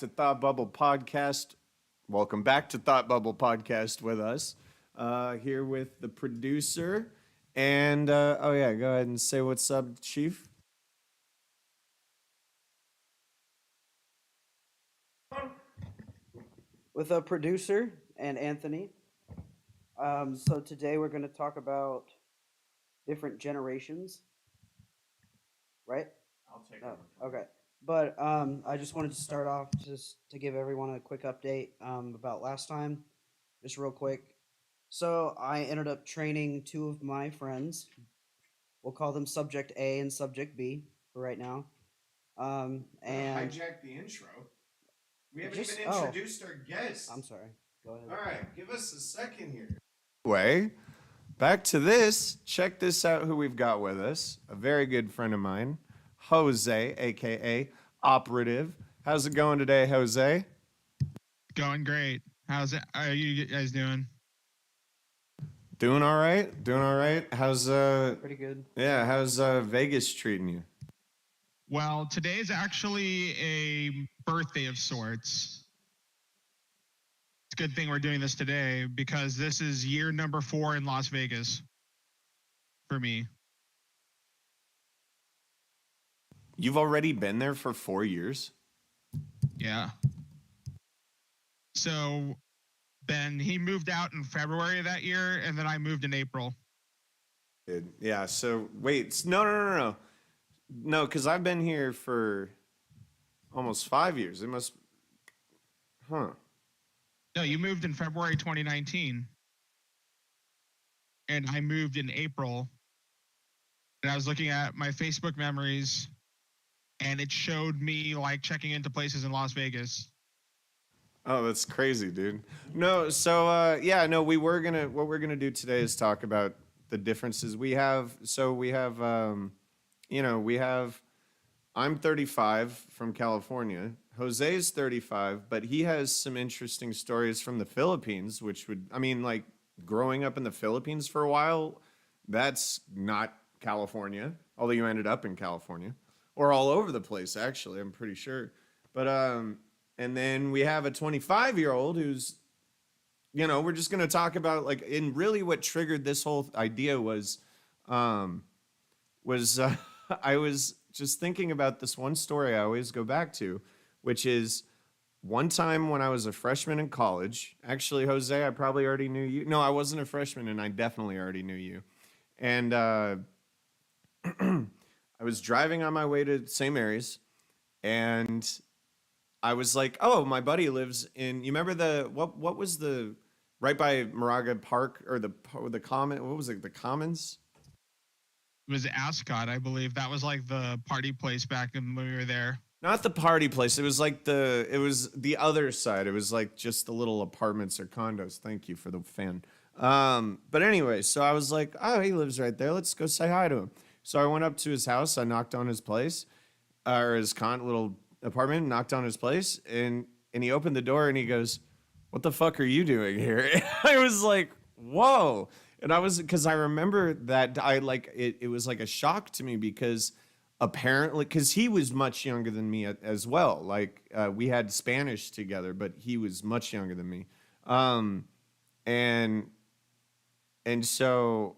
to Thought Bubble Podcast. Welcome back to Thought Bubble Podcast with us. Here with the producer. And, oh yeah, go ahead and say what's up, Chief. With a producer and Anthony. So today we're going to talk about different generations, right? I'll take Oh, okay. But I just wanted to start off just to give everyone a quick update about last time, just real quick. So I ended up training two of my friends. We'll call them Subject A and Subject B for right now. And Hijack the intro. We haven't just even introduced our guest. I'm sorry. Go ahead. All right, give us a second here. Anyway, back to this. Check this out who we've got with us. A very good friend of mine, Jose, aka Operative. How's it going today, Jose? Going great. How's it? How are you guys doing? Doing all right. Doing all right. How's Pretty good. yeah, how's Vegas treating you? Well, today is actually a birthday of sorts. It's a good thing we're doing this today because this is year number 4 in Las Vegas for me. You've already been there for 4 years? Yeah. So Ben, he moved out in February of that year, and then I moved in April. Yeah, so wait, no. No, because I've been here for almost 5 years. It must, huh? No, you moved in February 2019, and I moved in April. And I was looking at my Facebook memories, and it showed me like checking into places in Las Vegas. Oh, that's crazy, dude. No, so yeah, no, what we're gonna do today is talk about the differences we have. So we have, we have. I'm 35 from California. Jose is 35, but he has some interesting stories from the Philippines, which would, I mean, like growing up in the Philippines for a while, that's not California, although you ended up in California or all over the place, actually, I'm pretty sure. But, and then we have a 25-year-old who's, we're just going to talk about like, and really what triggered this whole idea um, was I was just thinking about this one story I always go back to, which is one time when I was a freshman in college. Actually, Jose, I probably already knew you. No, I wasn't a freshman, and I definitely already knew you. And I was driving on my way to St. Mary's, and I was like, "Oh, my buddy lives in." You remember the what was the right by Moraga Park or the common? What was it? The Commons? It was Ascot, I believe. That was like the party place back when we were there. Not the party place. It was like it was the other side. It was like just the little apartments or condos. Thank you for the fan. But anyway, so I was like, oh, he lives right there. Let's go say hi to him. So I went up to his house. I knocked on his place, or his little apartment, knocked on his place, and he opened the door and he goes, "What the fuck are you doing here?" I was like, whoa. And I was, because I remember that I like it was like a shock to me because apparently, because he was much younger than me as well. Like we had Spanish together, but he was much younger than me. And so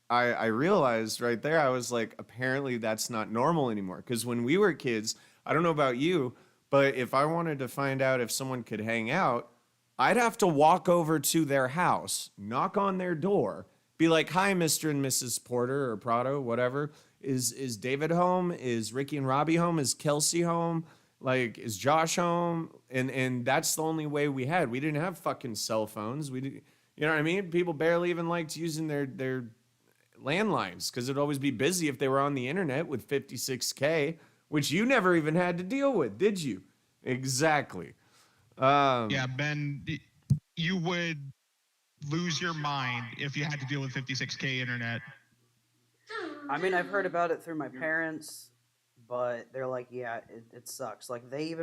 I realized right there, I was like, apparently that's not normal anymore. Because when we were kids, I don't know about you, but if I wanted to find out if someone could hang out, I'd have to walk over to their house, knock on their door, be like, "Hi, Mr. and Mrs. Porter or Prado, whatever. Is David home? Is Ricky and Robbie home? Is Kelsey home? Like, is Josh home?" And that's the only way we had. We didn't have fucking cell phones. We did, you know what I mean? People barely even liked using their landlines because it'd always be busy if they were on the internet with 56K, which you never even had to deal with, did you? Exactly. Yeah, Ben, you would lose your mind if you had to deal with 56K internet. I mean, I've heard about it through my parents, but they're like, yeah, it sucks. Like they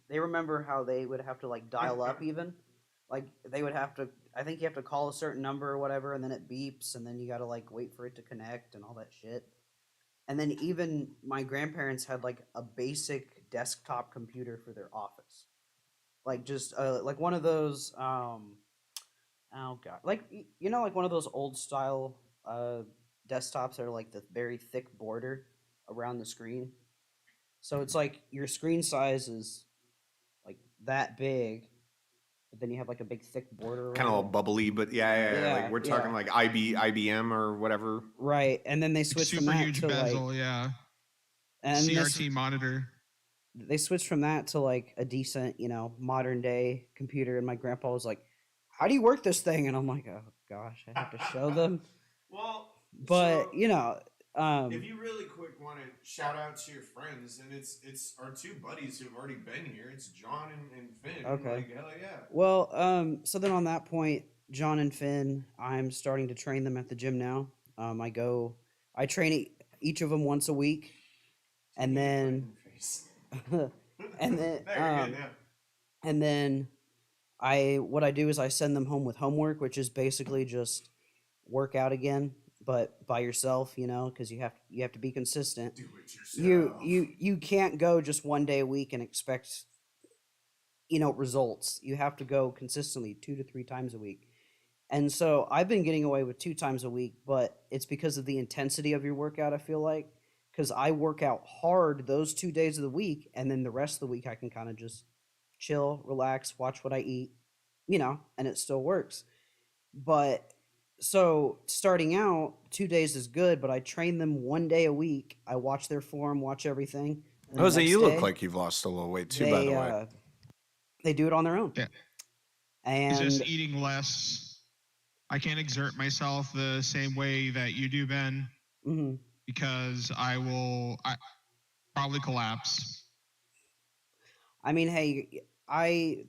remember how they would have to like dial up even, like they would have to. I think you have to call a certain number or whatever, and then it beeps, and then you gotta like wait for it to connect and all that shit. And then even my grandparents had like a basic desktop computer for their office, like just like one of those oh god, like like one of those old style desktops that are like the very thick border around the screen. So it's like your screen size is like that big, but then you have like a big thick border Kind of all around it. bubbly, but yeah. Like Yeah, we're talking yeah. like IBM or whatever. Right, and then they switched from Super that huge to like, bezel, yeah. and CRT monitor. they switched from that to like a decent, modern day computer. And my grandpa was like, "How do you work this thing?" And I'm like, "Oh gosh, I have to show them." Well, But so if you really quick want to shout out to your friends, and it's our two buddies who've already been here. It's John and Finn. Okay. Like hell yeah. well, so then on that point, John and Finn, I'm starting to train them at the gym now. I train each of them once a week, and then and then There, you're good, yeah. and then what I do is I send them home with homework, which is basically just work out again, but by yourself, because you have to be consistent. Do it yourself. You can't go just one day a week and expect results. You have to go consistently 2 to 3 times a week. And so I've been getting away with 2 times a week, but it's because of the intensity of your workout, I feel like. Because I work out hard those 2 days of the week, and then the rest of the week I can kind of just chill, relax, watch what I eat, and it still works. But so starting out, 2 days is good, but I train them one day a week. I watch their form, watch everything. and the Jose, next you look day, like you've lost a little weight too, by the way. They do it on their own. Yeah. And It's just eating less. I can't exert myself the same way that you do, Ben, mhm. because I probably collapse. I mean, hey, I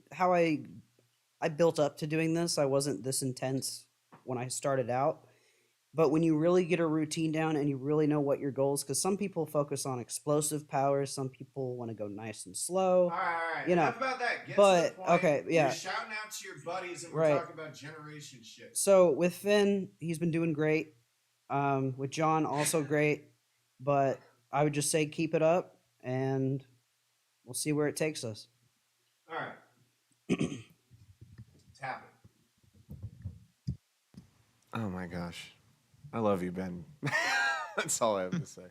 built up to doing this. I wasn't this intense when I started out. But when you really get a routine down and you really know what your goals, because some people focus on explosive power, some people want to go nice and slow. All right. You know, Enough about that. Get but, to the point. okay, yeah. You're shouting out to your buddies, and we're Right. talking about generation shit. So with Finn, he's been doing great. With John, also great. But I would just say keep it up, and we'll see where it takes us. All right. Tap it. Oh my gosh. I love you, Ben. That's all I have to say.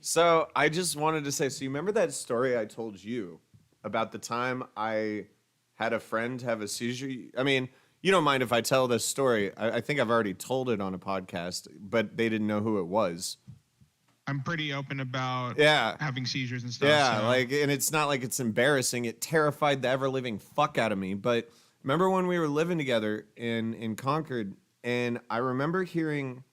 So I just wanted to say, so you remember that story I told you about the time I had a friend have a seizure? I mean, you don't mind if I tell this story. I think I've already told it on a podcast, but they didn't know who it was. I'm pretty open about Yeah. having seizures and stuff. Yeah, so. and it's not like it's embarrassing. It terrified the ever living fuck out of me. But remember when we were living together in Concord, and I remember hearing,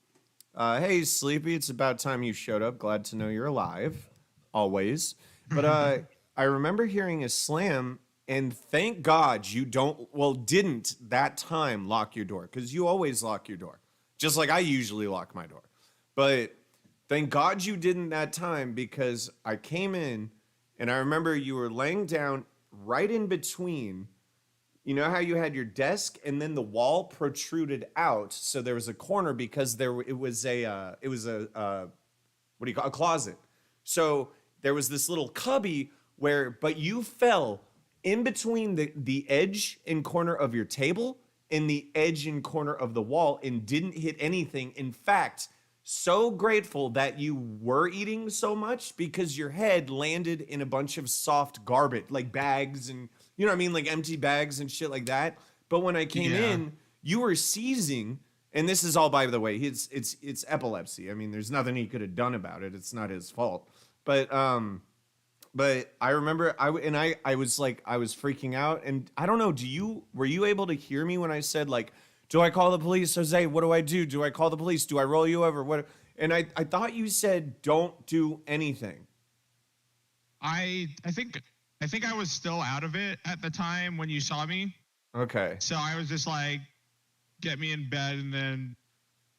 "Hey, Sleepy, it's about time you showed up. Glad to know you're alive, always." But I remember hearing a slam, and thank God you didn't that time lock your door, because you always lock your door, just like I usually lock my door. But thank God you didn't that time, because I came in and I remember you were laying down right in between. You know how you had your desk and then the wall protruded out, so there was a corner because it was a what do you call a closet. So there was this little cubby but you fell in between the edge and corner of your table and the edge and corner of the wall and didn't hit anything. In fact, so grateful that you were eating so much, because your head landed in a bunch of soft garbage, like bags and, you know what I mean? Like empty bags and shit like that. But when I came in, you were seizing, and this is all, by the way, it's epilepsy. I mean, there's nothing he could have done about it. It's not his fault. But I remember I was freaking out, and I don't know, were you able to hear me when I said, like, do I call the police, Jose? What do I do? Do I call the police? Do I roll you over? What? And I thought you said don't do anything. I think I was still out of it at the time when you saw me. Okay. So I was just like, get me in bed, and then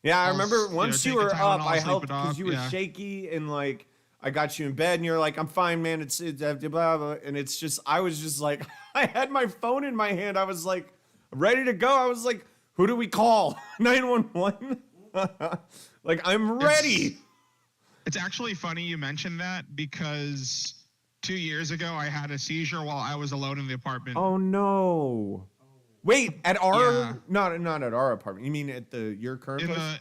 yeah, I remember once you were up, I helped because you were yeah. shaky, and like I got you in bed, and you're like, I'm fine, man. It's blah, blah, and it's just I was just like I had my phone in my hand. I was like ready to go. I was like, who do we call? 911? Like, I'm ready. It's actually funny you mentioned that, because 2 years ago, I had a seizure while I was alone in the apartment. Oh no. Wait, at our Yeah. not at our apartment. You mean at your current In place?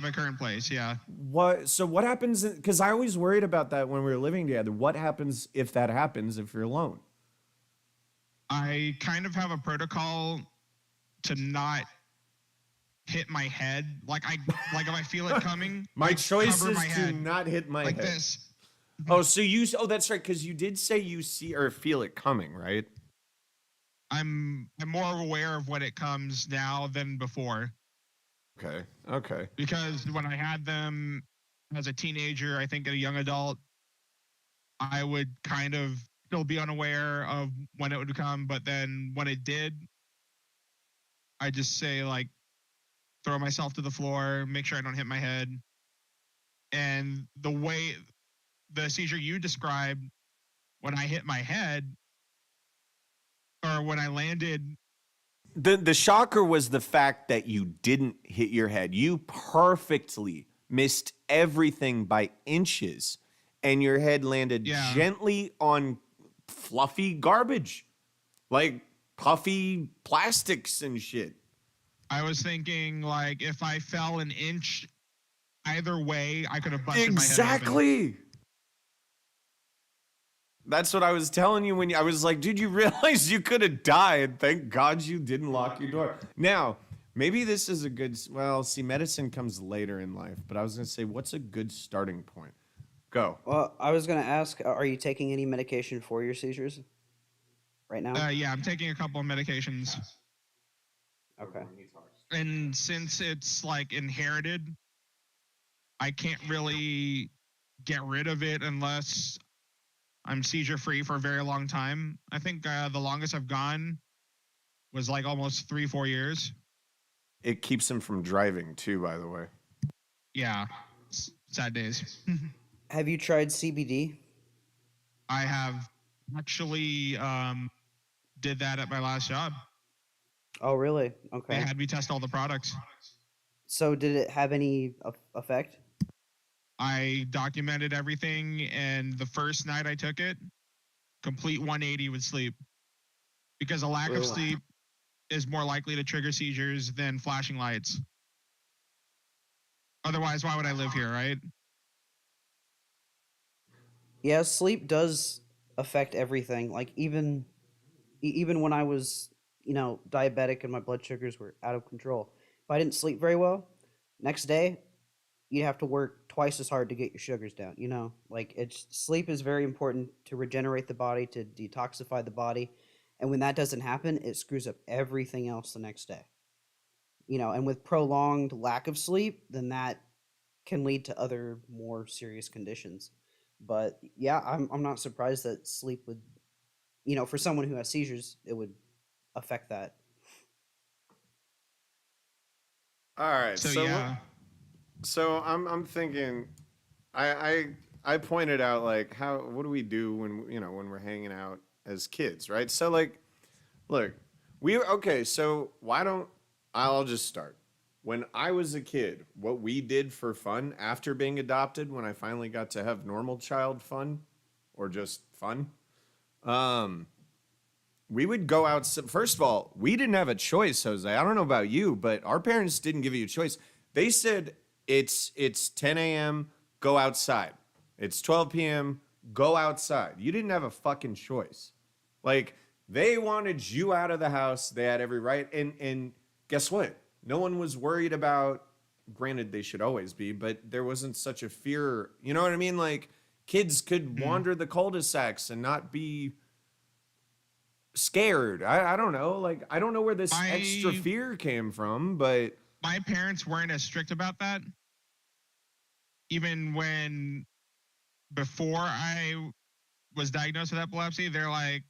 my current place, yeah. What? So what happens? Because I always worried about that when we were living together. What happens if that happens if you're alone? I kind of have a protocol to not hit my head. Like if I feel it coming, My I choice cover is my to head not hit my like head. this. Oh, so oh, that's right. Because you did say you see or feel it coming, right? I'm more aware of when it comes now than before. Okay. Okay. Because when I had them as a teenager, I think a young adult, I would kind of still be unaware of when it would come, but then when it did, I just say like throw myself to the floor, make sure I don't hit my head. And the way the seizure you described, when I hit my head or when I landed, The shocker was the fact that you didn't hit your head. You perfectly missed everything by inches, and your head landed Yeah. gently on fluffy garbage, like puffy plastics and shit. I was thinking like if I fell an inch either way, I could have busted my head open. Exactly. That's what I was telling you I was like, dude, you realize you could have died. Thank God you didn't lock your door. Now, maybe this is a good, well, see, medicine comes later in life, but I was going to say, what's a good starting point? Go. Well, I was gonna ask, are you taking any medication for your seizures right now? Yeah, I'm taking a couple of medications. Okay. And since it's like inherited, I can't really get rid of it unless I'm seizure free for a very long time. I think the longest I've gone was like almost 3-4 years. It keeps him from driving, too, by the way. Yeah, sad days. Have you tried CBD? I have actually did that at my last job. Oh, really? They Okay. had me test all the products. So did it have any effect? I documented everything, and the first night I took it, complete 180 with sleep. Because a lack of Really? sleep is more likely to trigger seizures than flashing lights. Otherwise, why would I live here, right? Yeah, sleep does affect everything. Like even when I was, diabetic and my blood sugars were out of control. If I didn't sleep very well, next day you'd have to work twice as hard to get your sugars down, Like it's sleep is very important to regenerate the body, to detoxify the body. And when that doesn't happen, it screws up everything else the next day. And with prolonged lack of sleep, then that can lead to other more serious conditions. But yeah, I'm not surprised that sleep would, for someone who has seizures, it would affect that. All right. So So, yeah, so I'm thinking, I pointed out like what do we do when we're hanging out as kids, right? So like, look, okay. So why don't I'll just start. When I was a kid, what we did for fun after being adopted, when I finally got to have normal child fun, or just fun, um, we would go out. First of all, we didn't have a choice, Jose. I don't know about you, but our parents didn't give you a choice. They said it's 10 a.m. Go outside. It's 12 p.m. Go outside. You didn't have a fucking choice. Like they wanted you out of the house. They had every right. And guess what? No one was worried about. Granted, they should always be, but there wasn't such a fear. You know what I mean? Like kids could wander the cul-de-sacs and not be scared. I don't know. Like I don't know where this extra fear came from, but my parents weren't as strict about that. Even when before I was diagnosed with epilepsy, they're like,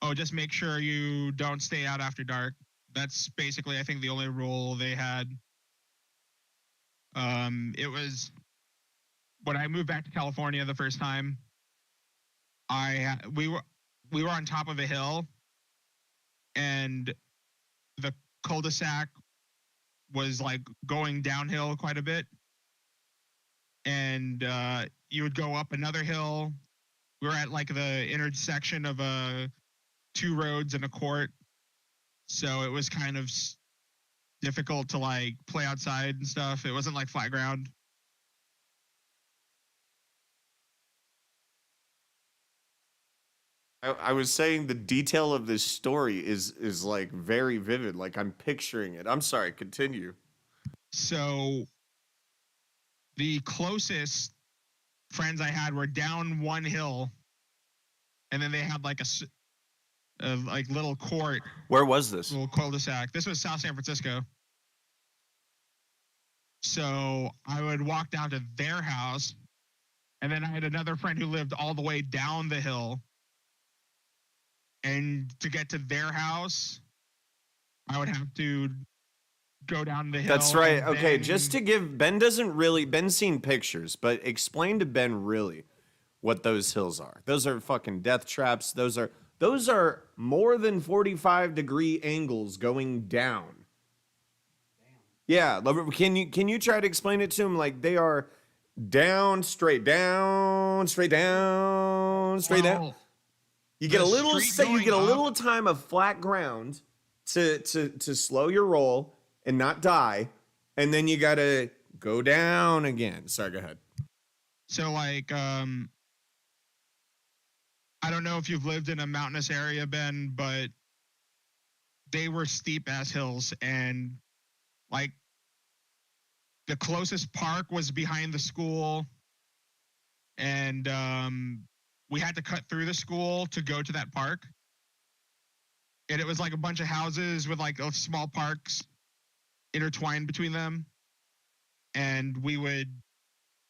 "Oh, just make sure you don't stay out after dark." That's basically, I think, the only rule they had. It was when I moved back to California the first time. We were on top of a hill, and the cul-de-sac was like going downhill quite a bit, and you would go up another hill, We were at like the intersection of 2 roads and a court, so it was kind of difficult to like play outside and stuff. It wasn't like flat ground. I was saying the detail of this story is like very vivid. Like I'm picturing it. I'm sorry. Continue. So the closest friends I had were down one hill, and then they had like a like little court, Where was this? little cul-de-sac. This was South San Francisco. So I would walk down to their house, and then I had another friend who lived all the way down the hill. And to get to their house, I would have to go down the hill. That's right. and Okay, then- just to give Ben's seen pictures, but explain to Ben really what those hills are. Those are fucking death traps. Those are more than 45-degree angles going down. Yeah, can you try to explain it to him? Like they are down, straight down, straight down, straight down. Well, You get the a little street you get a going little up- time of flat ground to slow your roll and not die, and then you gotta go down again. Sorry, go ahead. So like I don't know if you've lived in a mountainous area, Ben, but they were steep ass hills, and like the closest park was behind the school, and we had to cut through the school to go to that park. And it was like a bunch of houses with like small parks intertwined between them. And we would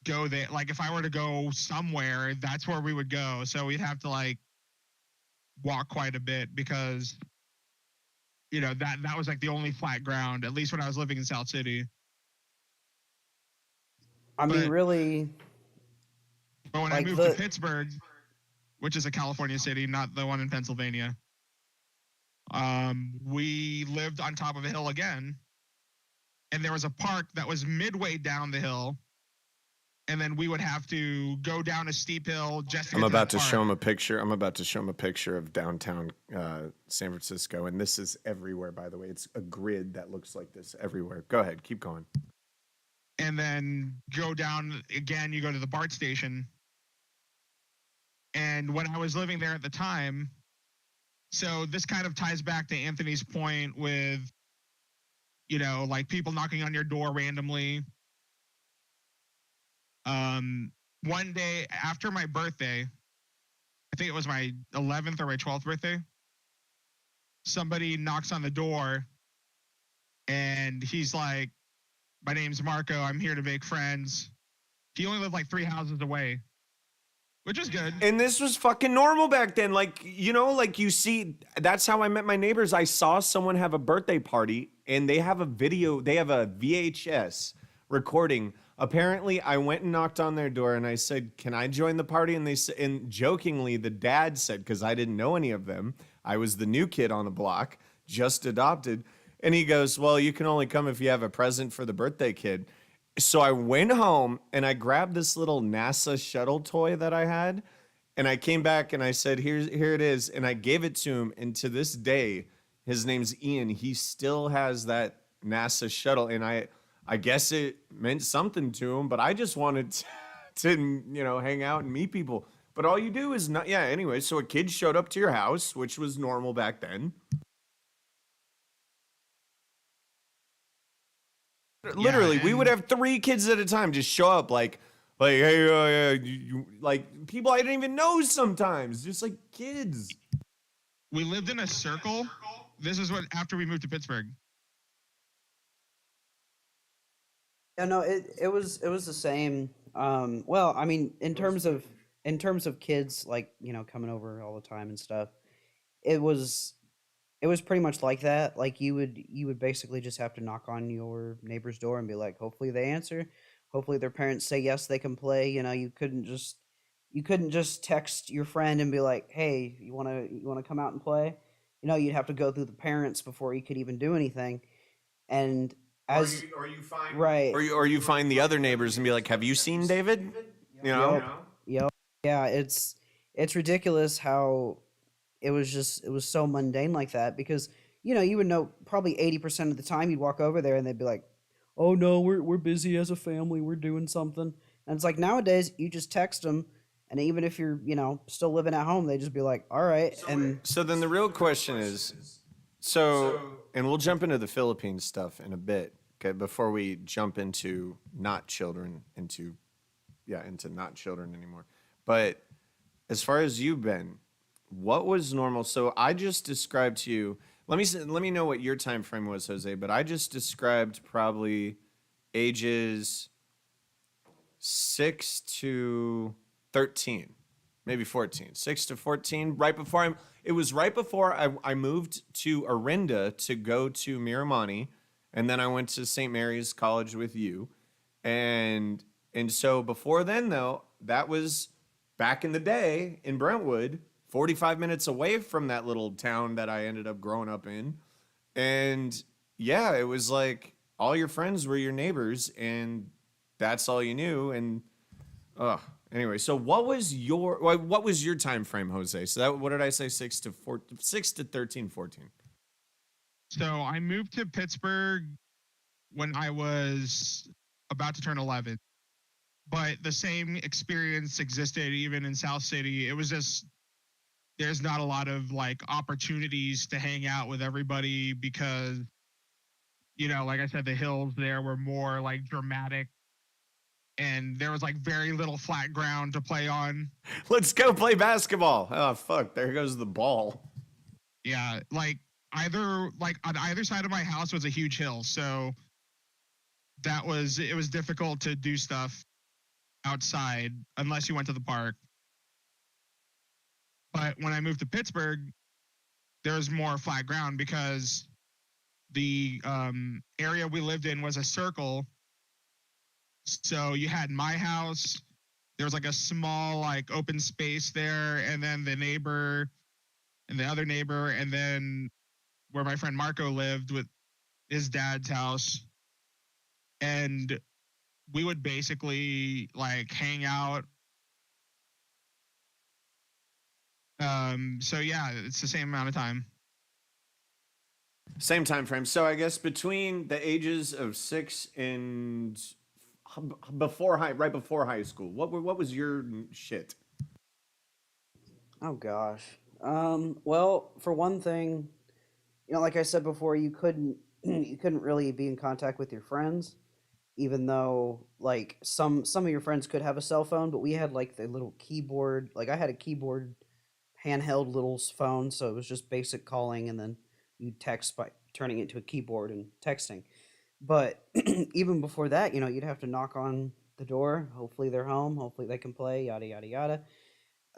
go there. Like if I were to go somewhere, that's where we would go. So we'd have to like walk quite a bit because, you know, that was like the only flat ground, at least when I was living in South City. I mean, But- really, But when Like I moved to Pittsburgh, which is a California city, not the one in Pennsylvania, we lived on top of a hill again. And there was a park that was midway down the hill. And then we would have to go down a steep hill just to I'm get about to to that show park. him a picture. I'm about to show him a picture of downtown San Francisco, and this is everywhere. By the way, it's a grid that looks like this everywhere. Go ahead, keep going. And then go down again, you go to the BART station. And when I was living there at the time, so this kind of ties back to Anthony's point with, you know, like people knocking on your door randomly. One day after my birthday, I think it was my 11th or my 12th birthday, somebody knocks on the door and he's like, "My name's Marco. I'm here to make friends." He only lived like 3 houses away, which is good. And this was fucking normal back then. Like, you know, like you see, that's how I met my neighbors. I saw someone have a birthday party and they have a video, they have a VHS recording. Apparently, I went and knocked on their door and I said, "Can I join the party?" And they said, and jokingly, the dad said, because I didn't know any of them, I was the new kid on the block, just adopted. And he goes, "Well, you can only come if you have a present for the birthday kid." So I went home and I grabbed this little NASA shuttle toy that I had, and I came back and I said, here it is," and I gave it to him. And to this day, his name's Ian. He still has that NASA shuttle, and I guess it meant something to him. But I just wanted to you know, hang out and meet people. But all you do is not. Yeah. Anyway, so a kid showed up to your house, which was normal back then. Literally, we would and- have 3 kids at a time just show up, like, "Hey, like people I didn't even know sometimes, just like kids." We lived in a circle. This is what after we moved to Pittsburgh. yeah, no, it was the same. Well, I mean, in terms of kids, like, you know, coming over all the time and stuff, it was pretty much like that. Like you would basically just have to knock on your neighbor's door and be like, hopefully they answer, hopefully their parents say yes they can play. You know, you couldn't just text your friend and be like, "Hey, you wanna come out and play?" You know, you'd have to go through the parents before you could even do anything. And as or you find right, or you find the other neighbors and be like, "Have you seen David?" You know. Yep. Yeah, it's it's ridiculous how it was so mundane like that because you would know probably 80% of the time you'd walk over there and they'd be like, "Oh no, we're busy as a family, we're doing something." And it's like nowadays you just text them, and even if you're still living at home, they just be like, "All right," and So then the real question is, so, and we'll jump into the Philippines stuff in a bit, okay, before we jump into not children, into not children anymore. But as far as you've been, what was normal? So I just described to you. Let me know what your time frame was, Jose. But I just described probably ages 6 to 13, maybe 14, 6 to 14. It was right before I moved to Orinda to go to Miramani, and then I went to St. Mary's College with you, and so before then though, that was back in the day in Brentwood, 45 minutes away from that little town that I ended up growing up in, and yeah, it was like all your friends were your neighbors, and that's all you knew. And anyway, so what was your time frame, Jose? So that, what did I say? 6 to 13, 14. So I moved to Pittsburgh when I was about to turn 11. But the same experience existed even in South City. It was just there's not a lot of like opportunities to hang out with everybody because like I said, the hills there were more like dramatic and there was like very little flat ground to play on. Let's go play basketball. Oh fuck, there goes the ball. Yeah, like on either side of my house was a huge hill, so it was difficult to do stuff outside unless you went to the park. But when I moved to Pittsburgh, there was more flat ground because the area we lived in was a circle. So you had my house, there was like a small like open space there, and then the neighbor and the other neighbor, and then where my friend Marco lived with his dad's house. And we would basically like hang out. So yeah, it's the same amount of time. Same time frame. So I guess between the ages of 6 and right before high school, what was your shit? oh gosh. Well, for one thing, like I said before, you couldn't you couldn't really be in contact with your friends, even though like some of your friends could have a cell phone, but we had like the little keyboard. Like I had a keyboard handheld little phone, so it was just basic calling, and then you text by turning it to a keyboard and texting. But even before that, you'd have to knock on the door. Hopefully they're home. Hopefully they can play. Yada yada yada.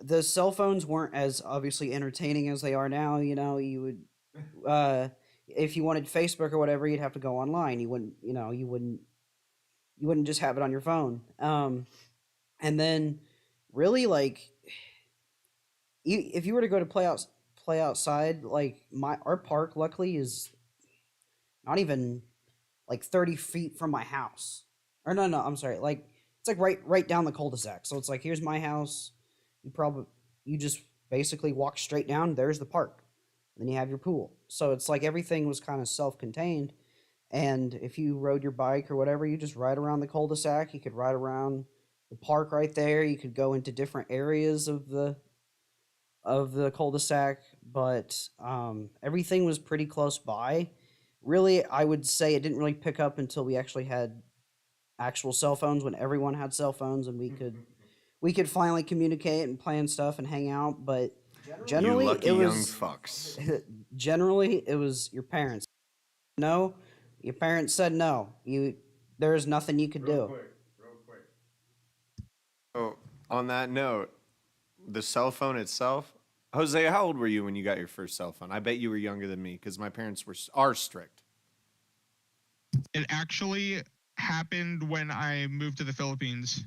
The cell phones weren't as obviously entertaining as they are now. You would if you wanted Facebook or whatever, you'd have to go online. You wouldn't just have it on your phone. And then really like if you were to go to play outside, like our park luckily is not even like 30 feet from my house. Or no, I'm sorry. Like it's like right down the cul-de-sac. So it's like here's my house. You just basically walk straight down, there's the park. And then you have your pool. So it's like everything was kind of self-contained. And if you rode your bike or whatever, you just ride around the cul-de-sac. You could ride around the park right there. You could go into different areas of the cul-de-sac, but everything was pretty close by. Really, I would say it didn't really pick up until we actually had actual cell phones, when everyone had cell phones and we could finally communicate and plan stuff and hang out. But You generally, lucky it young was fucks. generally it was your parents. No, your parents said no. There is nothing you could do. Real quick. Oh, on that note, the cell phone itself. Jose, how old were you when you got your first cell phone? I bet you were younger than me because my parents are strict. It actually happened when I moved to the Philippines.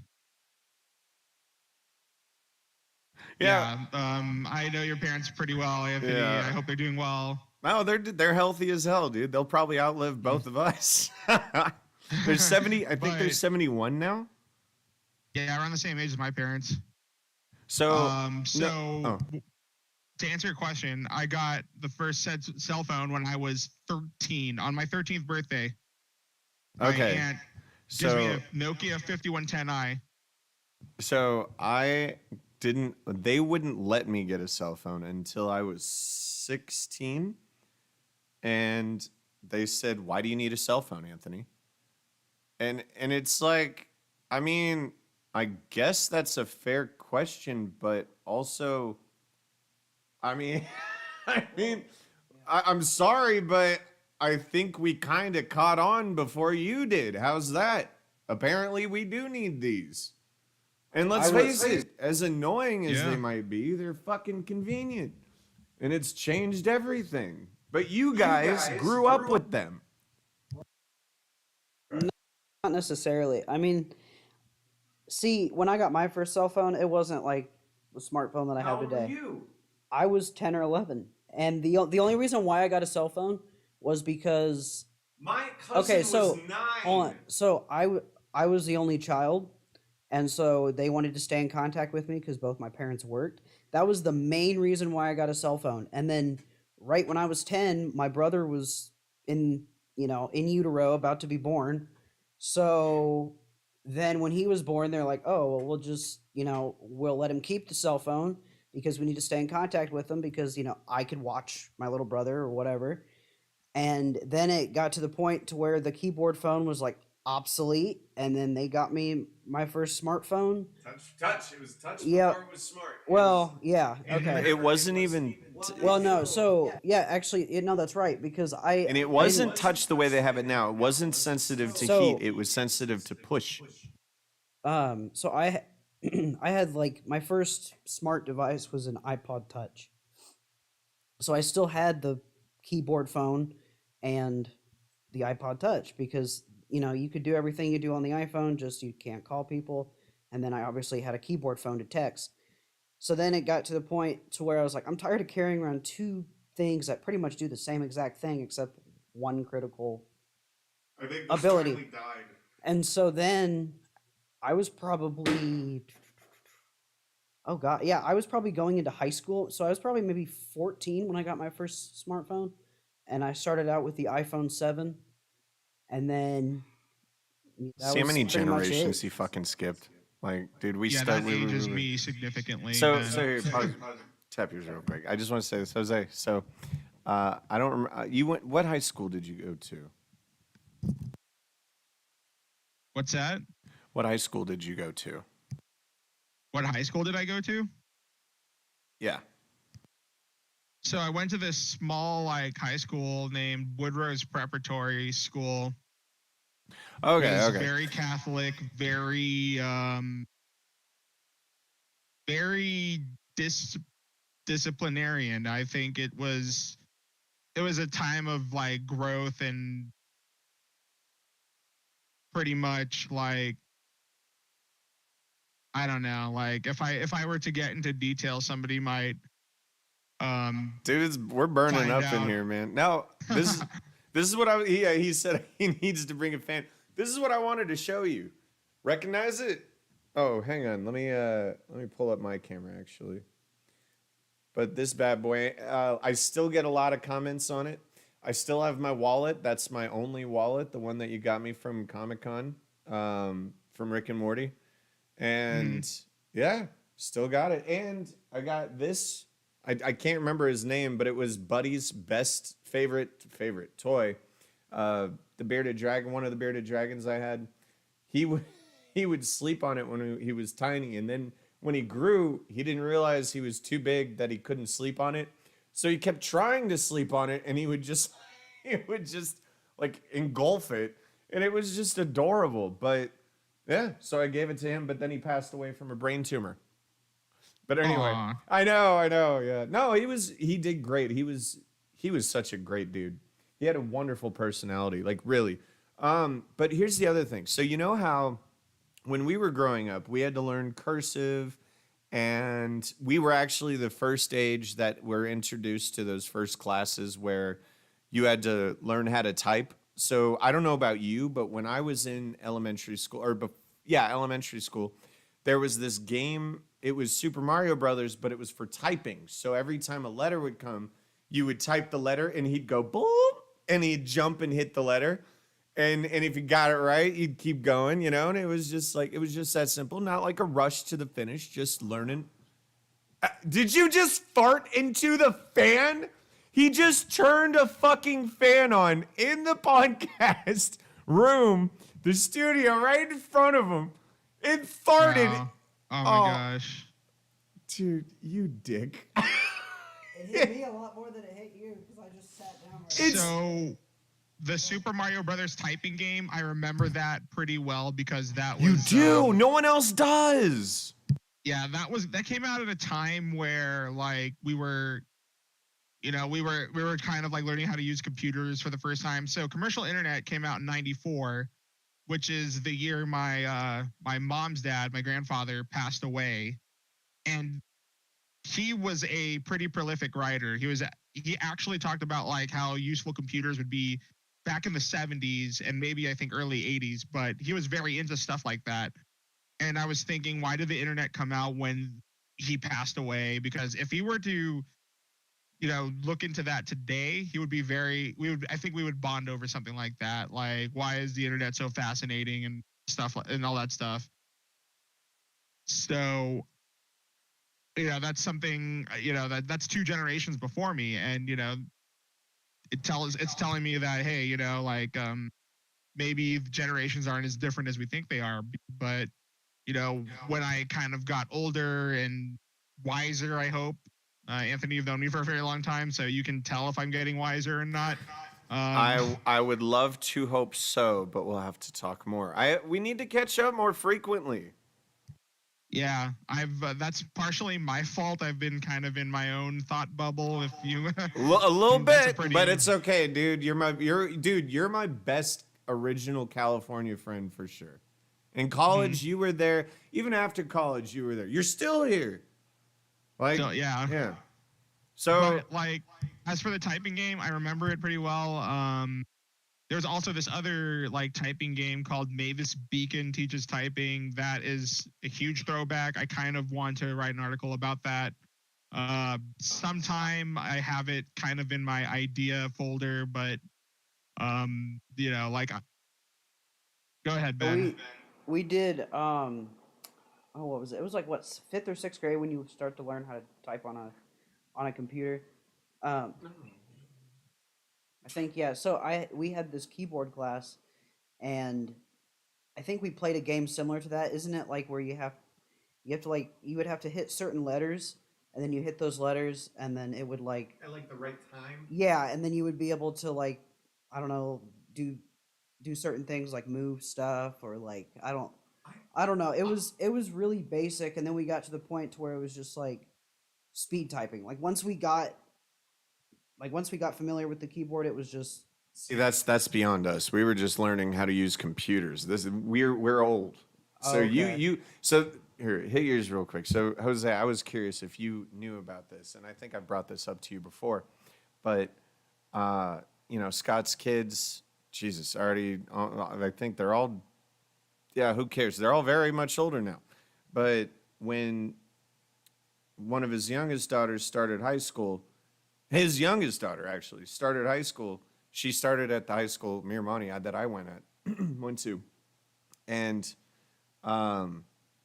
Yeah. I know your parents pretty well, Anthony. Yeah. I hope they're doing well. No, they're healthy as hell, dude. They'll probably outlive both of us. There's 70. I think there's 71 now. Yeah, around the same age as my parents. So oh. to answer your question, I got the first cell phone when I was 13 on my 13th birthday. My Okay. aunt gives me So a Nokia 5110i. so I didn't. They wouldn't let me get a cell phone until I was 16, and they said, "Why do you need a cell phone, Anthony?" And it's like, I mean, I guess that's a fair question, but also, I mean, I mean, I'm sorry, but I think we kind of caught on before you did. How's that? Apparently, we do need these. And let's face it, as annoying as they Yeah. might be, they're fucking convenient. And it's changed everything. But you guys grew up with them. Not necessarily. I mean, see, when I got my first cell phone, it wasn't like the smartphone that I have today. you? I was 10 or 11. And the only reason why I got a cell phone was because My cousin okay, so was 9. hold on. So I was the only child, and so they wanted to stay in contact with me because both my parents worked. That was the main reason why I got a cell phone. And then right when I was 10, my brother was in, in utero about to be born. So then when he was born, they're like, "Oh, well, we'll just, we'll let him keep the cell phone because we need to stay in contact with him because, I could watch my little brother or whatever." And then it got to the point to where the keyboard phone was like obsolete, and then they got me my first smartphone. Touch. It was touch Yep. before it was smart. Well, yeah, okay. It wasn't even. Well, no, so yeah, actually, no, that's right because And it wasn't touch the way they have it now. It wasn't sensitive to So- heat. It was sensitive to push. So I I had like my first smart device was an iPod Touch. So I still had the keyboard phone and the iPod Touch because you could do everything you do on the iPhone, just you can't call people. And then I obviously had a keyboard phone to text. So then it got to the point to where I was like, I'm tired of carrying around two things that pretty much do the same exact thing except one critical I think ability. died. And so then I was probably oh god, yeah, I was probably going into high school. So I was probably maybe 14 when I got my first smartphone, and I started out with the iPhone 7, and then that See how was many pretty much generations it. he fucking skipped. Like, dude, we Yeah, stuck. that ages me significantly. So, then. so here, pause, tap yours real quick. I just want to say this, Jose. So, I don't remember. You went. What high school did you go to? What's that? What high school did you go to? What high school did I go to? Yeah. So I went to this small high school named Woodrose Preparatory School. Okay. It was Okay. very Catholic, very disciplinarian. I think it was a time of growth and pretty much I don't know, if I were to get into detail, somebody might Dude, we're burning find up in out. here, man. No, this is what I. He said he needs to bring a fan. This is what I wanted to show you. Recognize it? Oh, hang on. Let me pull up my camera actually. But this bad boy, I still get a lot of comments on it. I still have my wallet. That's my only wallet, the one that you got me from Comic-Con, from Rick and Morty. And yeah, still got it. And I got this. I can't remember his name, but it was Buddy's best favorite toy. The bearded dragon, one of the bearded dragons I had. He would he would sleep on it when he was tiny, and then when he grew, he didn't realize he was too big that he couldn't sleep on it. So he kept trying to sleep on it, and he would just like engulf it, and it was just adorable. But yeah, so I gave it to him, but then he passed away from a brain tumor. But anyway, Aw. I know, yeah. No, he did great. He was such a great dude. He had a wonderful personality, like really. But here's the other thing. So you know how when we were growing up, we had to learn cursive, and we were actually the first age that were introduced to those first classes where you had to learn how to type. So I don't know about you, but when I was in elementary school, elementary school, there was this game it was Super Mario Brothers, but it was for typing. So every time a letter would come, you would type the letter and he'd go boom and he'd jump and hit the letter. And if you got it right, you'd keep going, you know, and it was just that simple, not like a rush to the finish, just learning. Did you just fart into the fan? He just turned a fucking fan on in the podcast room, the studio right in front of him. It farted. Wow. Oh my Oh. gosh. Dude, you dick. It hit me a lot more than it hit you because I just sat down. So the Super Mario Brothers typing game, I remember that pretty well because that was You do. No one else does. yeah, that came out at a time where like we were kind of like learning how to use computers for the first time. So commercial internet came out in 94, which is the year my mom's dad, my grandfather, passed away. And he was a pretty prolific writer. He actually talked about like how useful computers would be back in the 70s and maybe I think early 80s, but he was very into stuff like that. And I was thinking, why did the internet come out when he passed away? Because if he were to, look into that today, he would be I think we would bond over something like that. Like, why is the internet so fascinating and stuff and all that stuff? So, that's something, that's 2 generations before me. And, it's telling me that, hey, maybe generations aren't as different as we think they are. But, when I kind of got older and wiser, I hope, Anthony, you've known me for a very long time, so you can tell if I'm getting wiser or not. I would love to hope so, but we'll have to talk more. We need to catch up more frequently. Yeah, that's partially my fault. I've been kind of in my own thought bubble. If you a little That's bit, but it's okay, dude. You're my best original California friend for sure. In college, you were there. Even after college, you were there. You're still here. Like, So, yeah. yeah. So, But like, as for the typing game, I remember it pretty well. There's also this other like typing game called Mavis Beacon Teaches Typing. That is a huge throwback. I kind of want to write an article about that. Sometime I have it kind of in my idea folder, but like, go ahead, Ben. We did what was it? It was like what 5th or 6th grade when you start to learn how to type on a computer. I think yeah. So we had this keyboard class, and I think we played a game similar to that. Isn't it like where you have to like you would have to hit certain letters, and then you hit those letters, and then it would like at like the right time. yeah, and then you would be able to like I don't know do certain things like move stuff or like I don't know. It was really basic, and then we got to the point to where it was just like speed typing. Like once we got familiar with the keyboard, it was just See, that's beyond us. We were just learning how to use computers. We're old. So Okay. so here, hit yours real quick. So Jose, I was curious if you knew about this, and I think I brought this up to you before, but Scott's kids, Jesus, already. I think they're all. Yeah, who cares? They're all very much older now. But when one of his youngest daughters started high school, his youngest daughter actually started high school. She started at the high school Miramani that I went to, and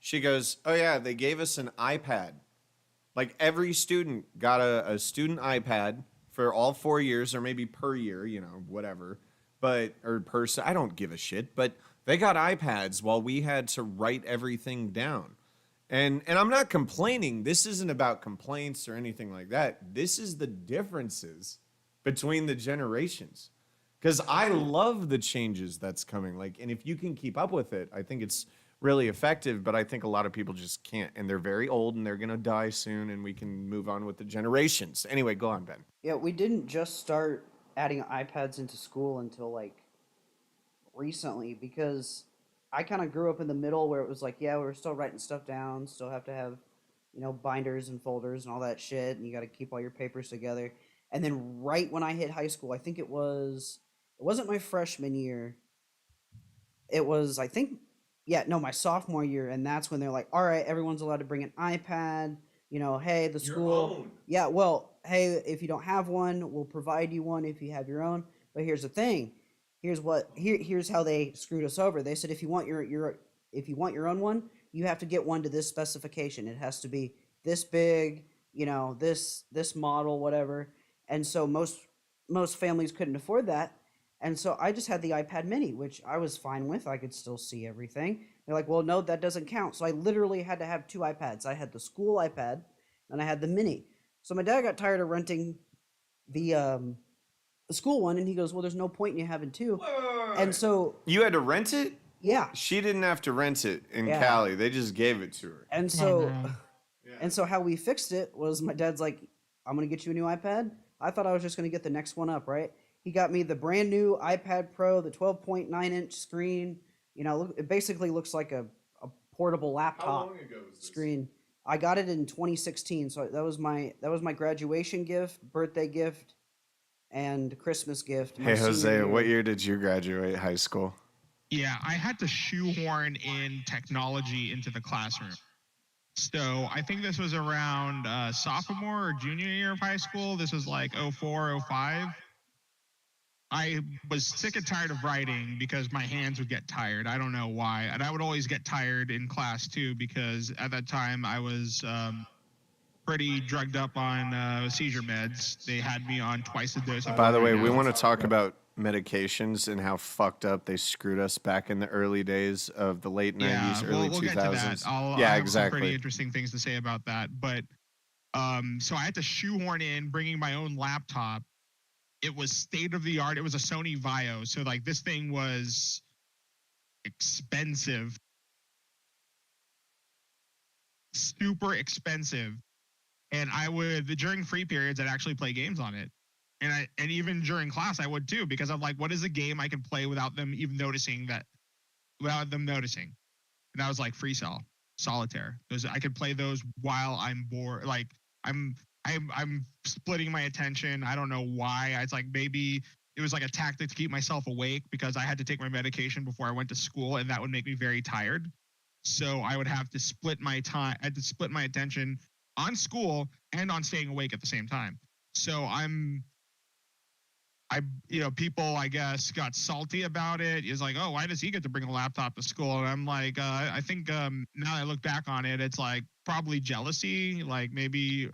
she goes, "Oh yeah, they gave us an iPad. Like every student got a student iPad for all 4 years, or maybe per year, whatever. But or person, I don't give a shit. But they got iPads while we had to write everything down." And I'm not complaining. This isn't about complaints or anything like that. This is the differences between the generations. Because I love the changes that's coming. Like, and if you can keep up with it, I think it's really effective. But I think a lot of people just can't. And they're very old and they're gonna die soon, and we can move on with the generations. Anyway, go on, Ben. yeah. We didn't just start adding iPads into school until like recently because I kind of grew up in the middle where it was like, yeah, we were still writing stuff down, still have to have, binders and folders and all that shit, and you got to keep all your papers together. And then right when I hit high school, I think it wasn't my freshman year. It was, I think, yeah, no, my sophomore year, and that's when they're like, all right, everyone's allowed to bring an iPad. You know, hey, the Your school. own. Yeah, well, hey, if you don't have one, we'll provide you one if you have your own. But here's the thing. Here's how they screwed us over. They said if you want your own one, you have to get one to this specification. It has to be this big, you know, this model, whatever. And so most families couldn't afford that. And so I just had the iPad mini, which I was fine with. I could still see everything. They're like, well, no, that doesn't count. So I literally had to have two iPads. I had the school iPad and I had the mini. So my dad got tired of renting the the school one, and he goes, well, there's no point in you having two. And so, You had to rent it? yeah, She didn't have to rent it in Yeah. Cali. They just gave it to her. and Oh, so, no. and so how we fixed it was my dad's like, I'm gonna get you a new iPad. I thought I was just gonna get the next one up, right? He got me the brand new iPad Pro, the 12.9-inch screen. You know, it basically looks like a portable laptop ago was screen. I got it in 2016, so that was my graduation gift, birthday gift, and Christmas gift. My Hey, senior Jose, what year. year did you graduate high school? Yeah, I had to shoehorn in technology into the classroom. So I think this was around sophomore or junior year of high school. This was like 04, 05. I was sick and tired of writing because my hands would get tired. I don't know why. And I would always get tired in class too because at that time I was pretty drugged up on seizure meds. They had me on twice a dose of By the way, we Duracell. want to talk about medications and how fucked up they screwed us back in the early days of the late 90s, Yeah, early we'll 2000s. get to that. I Yeah, have some pretty exactly. interesting things to say about that. But so I had to shoehorn in bringing my own laptop. It was state of the art. It was a Sony Vaio. So like this thing was expensive, super expensive. And I would during free periods I'd actually play games on it. And even during class I would too, because I'm like, what is a game I can play without them even noticing that without them noticing? And I was like free cell, solitaire. Those I could play those while I'm bored. Like I'm I'm splitting my attention. I don't know why. It's like maybe it was like a tactic to keep myself awake because I had to take my medication before I went to school, and that would make me very tired. So I would have to split my time. I had to split my attention on school and on staying awake at the same time. So I, you know, people I guess got salty about it. Is like, oh, why does he get to bring a laptop to school? And I'm like, I think now that I look back on it, it's like probably jealousy, like maybe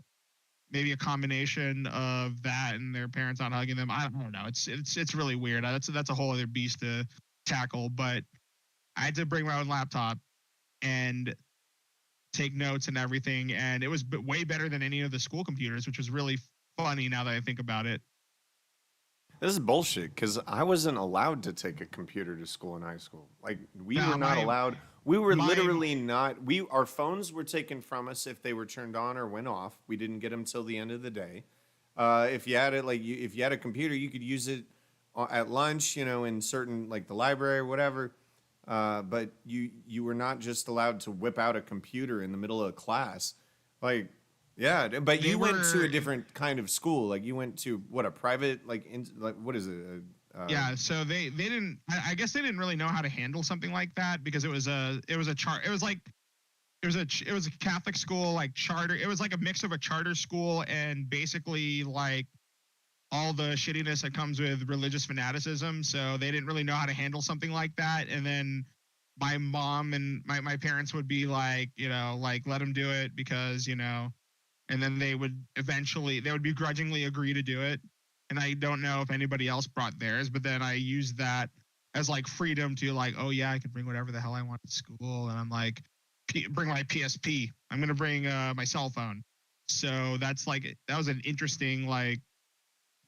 a combination of that and their parents not hugging them. I don't know. It's really weird. That's a whole other beast to tackle. But I had to bring my own laptop and take notes and everything, and it was way better than any of the school computers, which was really funny now that I think about it. This is bullshit because I wasn't allowed to take a computer to school in high school. Like we Nah, were not allowed. We were my- literally not. Our phones were taken from us if they were turned on or went off. We didn't get them till the end of the day. If you had it, if you had a computer, you could use it at lunch. You know, in certain like the library or whatever. But you were not just allowed to whip out a computer in the middle of a class. Like, yeah, but They you went to a were- different kind of school. Like you went to what, a private like what is it? Yeah, so they didn't. I guess they didn't really know how to handle something like that because it was a char. It was like it was a Catholic school, like charter. It was like a mix of a charter school and basically like all the shittiness that comes with religious fanaticism. So they didn't really know how to handle something like that. And then my mom and my parents would be like, you know, like let them do it because, you know, and then they would begrudgingly agree to do it. And I don't know if anybody else brought theirs, but then I used that as like freedom to like, oh yeah, I can bring whatever the hell I want to school. And I'm like, bring my PSP. I'm going to bring my cell phone. So that was an interesting like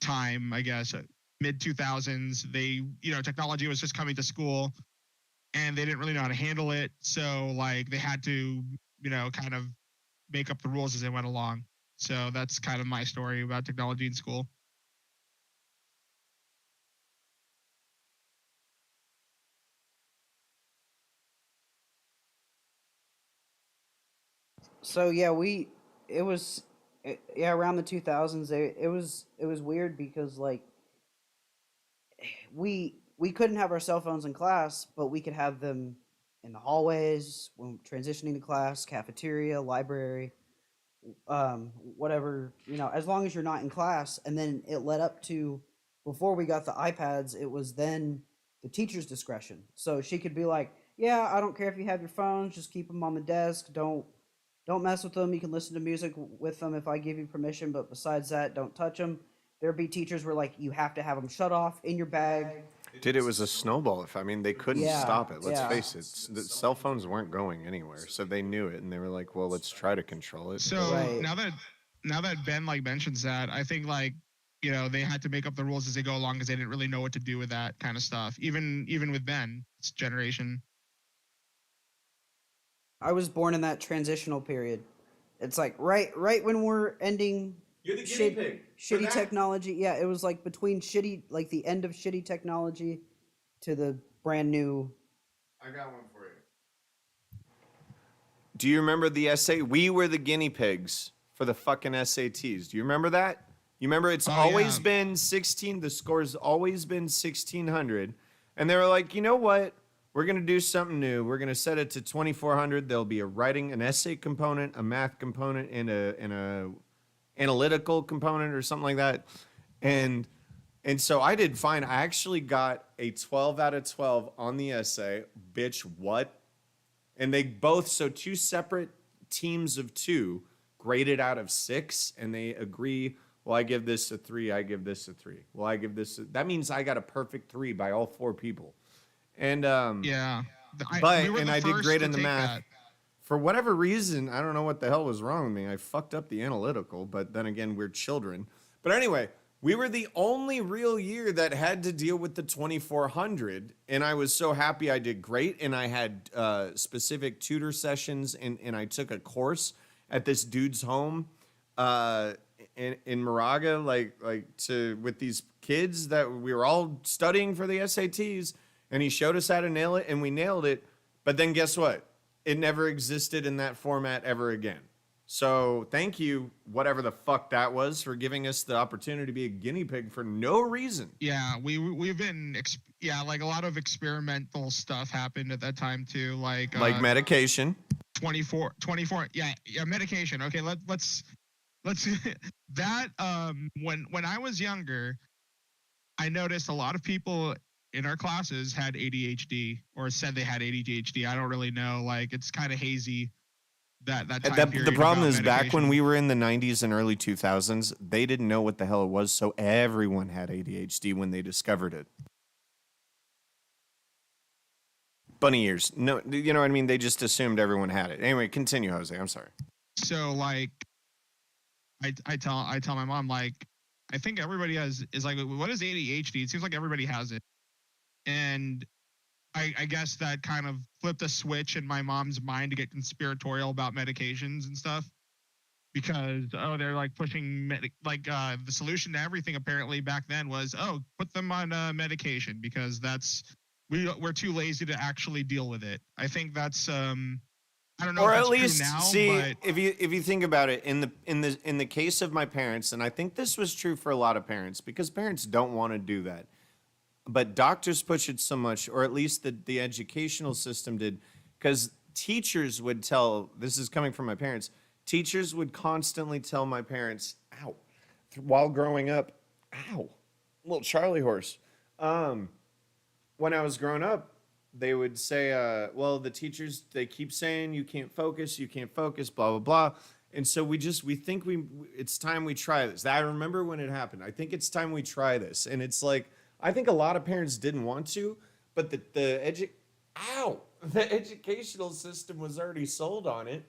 time, I guess, mid 2000s. They, you know, technology was just coming to school and they didn't really know how to handle it. So like they had to, you know, kind of make up the rules as they went along. So that's kind of my story about technology in school. So yeah, it was yeah, around the 2000s. It was weird because like we couldn't have our cell phones in class, but we could have them in the hallways, when transitioning to class, cafeteria, library, whatever, as long as you're not in class. And then it led up to, before we got the iPads, it was then the teacher's discretion. So she could be like, yeah, I don't care if you have your phones, just keep them on the desk. Don't mess with them. You can listen to music with them if I give you permission, but besides that, don't touch them. There'd be teachers where like you have to have them shut off in your bag. Dude, it was a snowball. I mean, they couldn't Yeah, stop it. Let's yeah. face it. The cell phones weren't going anywhere, so they knew it, and they were like, "Well, let's try to control it." So Right. now that Ben like mentions that, I think like they had to make up the rules as they go along because they didn't really know what to do with that kind of stuff. Even with Ben's generation. I was born in that transitional period. It's like right when we're ending You're the guinea pig for shitty that. technology. Yeah, it was like between like the end of shitty technology to the brand new. I got one for you. Do you remember the essay? We were the guinea pigs for the fucking SATs. Do you remember that? You remember it's always been 16. The score's always been 1600. And they were like, you know what? We're going to do something new. We're going to set it to 2400. There'll be an essay component, a math component, and a analytical component or something like that. And so I did fine. I actually got a 12 out of 12 on the essay. Bitch, what? And they both, so two separate teams of two graded out of 6, and they agree, well, I give this a 3, I give this a 3. Well, I give this that means I got a perfect 3 by all 4 people. And Yeah. I did great in the math. For whatever reason, I don't know what the hell was wrong with me. I fucked up the analytical, but then again, we're children. But anyway, we were the only real year that had to deal with the 2400, and I was so happy I did great, and I had specific tutor sessions, and I took a course at this dude's home in Moraga, with these kids that we were all studying for the SATs, and he showed us how to nail it, and we nailed it. But then guess what? It never existed in that format ever again. So thank you, whatever the fuck that was, for giving us the opportunity to be a guinea pig for no reason. Yeah, we've been like a lot of experimental stuff happened at that time too, like medication. 24 yeah, medication. Okay, let's that when I was younger, I noticed a lot of people in our classes had ADHD or said they had ADHD. I don't really know, like it's kind of hazy. That time period. The problem is, medication. back when we were in the 90s and early 2000s, they didn't know what the hell it was, so everyone had ADHD when they discovered it. Bunny ears. No, you know what I mean? They just assumed everyone had it. Anyway, continue, Jose. I'm sorry. So like, I tell my mom, like, I think everybody is like, what is ADHD? It seems like everybody has it, and I guess that kind of flipped a switch in my mom's mind to get conspiratorial about medications and stuff, because they're like pushing the solution to everything apparently back then was put them on medication because we're too lazy to actually deal with it. I think that's I don't know. Or if at that's least true now, see, but if you think about it, in the case of my parents, and I think this was true for a lot of parents, because parents don't want to do that. But doctors push it so much, or at least the educational system did, because teachers would tell, this is coming from my parents, teachers would constantly tell my parents, ow, while growing up, ow, little Charlie horse. When I was growing up, they would say, well, the teachers, they keep saying you can't focus, blah, blah, blah. And so we think it's time we try this. I remember when it happened. I think it's time we try this. And it's like, I think a lot of parents didn't want to, but the educational system was already sold on it,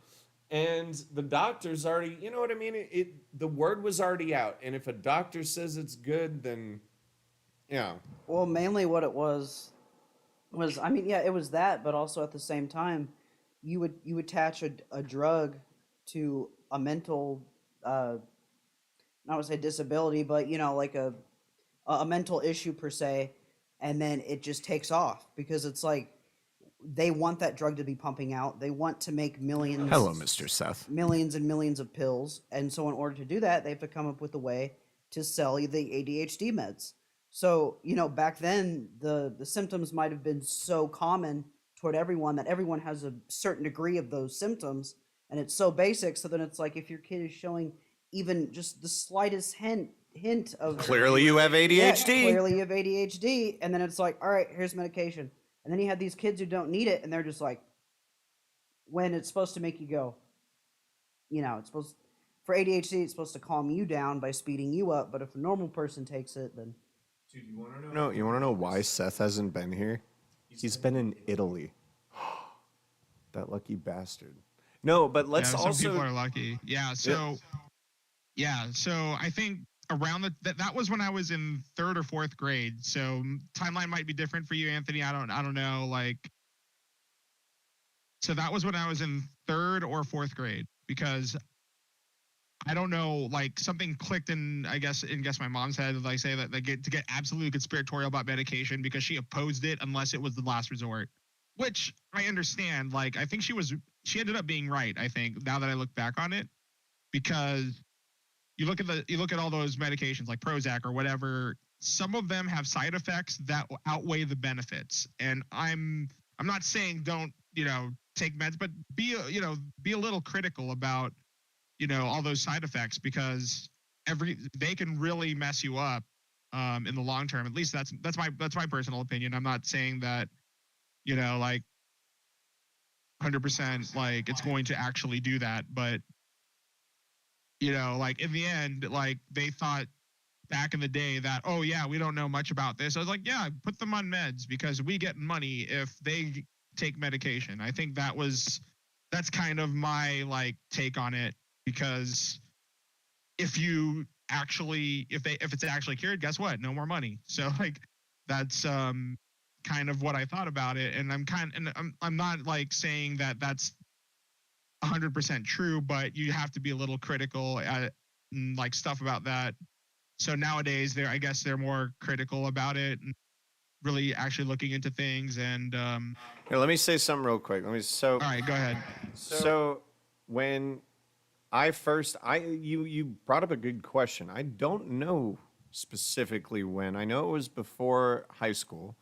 and the doctors already, you know what I mean? The word was already out, and if a doctor says it's good, then yeah. Well, mainly what it was, I mean, yeah, it was that, but also at the same time, you attach a drug to a mental, not to say disability, but like a mental issue per se, and then it just takes off because it's like they want that drug to be pumping out. They want to make millions. Hello, Mr. Seth. Millions and millions of pills, and so in order to do that, they have to come up with a way to sell you the ADHD meds. So back then the symptoms might have been so common to toward everyone that everyone has a certain degree of those symptoms, and it's so basic. So then it's like if your kid is showing even just the slightest hint of Clearly you have ADHD. clearly you have ADHD, and then it's like, all right, here's medication, and then you have these kids who don't need it, and they're just like, when it's supposed to make you go, it's supposed for ADHD, it's supposed to calm you down by speeding you up, but if a normal person takes it, then Dude, you want to know? No, you want to know why Seth hasn't been here? He's been in Italy. That lucky bastard. No, but let's some also. people are lucky. So I think around that was when I was in 3rd or 4th grade. So timeline might be different for you, Anthony. I don't know. So that was when I was in 3rd or 4th grade, because I don't know, something clicked in my mom's head, say that to get absolutely conspiratorial about medication, because she opposed it unless it was the last resort, which I understand. I think she ended up being right. I think now that I look back on it, because you look at all those medications like Prozac or whatever, some of them have side effects that outweigh the benefits. And I'm not saying don't, take meds, but be a little critical about, all those side effects, because they can really mess you up in the long term. At least that's my personal opinion. I'm not saying that, 100% it's going to actually do that, but in the end, they thought back in the day that, oh yeah, we don't know much about this. I was like, yeah, put them on meds because we get money if they take medication. I think that's kind of my take on it, because if it's actually cured, guess what? No more money. So that's kind of what I thought about it. And I'm not saying that that's 100% true, but you have to be a little critical at stuff about that. So nowadays they're more critical about it and really actually looking into things. And Here, let me say something real quick. all right, go ahead. So when you brought up a good question. I don't know specifically when. I know it was before high school,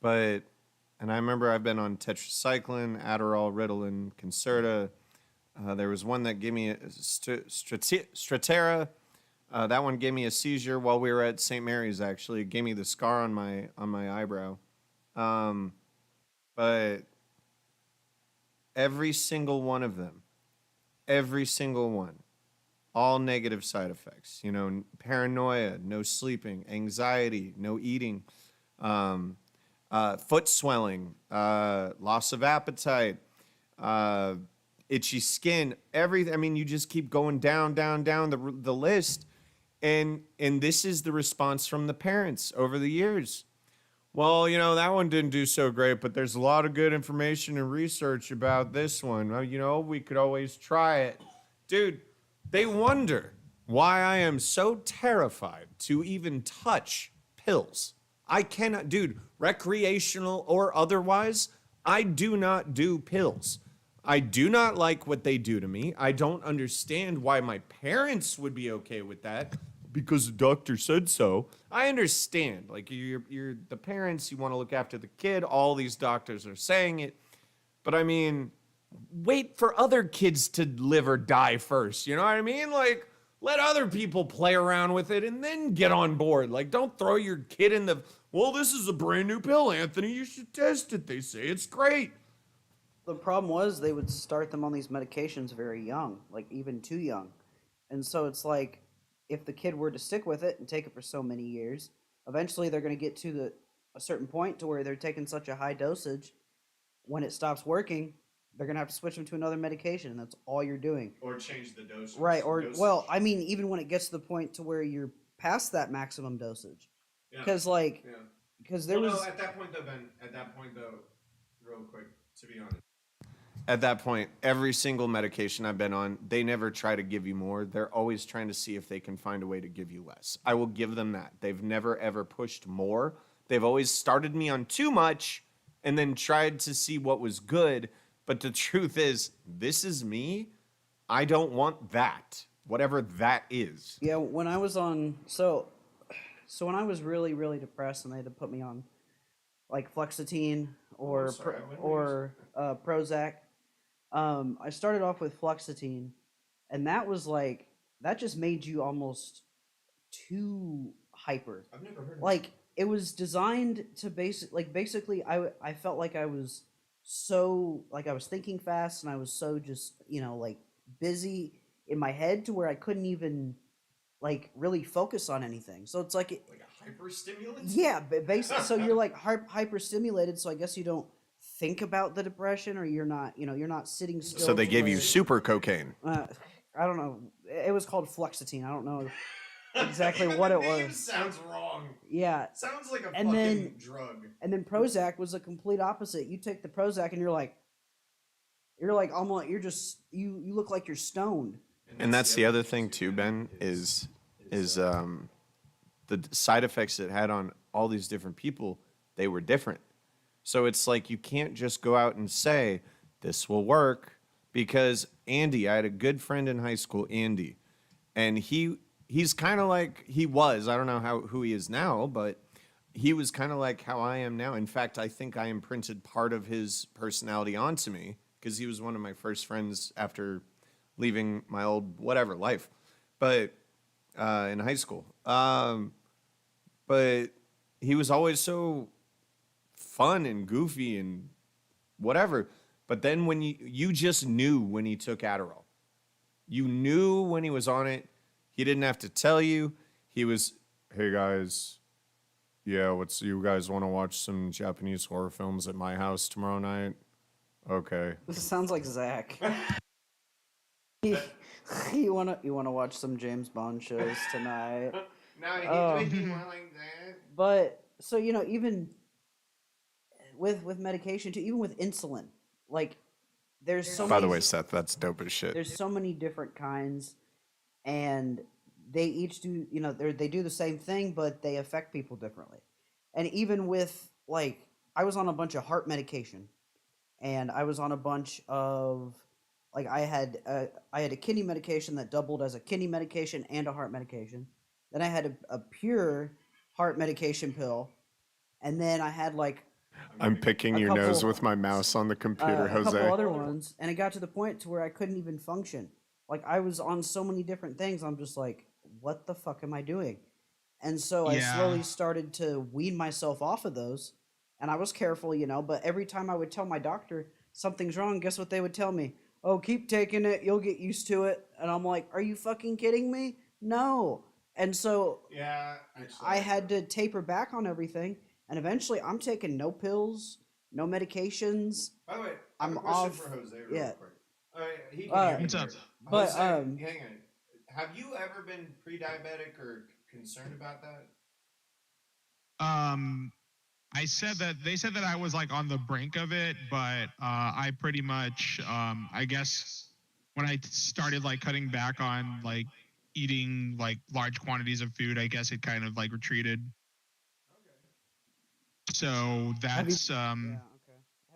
and I remember I've been on tetracycline, Adderall, Ritalin, Concerta. There was one that gave me a Stratera. That one gave me a seizure while we were at St. Mary's. Actually, it gave me the scar on my eyebrow. But every single one of them, all negative side effects. Paranoia, no sleeping, anxiety, no eating, foot swelling, loss of appetite, itchy skin, everything. I mean, you just keep going down the list. And this is the response from the parents over the years. Well, that one didn't do so great, but there's a lot of good information and research about this one. We could always try it. Dude, they wonder why I am so terrified to even touch pills. I cannot, dude, recreational or otherwise, I do not do pills. I do not like what they do to me. I don't understand why my parents would be okay with that. Because the doctor said so. I understand. You're the parents, you want to look after the kid. All these doctors are saying it. But I mean, wait for other kids to live or die first. You know what I mean? Let other people play around with it and then get on board. Don't throw your kid in this is a brand new pill, Anthony. You should test it. They say it's great. the problem was they would start them on these medications very young, even too young. And so it's like, if the kid were to stick with it and take it for so many years, eventually they're going to get to a certain point to where they're taking such a high dosage. When it stops working, they're going to have to switch them to another medication, and that's all you're doing. Or change the dosage. Right, even when it gets to the point to where you're past that maximum dosage. Because, because there was... at that point, though, real quick, to be honest. At that point, every single medication I've been on, they never try to give you more. They're always trying to see if they can find a way to give you less. I will give them that. They've never, ever pushed more. They've always started me on too much and then tried to see what was good. But the truth is, this is me. I don't want that, whatever that is. Yeah, when I was on... So when I was really, really depressed and they had to put me on, fluoxetine, or sorry, I've never Prozac. I started off with fluoxetine, and that was like that just made you almost too hyper. I've never heard of Like it was designed to basically I felt like I was so like I was thinking fast and I was so just like busy in my head to where I couldn't even like really focus on anything. So it's like like a hyper stimulant. yeah, basically, so you're like hyper stimulated. So I guess you don't think about the depression, or you're not, you're not sitting still. So they to gave you where- super cocaine. I don't know. It was called fluoxetine. I don't know exactly Even what the it name was. sounds wrong. Yeah, Sounds like a And fucking then- drug. and then Prozac was the complete opposite. You take the Prozac and you're like almost you're just you look like you're stoned. And that's the other thing too, Ben, is the side effects it had on all these different people, they were different. So it's like you can't just go out and say this will work because Andy, I had a good friend in high school, Andy, and he's kind of like he was. I don't know who he is now, but he was kind of like how I am now. In fact, I think I imprinted part of his personality onto me because he was one of my first friends after leaving my old whatever life, but in high school. But he was always so fun and goofy and whatever. But then when you just knew when he took Adderall, you knew when he was on it. He didn't have to tell you. He was, hey guys, yeah, you guys want to watch some Japanese horror films at my house tomorrow night? Okay. This sounds like Zach. You wanna watch some James Bond shows tonight? No, he Um, didn't want like that. But so even with medication too, even with insulin, like there's so By many, the way, Seth, that's dope as shit. there's so many different kinds, and they each do they do the same thing, but they affect people differently. And even with like I was on a bunch of heart medication, and I was on a bunch of like I had a kidney medication that doubled as a kidney medication and a heart medication. Then I had a pure heart medication pill, and then I had like I'm picking a your nose couple- with my mouse on the computer, a couple Jose. other ones, and it got to the point to where I couldn't even function. Like I was on so many different things, I'm just like, what the fuck am I doing? And so I Yeah. slowly started to wean myself off of those, and I was careful, but every time I would tell my doctor something's wrong, guess what they would tell me? Oh, keep taking it, you'll get used to it. And I'm like, are you fucking kidding me? No. And so Yeah, I had to taper back on everything, and eventually I'm taking no pills, no medications. By the way, I have a I'm question off. for Jose real yeah. quick. He Uh, hear me What's up? here. But, Jose, um, hang on. Have you ever been pre-diabetic or concerned about that? I said that they said that I was like on the brink of it, but I pretty much I guess when I started like cutting back on like eating like large quantities of food, I guess it kind of like retreated. So Have you- that's Yeah,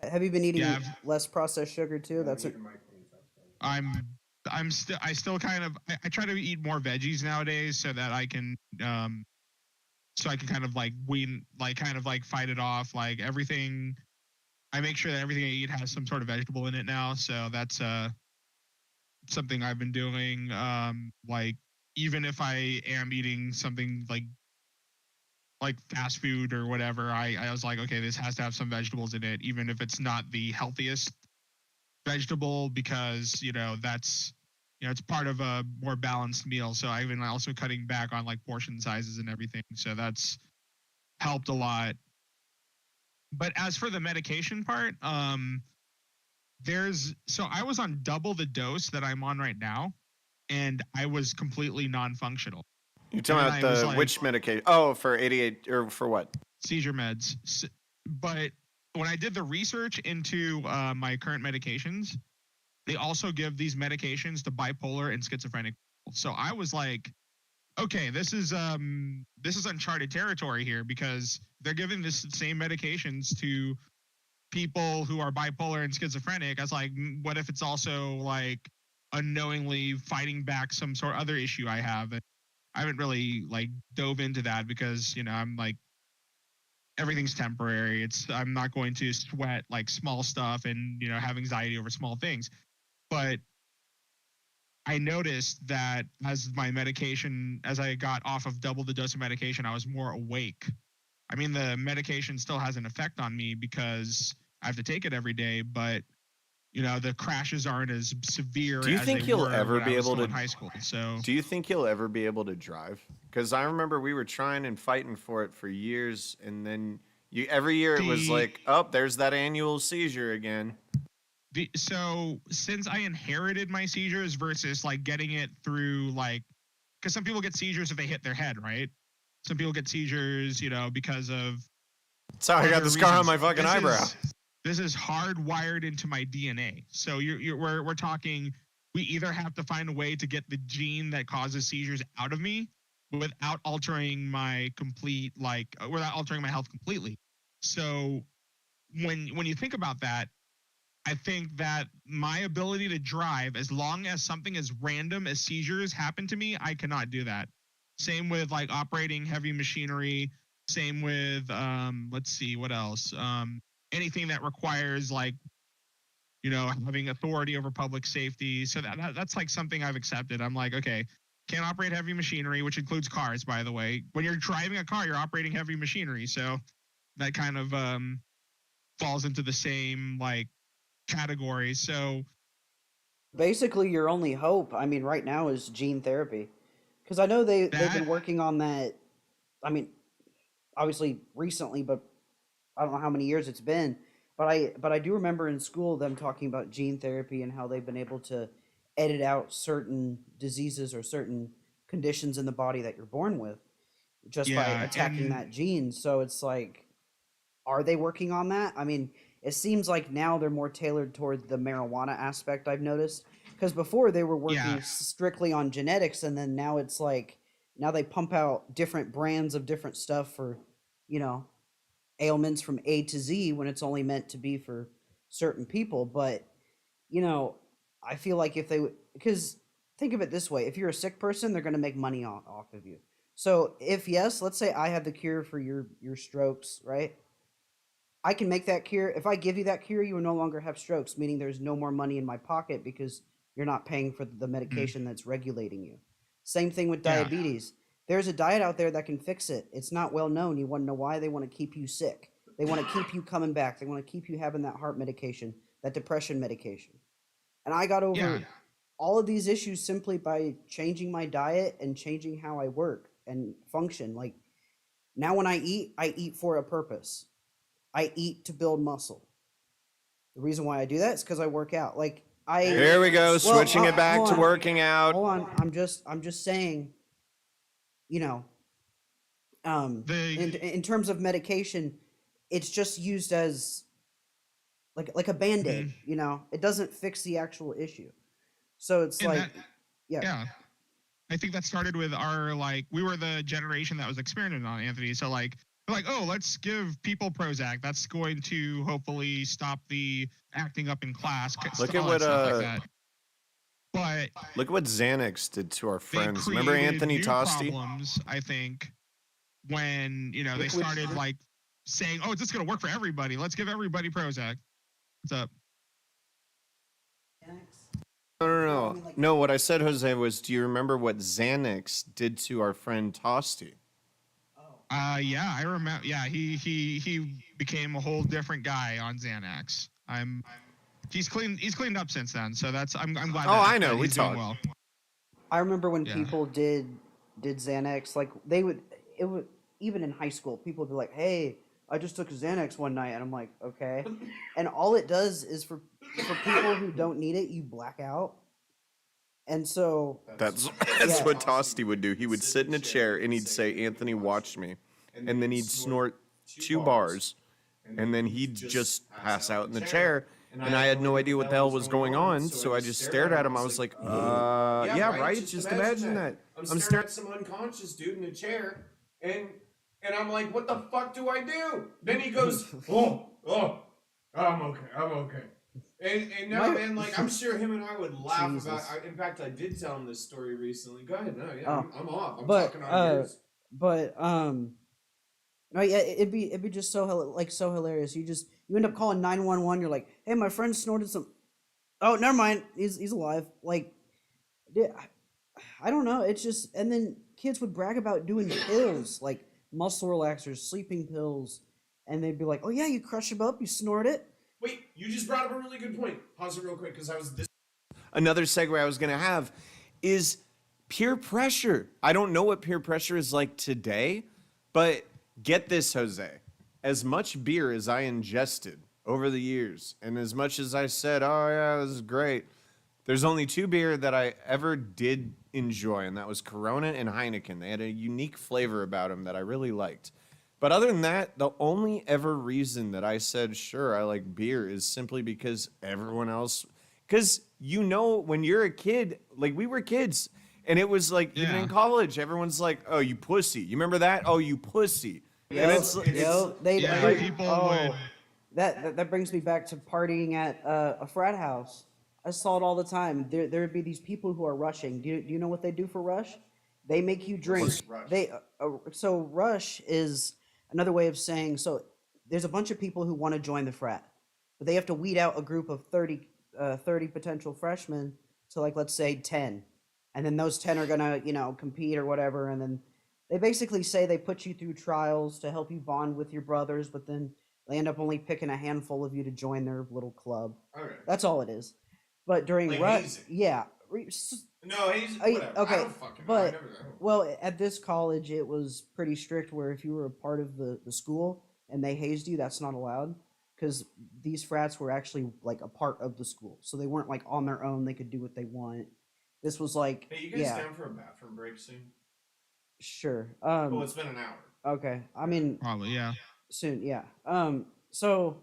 okay. Have you been eating yeah, I've- less processed sugar too? That's it. I still kind of I try to eat more veggies nowadays so that I can kind of like wean like kind of like fight it off like everything. I make sure that everything I eat has some sort of vegetable in it now, so that's something I've been doing. Like even if I am eating something like fast food or whatever, I was like, okay, this has to have some vegetables in it, even if it's not the healthiest vegetable, because that's it's part of a more balanced meal. So I've been also cutting back on like portion sizes and everything, so that's helped a lot. But as for the medication part, I was on double the dose that I'm on right now, and I was completely non-functional. You talking And about I was the like- which medication? Oh, for 88 or for what? Seizure meds. But when I did the research into my current medications, they also give these medications to bipolar and schizophrenic people. So I was like, okay, this is uncharted territory here, because they're giving this same medications to people who are bipolar and schizophrenic. I was like, what if it's also like unknowingly fighting back some sort of other issue I have? And I haven't really like dove into that because I'm like everything's temporary. I'm not going to sweat like small stuff and have anxiety over small things. But I noticed that as I got off of double the dose of medication, I was more awake. I mean, the medication still has an effect on me because I have to take it every day, but the crashes aren't as severe Do you as think they you'll were ever when I be was able still in to? high school. So Do you think you'll ever be able to drive? Because I remember we were trying and fighting for it for years, and then every year it was the like, oh, there's that annual seizure again. so since I inherited my seizures versus like getting it through because some people get seizures if they hit their head, right? Some people get seizures, because of That's how I got other the scar on reasons. my fucking eyebrow. This is hardwired into my DNA. So we're talking. We either have to find a way to get the gene that causes seizures out of me without altering my without altering my health completely. So when you think about that, I think that my ability to drive, as long as something as random as seizures happen to me, I cannot do that. Same with like operating heavy machinery. Same with let's see what else. Anything that requires having authority over public safety. So that's like something I've accepted. I'm like, okay, can't operate heavy machinery, which includes cars, by the way. When you're driving a car, you're operating heavy machinery. So that kind of falls into the same category. So Basically, your only hope, I mean, right now is gene therapy, because I know they've that been working on that. I mean, obviously recently, but I don't know how many years it's been. But I do remember in school them talking about gene therapy and how they've been able to edit out certain diseases or certain conditions in the body that you're born with just by yeah, attacking and that gene. So it's like, are they working on that? I mean, it seems like now they're more tailored toward the marijuana aspect, I've noticed. Because before they were yeah, working strictly on genetics, and then now it's like, now they pump out different brands of different stuff for, you know, ailments from A to Z when it's only meant to be for certain people. But, you know, I feel like if they, because think of it this way, if you're a sick person, they're going to make money off of you. So if yes, let's say I have the cure for your strokes, right? I can make that cure. If I give you that cure, you will no longer have strokes, meaning there's no more money in my pocket because you're not paying for the mm, medication that's regulating you. Same thing with yeah, diabetes. There's a diet out there that can fix it. It's not well known. You want to know why? They want to keep you sick. They want to keep you coming back. They want to keep you having that heart medication, that depression medication. And I got yeah, over all of these issues simply by changing my diet and changing how I work and function. Like now when I eat for a purpose. I eat to build muscle. The reason why I do that is because I work out. Like Here we go, switching it back hold to on, working out. hold on. I'm just saying, you know, the in terms of medication, it's just used as like a band-aid. mm, You know, it doesn't fix the actual issue. So it's and like, that yeah, yeah. I think that started with our we were the generation that was experimenting on, Anthony. So we're like, oh, let's give people Prozac. That's going to hopefully stop the acting up in class, Look at all that what stuff like that. But look at what Xanax did to our they friends. Remember created Anthony new Tosti? problems, I think, when they which started saying, oh, it's just going to work for everybody. Let's give everybody Prozac. What's up? No, no, no, I no. mean like No, what I said, Jose, was do you remember what Xanax did to our friend Tosti? Yeah, I remember. Yeah, he became a whole different guy on Xanax. He's cleaned. He's cleaned up since then. So I'm glad Oh, that, I know. that We he's doing talked. well. I remember when Yeah. people did Xanax, like they would it would even in high school, people would be like, "Hey, I just took a Xanax one night," and I'm like, "Okay," and all it does is for people who don't need it, you black out, and so That's yeah, what Tosti would do. He would sit in a chair and he'd say, "Anthony, watch me," and then he'd snort 2 bars, and then he'd just pass out in the chair. And I had no idea what the hell was going on, so I just stared at him. I was like, yeah, right. Just imagine that. I'm staring at some unconscious dude in a chair, and I'm like, what the fuck do I do? Then he goes, I'm okay. And no, My- man, like I'm sure him and I would laugh Jesus. about. In fact, I did tell him this story recently. Go ahead, no, yeah, Oh. I'm off. I'm But talking on yours. but No, yeah, it'd be just so so hilarious. You end up calling 911. You're like, hey, my friend snorted some. Oh, never mind. He's alive. Like, dude, I don't know. It's just, and then kids would brag about doing pills like muscle relaxers, sleeping pills, and they'd be like, oh yeah, you crush them up, you snort it. Wait, you just brought up a really good point. Pause it real quick because I was this. Another segue I was going to have is peer pressure. I don't know what peer pressure is like today, but get this, Jose. As much beer as I ingested over the years, and as much as I said, oh yeah, this is great, there's only two beer that I ever did enjoy, and that was Corona and Heineken. They had a unique flavor about them that I really liked. But other than that, the only ever reason that I said, sure, I like beer is simply because everyone else, because when you're a kid, like we were kids, and it was like, even in college, everyone's like, oh, you pussy. You remember that? Oh, you pussy. And People oh, would. that brings me back to partying at a frat house. I saw it all the time. There would be these people who are rushing. Do you know what they do for rush? They make you drink. Rush? So rush is another way of saying, so there's a bunch of people who want to join the frat, but they have to weed out a group of 30 potential freshmen to, like, let's say 10, and then those 10 are gonna compete or whatever, and then they basically say they put you through trials to help you bond with your brothers, but then they end up only picking a handful of you to join their little club. Okay. That's all it is. But during Like rush, hazing. yeah. No, he's whatever. I Okay, don't fucking know. but well, at this college, it was pretty strict. Where if you were a part of the school and they hazed you, that's not allowed because these frats were actually like a part of the school, so they weren't like on their own. They could do what they want. This was like, Hey, you guys yeah, down for a bathroom break soon? sure. Oh, it's been an hour. Okay. I mean, Probably, yeah. soon. Yeah. So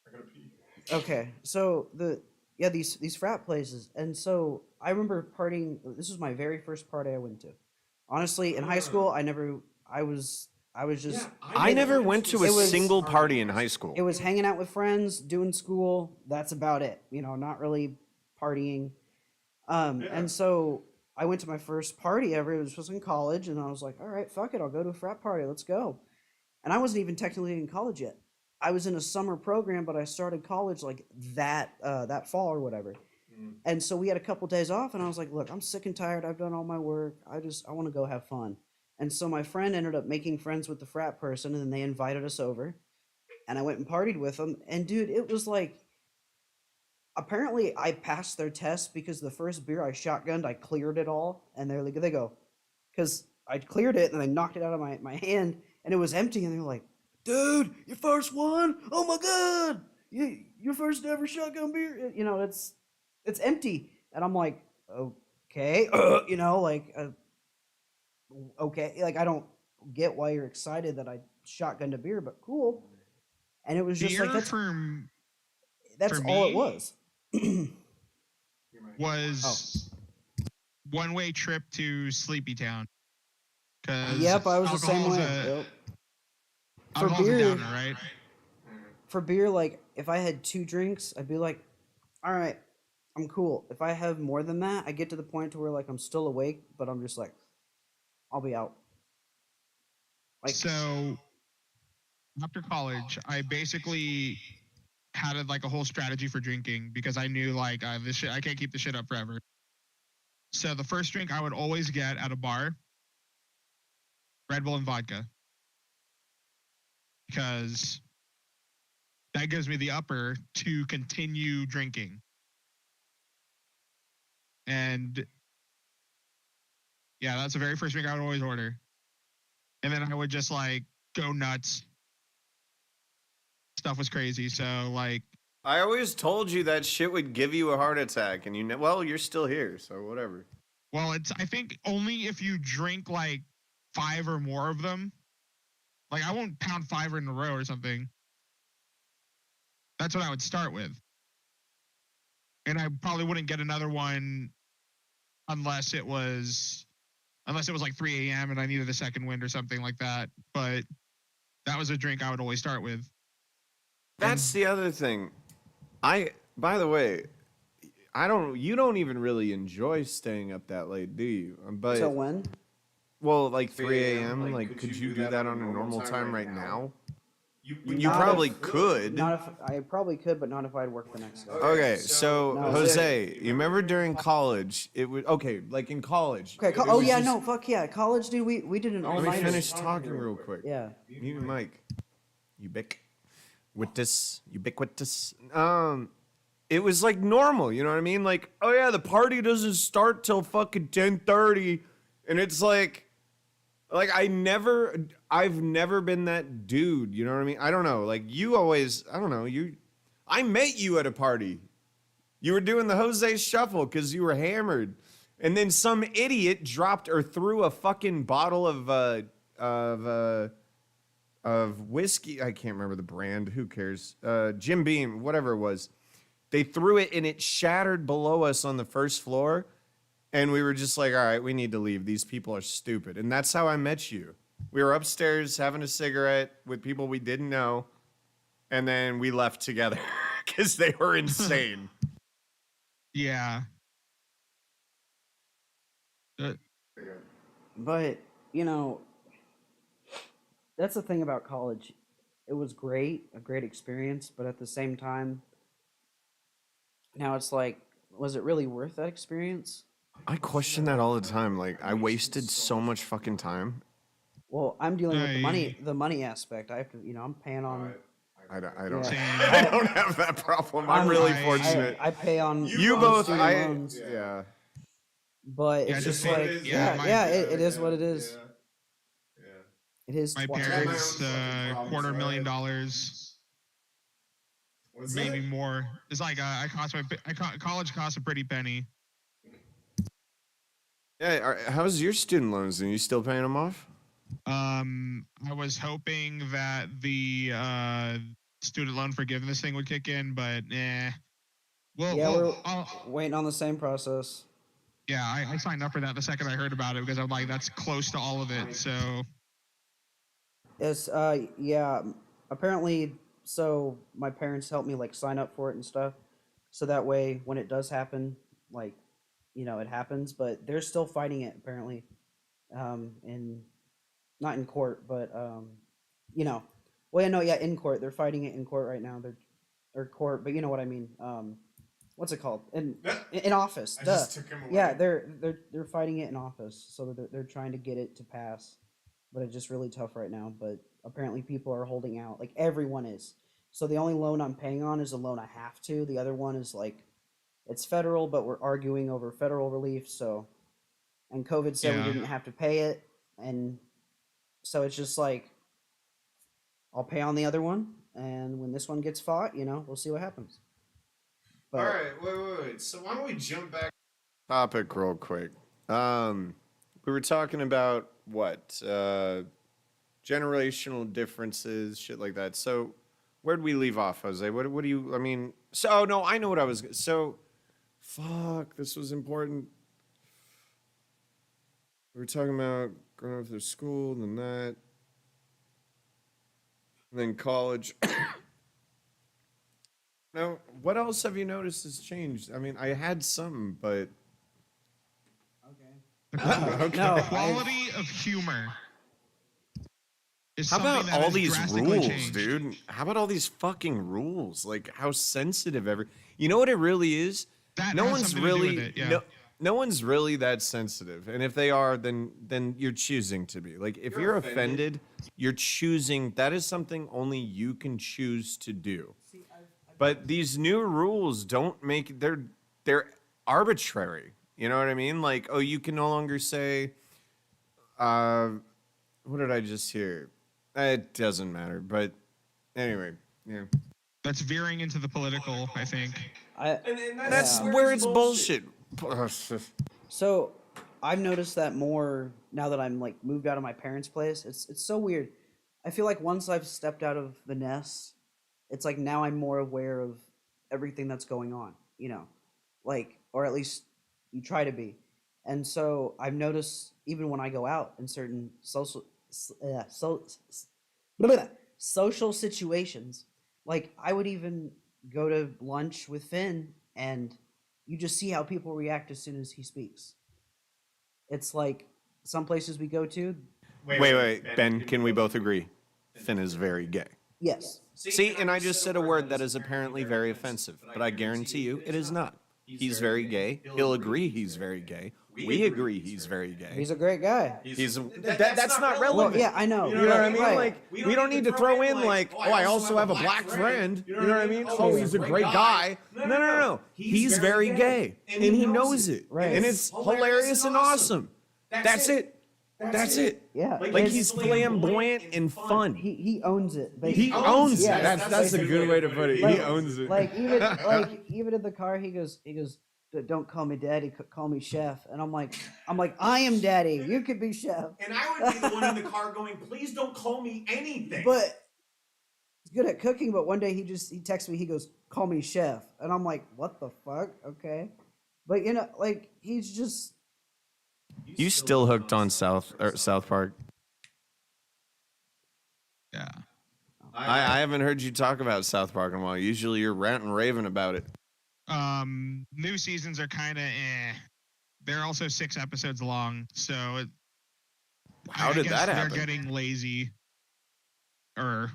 I gotta pee. okay. So these frat places, and so I remember partying. This was my very first party I went to. Honestly, in high school, I was just. Yeah, I never went to a it was- single party in high school. It was hanging out with friends, doing school. That's about it. Not really partying. And so I went to my first party ever. It was in college, and I was like, all right, fuck it, I'll go to a frat party. Let's go. And I wasn't even technically in college yet. I was in a summer program, but I started college like that fall or whatever. And so we had a couple days off, and I was like, look, I'm sick and tired. I've done all my work. I want to go have fun. And so my friend ended up making friends with the frat person, and then they invited us over, and I went and partied with them. And dude, it was like, apparently I passed their test because the first beer I shotgunned, I cleared it all, and they go, because I cleared it and I knocked it out of my hand, and it was empty, and they're like, dude, your first one? Oh my god, your first ever shotgun beer? It's empty, and I'm like, okay, okay, like I don't get why you're excited that I shotgunned a beer, but cool. And it was just Beer like that's for all me it was. was one-way trip to Sleepy Town. Yep, I was the same way. Yep. For beer, downer, right? for beer, like if I had 2 drinks, I'd be like, all right, I'm cool. If I have more than that, I get to the point to where like I'm still awake, but I'm just like, I'll be out. Like, So after college, I basically had like a whole strategy for drinking because I knew like this shit, I can't keep this shit up forever. So the first drink I would always get at a bar, Red Bull and vodka, because that gives me the upper to continue drinking. And yeah, that's the very first drink I would always order. And then I would just like go nuts. Stuff was crazy. So like, I always told you that shit would give you a heart attack, and you're still here, so whatever. well, I think only if you drink like 5 or more of them. Like I won't pound 5 in a row or something. That's what I would start with. And I probably wouldn't get another one unless it was like 3 a.m. and I needed a second wind or something like that. But that was a drink I would always start with. That's the other thing. By the way, you don't even really enjoy staying up that late, do you? But till when? Well, like 3 a.m. Like, could you do that on a normal time right now? You Not probably if- could. Not if I probably could, but not if I'd work the next day. Okay, so No. Jose, you remember during college? It was okay, like in college. Okay. it Oh was yeah, just- no, fuck yeah, college, dude. We did an all Let me nighter. finish talking real quick. Yeah. Mute Mike. Ubiquitous. It was like normal, you know what I mean? Like, oh yeah, the party doesn't start till fucking 10:30, and it's like I've never been that dude, you know what I mean? I don't know. Like you always, I don't know, I met you at a party. You were doing the Jose shuffle because you were hammered. And then some idiot dropped or threw a fucking bottle of whiskey. I can't remember the brand. Who cares? Jim Beam, whatever it was. They threw it and it shattered below us on the first floor. And we were just like, all right, we need to leave. These people are stupid. And that's how I met you. We were upstairs having a cigarette with people we didn't know. And then we left together because they were insane. Yeah. But you know, that's the thing about college. It was a great experience, but at the same time, now it's like, was it really worth that experience? I question that all the time. Like, I wasted so much fucking time. Well, I'm dealing with Hey. the money aspect. I have to, I'm paying on. I don't, Yeah. I don't have that problem. I'm really I- fortunate. I pay on. You on both, student loans, yeah. but Yeah, it's just just say- like, yeah, it is what it is. It is. My twice. parents, $250,000, maybe more. It's like college costs a pretty penny. Yeah, how's your student loans? Are you still paying them off? I was hoping that the student loan forgiveness thing would kick in, but Well, Yeah, well, we're waiting on the same process. yeah, I signed up for that the second I heard about it because I'm like, that's close to all of it. So It's yeah. Apparently, so my parents helped me like sign up for it and stuff, so that way when it does happen, like, it happens. But they're still fighting it apparently, in not in court, but well, yeah, no, yeah, in court. They're fighting it in court right now. Or court, but you know what I mean. What's it called? In office. Duh. Yeah, they're fighting it in office, so they're trying to get it to pass, but it's just really tough right now. But apparently, people are holding out. Like everyone is. So the only loan I'm paying on is a loan I have to. The other one is like, it's federal, but we're arguing over federal relief. So, and COVID said Yeah. we didn't have to pay it, and so it's just like, I'll pay on the other one, and when this one gets fought, we'll see what happens. But, All right, wait. So why don't we jump back topic real quick? We were talking about what generational differences, shit like that. So where'd we leave off, Jose? What do you? I mean, so oh, no, I know what I was. So, fuck, this was important. We were talking about going off to school, and then that, and then college. Now, what else have you noticed has changed? I mean, I had something, but okay. No, quality of humor is how something about that all has these drastically rules, changed. dude? How about all these fucking rules? Like how sensitive You know what it really is? That no has one's something to do really with it, yeah. no one's really that sensitive. And if they are, then you're choosing to be. Like if you're offended, you're choosing. That is something only you can choose to do. But these new rules don't make they're arbitrary. You know what I mean? Like, oh, you can no longer say what did I just hear? It doesn't matter. But anyway, yeah. That's veering into the political, I think. That's Yeah. where it's bullshit. So I've noticed that more now that I'm like moved out of my parents' place. It's so weird. I feel like once I've stepped out of the nest, it's like now I'm more aware of everything that's going on, like, or at least you try to be. And so I've noticed even when I go out in certain social situations, like I would even go to lunch with Finn, and you just see how people react as soon as he speaks. It's like some places we go to, Wait, Ben, can we both agree? Finn is very gay. yes. See, and I just said a word that is apparently very offensive, but I guarantee you it is not. He's very gay. He'll agree he's very gay. We agree he's very gay. He's a great guy. That's not relevant. Well, yeah, I know. You know what I mean? Right. Like, we don't need to throw in like, oh, I also have a black friend. You know what I mean? Oh, he's a great guy. No. He's very gay, and he knows it. Right. And it's hilarious and awesome. That's it. That's it. Yeah. Like he's flamboyant and fun. He owns it. He Basically. owns it. Yeah, That's a good way to put it. He owns it. Like even in the car, he goes, don't call me daddy, call me chef. And I'm like, I am daddy. You could be chef. And I would be the one in the car going, please don't call me anything. But he's good at cooking. But one day he texts me. He goes, call me chef. And I'm like, what the fuck? Okay. But like he's just. You still hooked on South Park? Yeah. I haven't heard you talk about South Park in a while. Usually you're ranting and raving about it. New seasons are kind of They're also 6 episodes long, so How I did guess that they're happen? getting lazy. Well,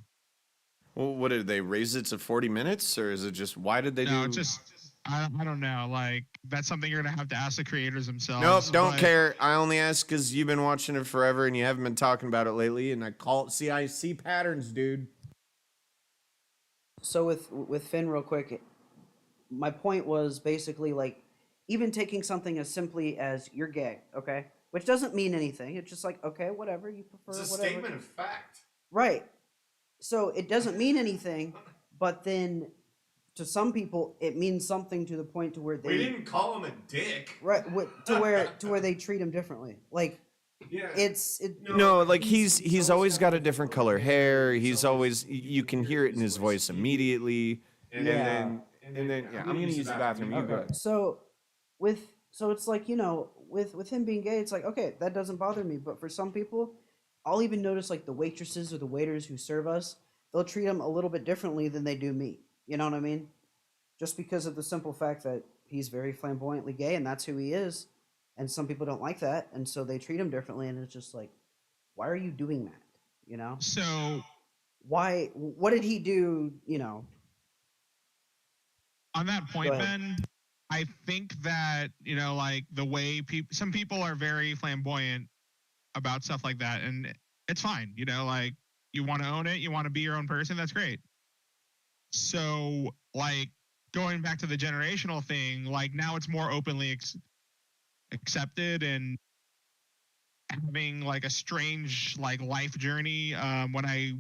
what did they raise it to 40 minutes, or is it just why did they No, do? it's just I don't know. Like that's something you're gonna have to ask the creators themselves. Nope, don't but- care. I only ask because you've been watching it forever and you haven't been talking about it lately. And I see patterns, dude. So with Finn, real quick, my point was basically like, even taking something as simply as you're gay, okay, which doesn't mean anything. It's just like, okay, whatever you prefer, It's a whatever. statement of fact. Right. So it doesn't mean anything, but then to some people it means something to the point to where We they didn't call him a dick. right to where they treat him differently. Like Yeah. No, like he's always got a different color hair. He's always you can hear it in his voice immediately. And Yeah. then I'm gonna use the bathroom. You go. okay. So it's like, with him being gay, it's like, okay, that doesn't bother me. But for some people, I'll even notice like the waitresses or the waiters who serve us, they'll treat him a little bit differently than they do me. You know what I mean? Just because of the simple fact that he's very flamboyantly gay and that's who he is. And some people don't like that. And so they treat him differently. And it's just like, why are you doing that? You know? So Why? What did he do? on that point, Go ahead. Ben, I think that like the way some people are very flamboyant about stuff like that, and it's fine. Like you want to own it, you want to be your own person. That's great. So like going back to the generational thing, like now it's more openly accepted and having like a strange like life journey. When I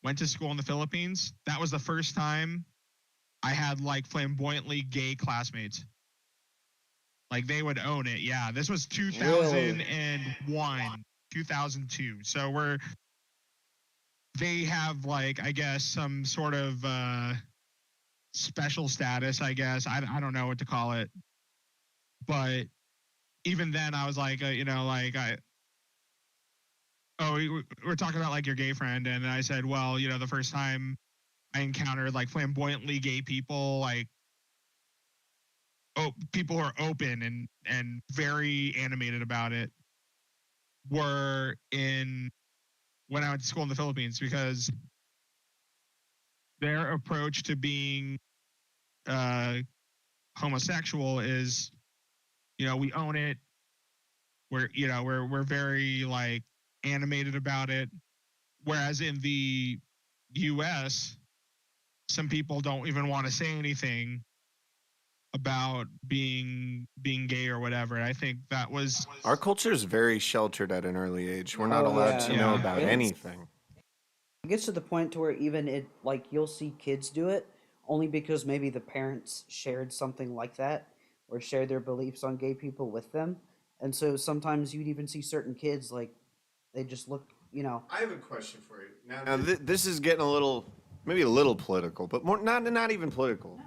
went to school in the Philippines, that was the first time I had like flamboyantly gay classmates. Like they would own it. Yeah, this was 2001, 2002. So they have like, I guess, some sort of special status, I guess. I don't know what to call it. But even then I was like, we're talking about like your gay friend. And I said, well, the first time I encountered like flamboyantly gay people, like people who are open and very animated about it, were when I went to school in the Philippines, because their approach to being homosexual is, we own it. We're very like animated about it. Whereas in the US, some people don't even want to say anything about being gay or whatever. And I think that was Our culture is very sheltered at an early age. We're not allowed to know Yeah. about It's- anything. It gets to the point to where even you'll see kids do it only because maybe the parents shared something like that or shared their beliefs on gay people with them. And so sometimes you'd even see certain kids like they just look, I have a question for you. Now this is getting maybe a little political, but more not even political.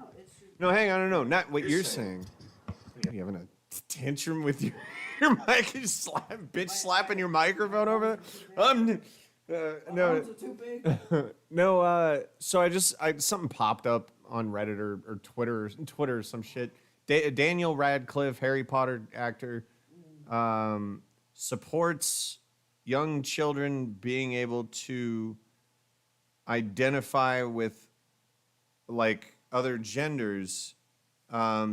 No, hang on, no, not what you're saying. You having a tantrum with your mic? You bitch slapping your microphone over there? No. too big. No, so I something popped up on Reddit or Twitter or some shit. Daniel Radcliffe, Harry Potter actor, supports young children being able to identify with like other genders,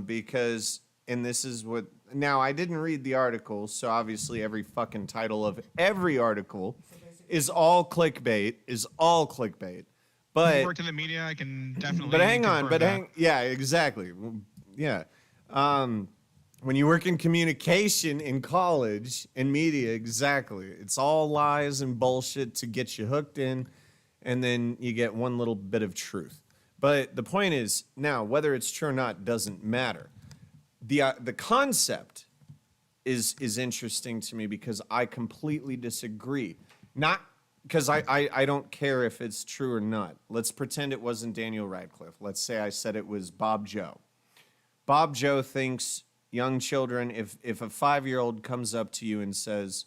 because, and this is what, now I didn't read the article, so obviously every fucking title of every article is all clickbait, You but worked in the media. I can definitely. but hang on, confirm but that. yeah, exactly. Yeah. When you work in communication in college and media, exactly. It's all lies and bullshit to get you hooked in, and then you get one little bit of truth. But the point is, now, whether it's true or not doesn't matter. The concept is interesting to me because I completely disagree. Not because I don't care if it's true or not. Let's pretend it wasn't Daniel Radcliffe. Let's say I said it was Bob Joe. Bob Joe thinks young children, if a 5-year-old comes up to you and says,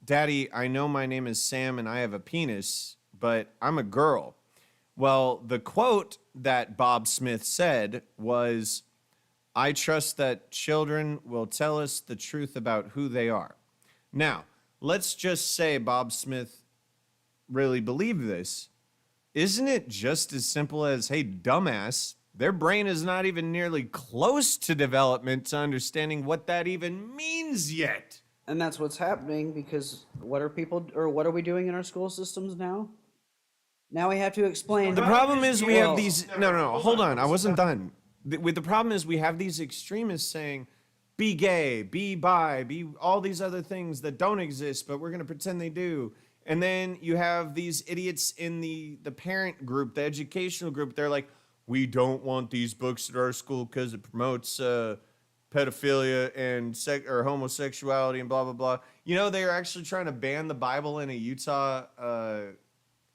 Daddy, I know my name is Sam and I have a penis, but I'm a girl. Well, the quote that Bob Smith said was, I trust that children will tell us the truth about who they are. Now, let's just say Bob Smith really believed this. Isn't it just as simple as, hey, dumbass, their brain is not even nearly close to development to understanding what that even means yet? And that's what's happening because what are we doing in our school systems now? Now we have to explain. The problem is we have Well, these. No, hold on. I wasn't done. The problem is we have these extremists saying, be gay, be bi, be all these other things that don't exist, but we're going to pretend they do. And then you have these idiots in the parent group, the educational group. They're like, we don't want these books at our school because it promotes pedophilia and or homosexuality and blah, blah, blah. You know, they're actually trying to ban the Bible in a Utah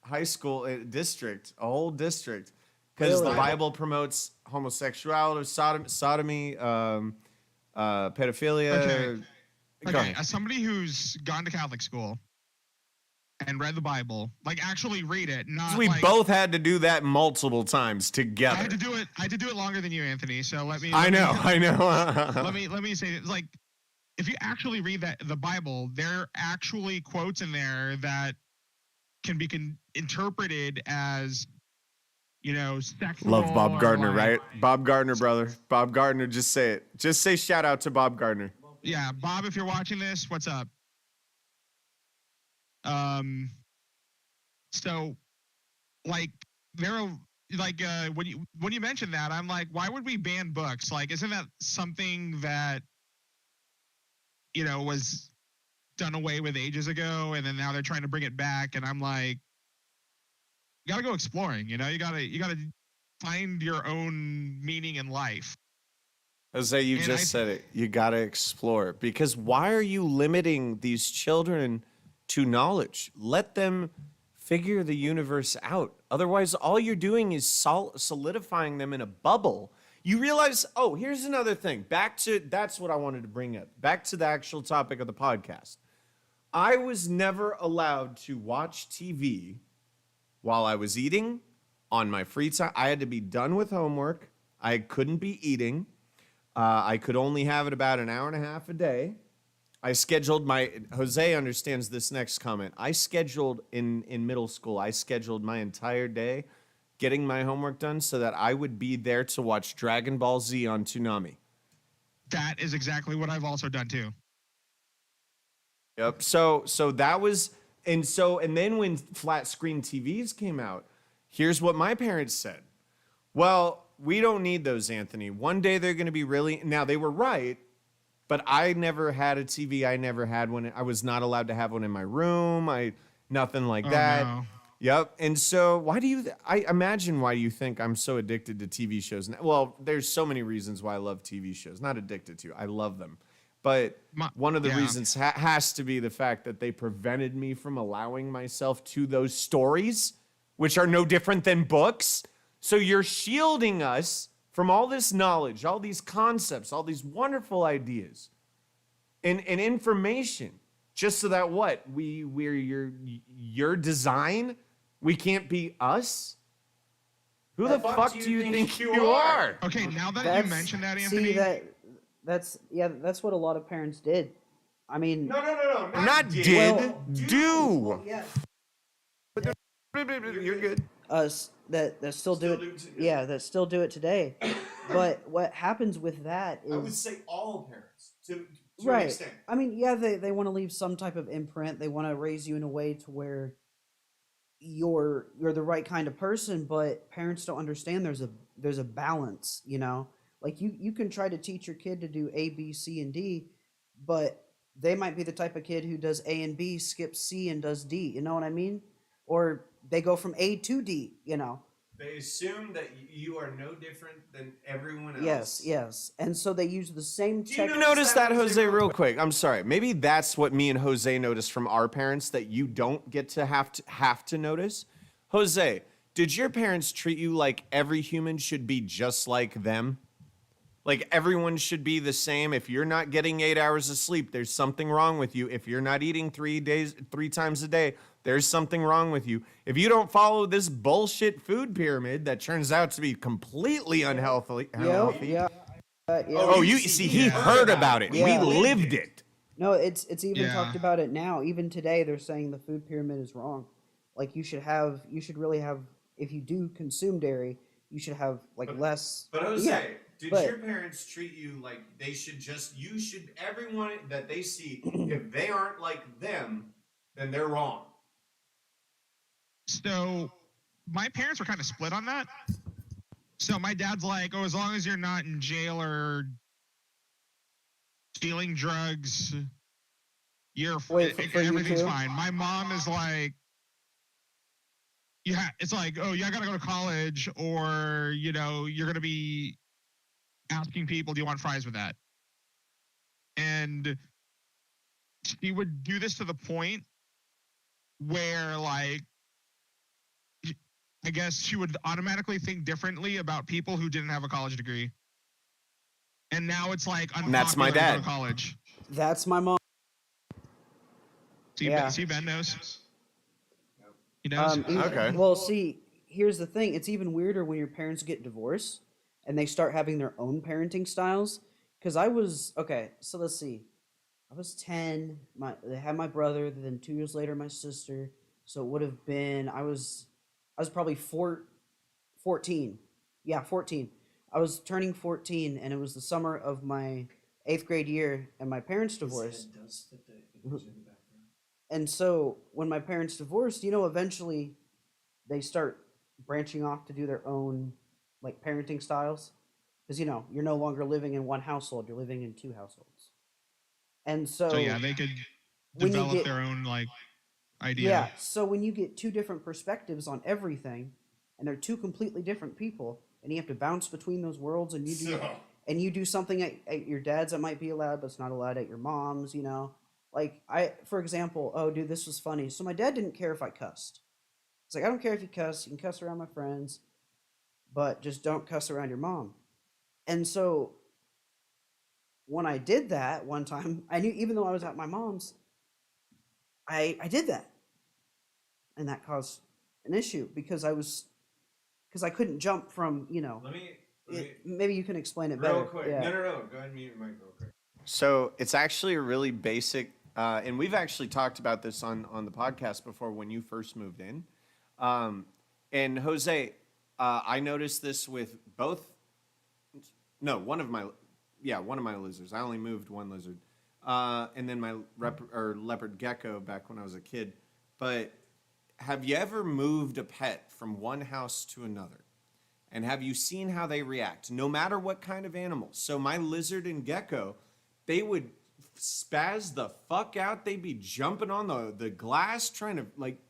high school district, a whole district, because the Really? Bible promotes homosexuality, sodomy, pedophilia. Okay. Go Okay, ahead. as somebody who's gone to Catholic school and read the Bible, like actually read it, not We like, both had to do that multiple times I together. had to do it. I had to do it longer than you, Anthony. So let me. I know. Let me say this. Like, if you actually read the Bible, there are actually quotes in there that can be interpreted as, sexual. Love Bob or Gardner, like- right? Bob Gardner, brother. Bob Gardner, just say it. Just say shout out to Bob Gardner. Yeah, Bob, if you're watching this, what's up? So, like, there are like when you mentioned that, I'm like, why would we ban books? Like, isn't that something that was done away with ages ago, and then now they're trying to bring it back? And I'm like, you gotta go exploring. You gotta find your own meaning in life. Jose, you And just said it. You got to explore. Because why are you limiting these children to knowledge? Let them figure the universe out. Otherwise, all you're doing is solidifying them in a bubble. You realize, oh, here's another thing. That's what I wanted to bring up. Back to the actual topic of the podcast. I was never allowed to watch TV while I was eating, on my free time. I had to be done with homework. I couldn't be eating. I could only have it about an hour and a half a day. I scheduled Jose understands this next comment. I scheduled in middle school, I scheduled my entire day getting my homework done so that I would be there to watch Dragon Ball Z on Toonami. That is exactly what I've also done too. Yep. So that was, and then when flat screen TVs came out, here's what my parents said. Well, we don't need those, Anthony. One day they're going to be now they were right, but I never had a TV. I never had one. I was not allowed to have one in my room. Nothing like that. No. Yep. And so I imagine why you think I'm so addicted to TV shows. Well, there's so many reasons why I love TV shows. Not addicted to, I love them. But one of the reasons has to be the fact that they prevented me from allowing myself to those stories, which are no different than books. So you're shielding us from all this knowledge, all these concepts, all these wonderful ideas and information, just so that what? We're your design? We can't be us? Who the fuck do you think you are? Okay, now that you mentioned that, Anthony. See that's what a lot of parents did. I mean, No. Not did. Well, do. yeah, You're good. that still do Still it. do today. Yeah, that still do it today. But what happens with that I would is say all parents to an right. extent. I mean, yeah, they want to leave some type of imprint. They want to raise you in a way to where you're the right kind of person, but parents don't understand there's a balance, you know? Like you can try to teach your kid to do A, B, C, and D, but they might be the type of kid who does A and B, skips C and does D, you know what I mean? Or they go from A to D, you know? They assume that you are no different than everyone else. Yes. And so they use the same Do you tech. notice that, Jose, real quick? I'm sorry. Maybe that's what me and Jose noticed from our parents that you don't get to have to notice. Jose, did your parents treat you like every human should be just like them? Like everyone should be the same. If you're not getting 8 hours of sleep, there's something wrong with you. If you're not eating 3 times a day, there's something wrong with you. If you don't follow this bullshit food pyramid that turns out to be completely unhealthy. Yeah. Oh, you see, he heard about it. Yeah. We lived it. No, it's even Yeah. talked about it now. Even today, they're saying the food pyramid is wrong. Like you should really have, if you do consume dairy, you should have like less. But Jose, Yeah, did but- your parents treat you like everyone that they see, if they aren't like them, then they're wrong? So my parents were kind of split on that. So my dad's like, oh, as long as you're not in jail or stealing drugs, Wait, for you everything's too? fine. My mom is like, yeah, it's like, oh, yeah, I gotta go to college, or you're gonna be asking people, do you want fries with that? And she would do this to the point where, like, I guess she would automatically think differently about people who didn't have a college degree. And now it's like unpopular that's my to go dad. to college. That's my mom. See, Yeah. see, Ben knows. He knows. Okay. Well, see, here's the thing. It's even weirder when your parents get divorced and they start having their own parenting styles. Because so let's see. I was 10. They had my brother. Then 2 years later, my sister. So it would have been I was probably 14. Yeah, 14. I was turning 14, and it was the summer of my 8th grade year, and my parents divorced. And so when my parents divorced, eventually they start branching off to do their own like parenting styles. Because you're no longer living in one household, you're living in two households. And So yeah, they could when you develop get- their own like idea. Yeah, so when you get two different perspectives on everything, and they're two completely different people, and you have to bounce between those worlds, and you do something at your dad's that might be allowed, but it's not allowed at your mom's. Like for example, oh dude, this was funny. So my dad didn't care if I cussed. It's like, I don't care if you cuss. You can cuss around my friends, but just don't cuss around your mom. And so when I did that one time, I knew, even though I was at my mom's, I did that. And that caused an issue because I couldn't jump from, Let me maybe you can explain it real better. quick. Yeah. No. Go ahead and mute your mic real quick. So it's actually a really basic, and we've actually talked about this on the podcast before when you first moved in. And Jose, I noticed this with one of my lizards. I only moved one lizard. And then my leopard gecko back when I was a kid. But have you ever moved a pet from one house to another? And have you seen how they react, no matter what kind of animal? So my lizard and gecko, they would spaz the fuck out. They'd be jumping on the glass, trying to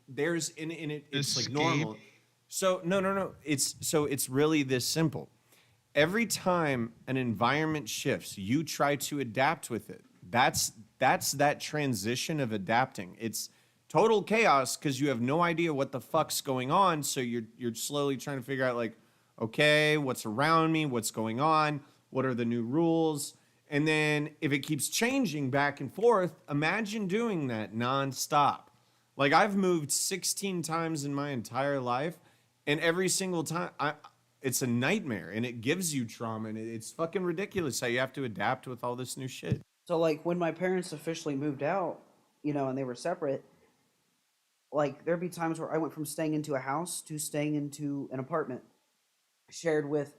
it's like normal. So no. It's really this simple. Every time an environment shifts, you try to adapt with it. That's that transition of adapting. It's total chaos because you have no idea what the fuck's going on. So you're slowly trying to figure out like, okay, what's around me? What's going on? What are the new rules? And then if it keeps changing back and forth, imagine doing that nonstop. Like I've moved 16 times in my entire life, and every single time it's a nightmare, and it gives you trauma, and it's fucking ridiculous how you have to adapt with all this new shit. So like when my parents officially moved out, and they were separate, like there'd be times where I went from staying into a house to staying into an apartment shared with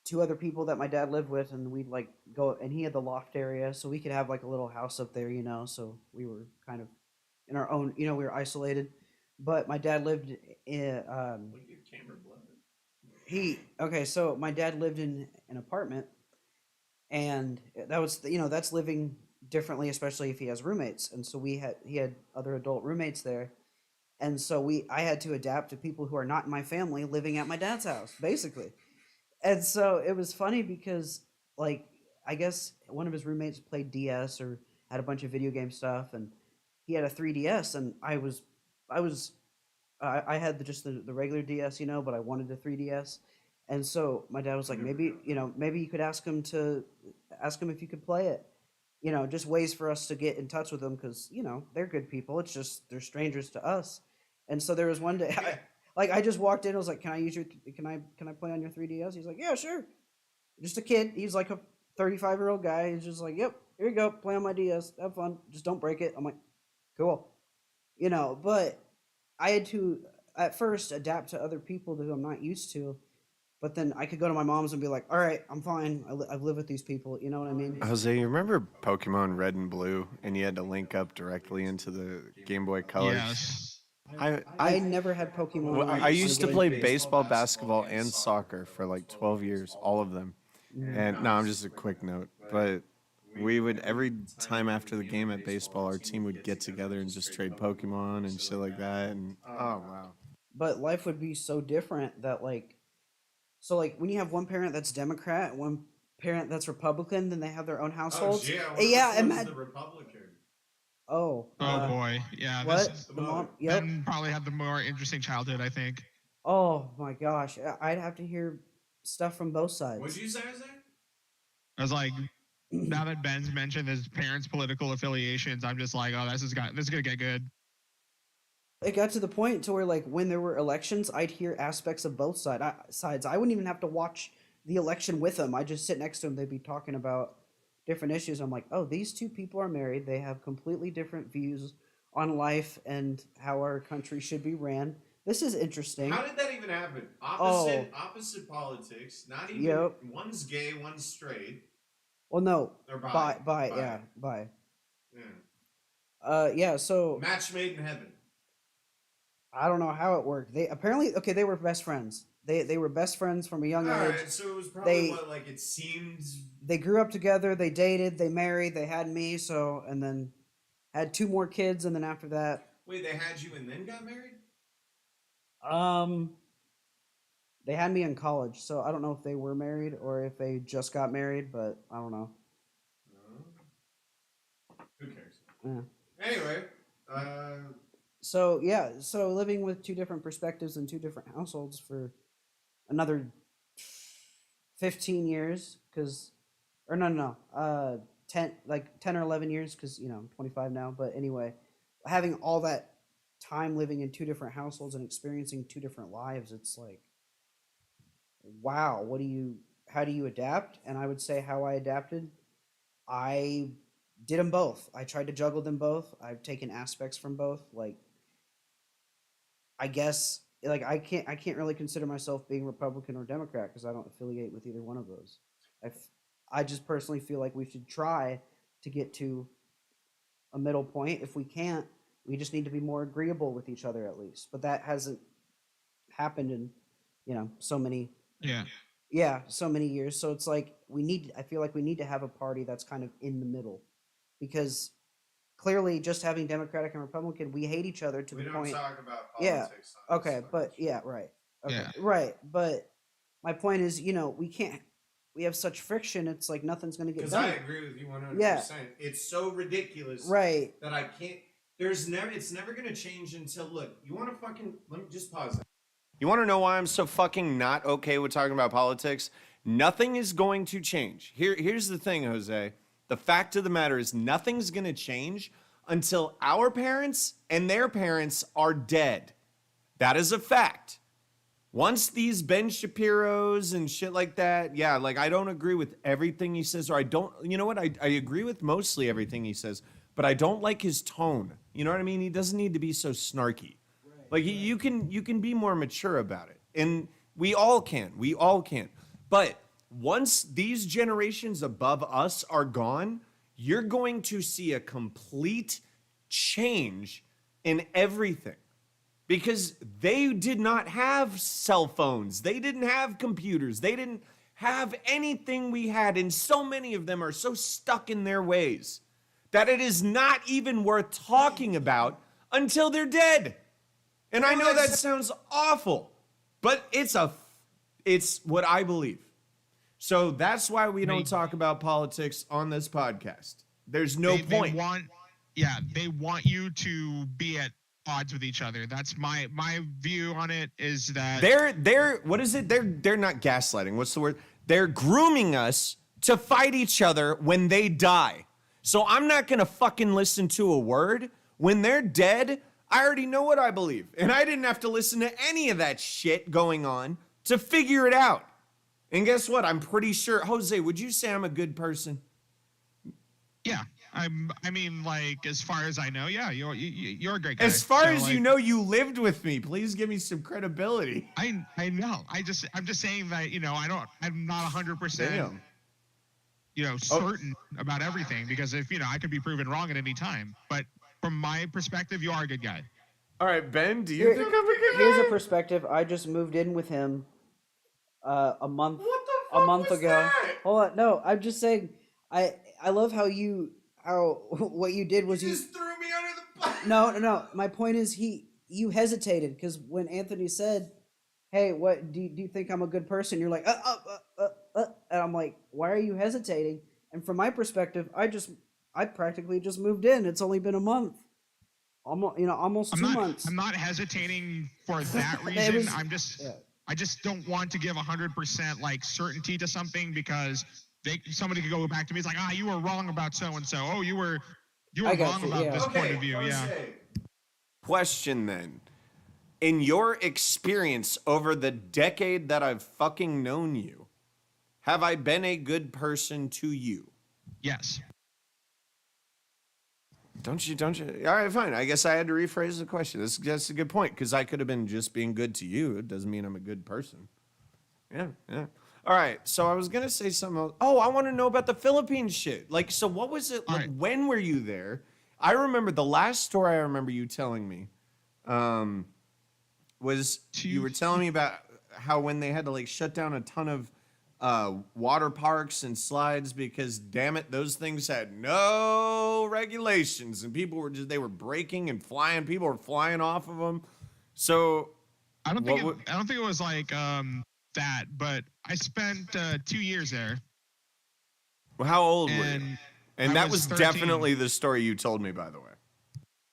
two other people that my dad lived with, and we'd like go, and he had the loft area, so we could have like a little house up there, so we were kind of in our own, we were isolated. But my dad lived in Look at camera blood. he okay, so my dad lived in an apartment, and that was that's living differently, especially if he has roommates. And so he had other adult roommates there, and so I had to adapt to people who are not in my family living at my dad's house, basically. And so it was funny because, like, I guess one of his roommates played DS or had a bunch of video game stuff, and he had a 3DS, and I had just the regular DS, but I wanted the 3DS. And so my dad was like, maybe maybe you could ask him if you could play it, just ways for us to get in touch with them, because they're good people. It's just they're strangers to us. And so there was one day, I just walked in. I was like, can I play on your 3DS? He's like, yeah, sure. Just a kid. He's like a 35-year-old guy. He's just like, yep, here you go, play on my DS, have fun, just don't break it. I'm like, cool, but I had to at first adapt to other people who I'm not used to. But then I could go to my mom's and be like, all right, I'm fine. I've lived with these people. You know what I mean? Jose, you remember Pokemon Red and Blue, and you had to link up directly into the Game Boy Colors? Yes. I never had Pokemon. Well, on I the used to game. play baseball, basketball, and soccer for like 12 years, all of them. And no, I'm just a quick note, but we would every time after the game at baseball, our team would get together and just trade Pokemon and shit like that. And oh wow, But life would be so different that so when you have one parent that's Democrat, one parent that's Republican, then they have their own households. Yeah, the Republican. Oh. Oh boy. Yeah. What? This The mom? Yep. Ben probably had the more interesting childhood, I think. Oh my gosh, I'd have to hear stuff from both sides. What'd you say, Zach? I was like, now that Ben's mentioned his parents' political affiliations, I'm just like, oh, this is gonna get good. It got to the point to where when there were elections, I'd hear aspects of both sides. I wouldn't even have to watch the election with them. I just sit next to them. They'd be talking about different issues. I'm like, oh, these two people are married. They have completely different views on life and how our country should be ran. This is interesting. How did that even happen? Opposite politics. Not even. Yep. One's gay, one's straight. Well, no. Or bi. Yeah, bi. Yeah. Yeah. So Match made in heaven. I don't know how it worked. They apparently they were best friends. They were best friends from a young age. Alright, so it was probably it seemed. They grew up together. They dated. They married. They had me. And then had two more kids. And then after that, Wait, they had you and then got married? they had me in college. So I don't know if they were married or if they just got married, but I don't know. Who cares? Yeah. Anyway, So yeah, so living with two different perspectives in two different households for another 15 years, or no, 10 or 11 years, because I'm 25 now. But anyway, having all that time living in two different households and experiencing two different lives, it's like, wow, how do you adapt? And I would say how I adapted, I did them both. I tried to juggle them both. I've taken aspects from both. I guess I can't really consider myself being Republican or Democrat because I don't affiliate with either one of those. I just personally feel like we should try to get to a middle point. If we can't, we just need to be more agreeable with each other at least. But that hasn't happened in so many so many years. So it's like I feel like we need to have a party that's kind of in the middle, because clearly just having Democratic and Republican, we hate each other to the point. We don't talk about Yeah. politics. on this Okay, fucking but show. yeah, right. Okay, Yeah. right. But my point is, we can't. We have such friction. It's like nothing's gonna get Because done. I agree with you 100%. Yeah. It's so ridiculous Right. that I can't. It's never going to change until, look, you want to fucking, let me just pause that. you want to know why I'm so fucking not okay with talking about politics? Nothing is going to change. Here's the thing, Jose. The fact of the matter is nothing's going to change until our parents and their parents are dead. That is a fact. Once these Ben Shapiro's and shit like that, yeah, like I don't agree with everything he says, or I don't, you know what? I agree with mostly everything he says, but I don't like his tone. You know what I mean? He doesn't need to be so snarky. Like you can be more mature about it, and we all can. We all can. But once these generations above us are gone, you're going to see a complete change in everything because they did not have cell phones. They didn't have computers. They didn't have anything we had. And so many of them are so stuck in their ways that it is not even worth talking about until they're dead. And I know that sounds awful, but it's what I believe. So that's why we don't talk about politics on this podcast. There's no point. They want you to be at odds with each other. That's my view on it is that they're what is it? They're not gaslighting. What's the word? They're grooming us to fight each other when they die. So I'm not gonna fucking listen to a word. When they're dead, I already know what I believe. And I didn't have to listen to any of that shit going on to figure it out. And guess what? I'm pretty sure, Jose, would you say I'm a good person? Yeah. I mean, like, as far as I know, yeah, you're a great guy. As far So, as like, you know, you lived with me. Please give me some credibility. I know. I'm just saying that, I'm not 100%, Damn. certain about everything because if, I could be proven wrong at any time. But from my perspective, you are a good guy. All right, Ben, do you think I'm a good guy? Here's a perspective. I just moved in with him a month What the fuck was ago. that? Hold on, no, I'm just saying. I love how what you did was You just threw me under the bus. No. My point is you hesitated because when Anthony said, "Hey, what do you think I'm a good person?" You're like, and I'm like, "Why are you hesitating?" And from my perspective, I practically just moved in. It's only been a month, almost 2 months. I'm not hesitating for that reason. I just don't want to give 100% like certainty to something because somebody could go back to me. It's like, you were wrong about so and so. Oh, you were wrong about this point of view. Yeah. Question then. In your experience over the decade that I've fucking known you, have I been a good person to you? Yes. Don't you? All right, fine. I guess I had to rephrase the question. That's a good point because I could have been just being good to you. It doesn't mean I'm a good person. Yeah. All right, so I was gonna say something else. Oh, I want to know about the Philippines shit. Like, so what was it like? Right. When were you there? I remember the last story I remember you telling me, was you were telling me about how when they had to like shut down a ton of water parks and slides because damn it, those things had no regulations and people were they were breaking and flying. People were flying off of them. So I don't think it was like that, but I spent 2 years there. well, how old were you? And I that was 13. definitely the story you told me, by the way.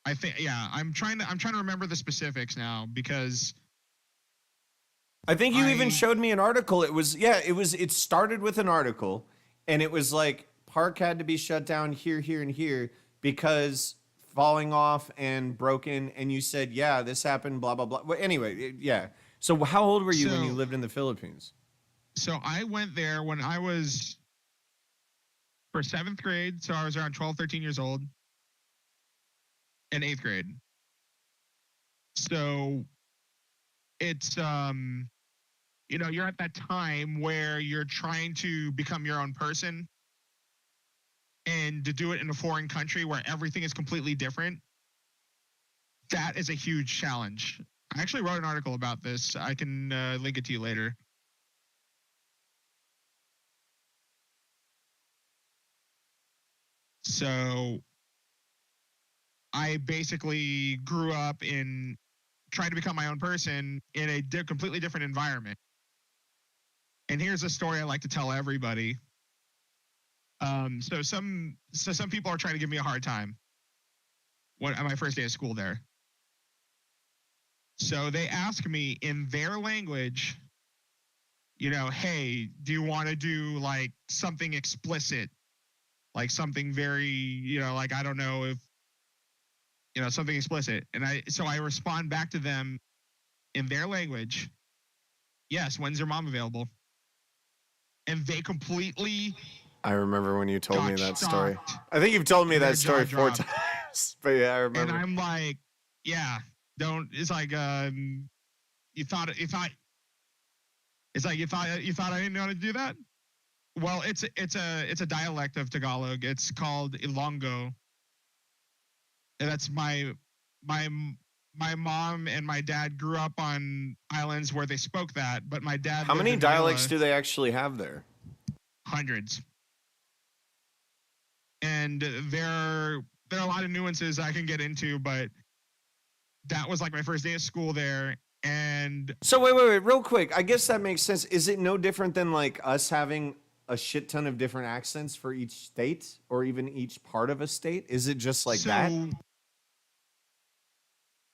I think, yeah, I'm trying to remember the specifics now because I think you even showed me an article. It started with an article and it was like park had to be shut down here, here, and here because falling off and broken. And you said, yeah, this happened, blah, blah, blah. Well, anyway, yeah. So how old were you when you lived in the Philippines? So I went there when I was for 7th grade. So I was around 12, 13 years old in 8th grade. So it's, you're at that time where you're trying to become your own person and to do it in a foreign country where everything is completely different. That is a huge challenge. I actually wrote an article about this. I can link it to you later. So I basically grew up in trying to become my own person in a completely different environment. And here's a story I like to tell everybody. So some people are trying to give me a hard time on my first day of school there. So they ask me in their language, hey, do you want to do like something explicit? Like something very, like, I don't know if, something explicit. And I respond back to them in their language. Yes, when's your mom available? And they completely I remember when you told me got that story. shocked I think you've told me and their that story jaw 4 dropped. times. But yeah, I And remember. I'm like, yeah, don't. It's like you thought it's like you thought I didn't know how to do that. Well, it's a dialect of Tagalog. It's called Ilonggo. And that's my my mom and my dad grew up on islands where they spoke that, but my dad How lived many in dialects Manila. do they actually have there? Hundreds. And there are a lot of nuances I can get into, but that was like my first day of school there. And So wait, real quick. I guess that makes sense. Is it no different than like us having a shit ton of different accents for each state or even each part of a state? Is it just like so that?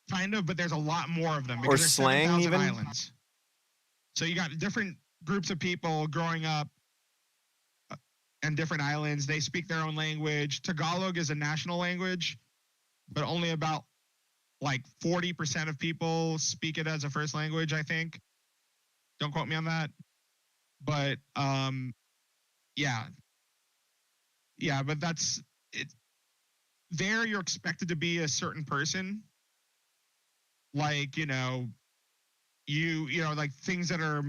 kind of, but there's a lot more of them Or because there's slang 7,000 even? islands. So you got different groups of people growing up and different islands. They speak their own language. Tagalog is a national language, but only about like 40% of people speak it as a first language, I think. Don't quote me on that. But yeah. Yeah, but that's it. There you're expected to be a certain person. Like, like things that are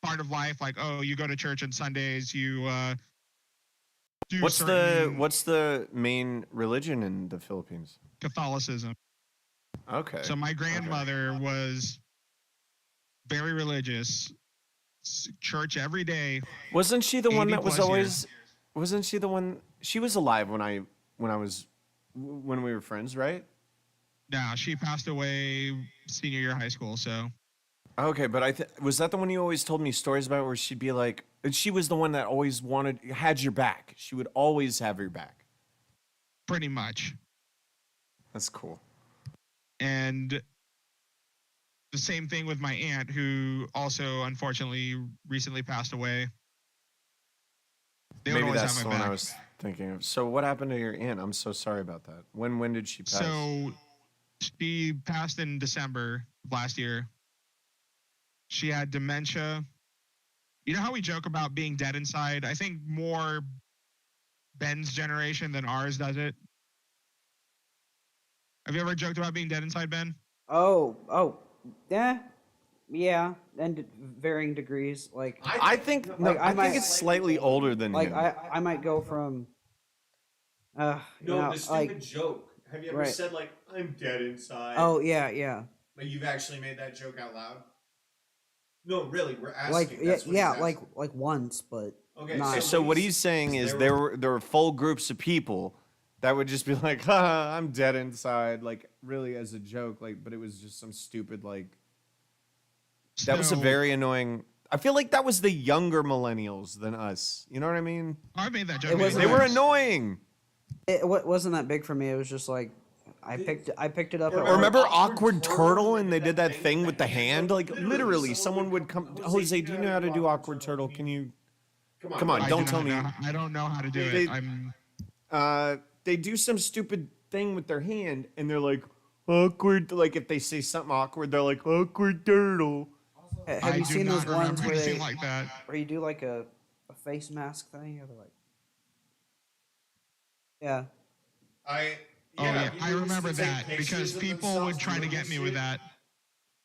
part of life, like, oh, you go to church on Sundays, you do certain What's the main religion in the Philippines? Catholicism. Okay. So my grandmother was very religious, church every day. Wasn't she the one 80 that was plus always? years. Wasn't she the one? She was alive when we were friends, right? Now she passed away senior year of high school. So Okay, but was that the one you always told me stories about, where she'd be like, and she was the one that always had your back. She would always have your back. pretty much. That's cool. And the same thing with my aunt, who also unfortunately recently passed away. They would Maybe always that's have the my one I back. was thinking of. So what happened to your aunt? I'm so sorry about that. When did she pass? So she passed in December of last year. She had dementia. You know how we joke about being dead inside? I think more Ben's generation than ours does it. Have you ever joked about being dead inside, Ben? Yeah, and varying degrees. Like, I think no, like, I I might- think it's slightly older than like him. I might go from, No, the stupid like, joke. Have you ever right. said like I'm dead inside? oh yeah, But you've actually made that joke out loud? No, really, we're asking. like That's what he's asking. like once, but Okay, not. So what he's saying is there were full groups of people that would just be like, "Ha, I'm dead inside," like really as a joke, like, but it was just some stupid like. That was a So- very annoying. I feel like that was the younger millennials than us. You know what I mean? I made that joke. It many wasn't They were times. annoying. It wasn't that big for me. It was just like I picked it up. Or at Remember work. Awkward Turtle, and they did that thing with the hand? Like literally, someone would come. Jose, do you know how to do Awkward Turtle? Can you? Come on, I don't do tell not me. know- I don't know how to do They- it. They do some stupid thing with their hand, and they're like awkward. Like if they say something awkward, they're like Awkward Turtle. Have I you do seen those not ones remember where anything they like that. where you do like a face mask thing? Or they're like, yeah. I remember that because people would try to get me with that.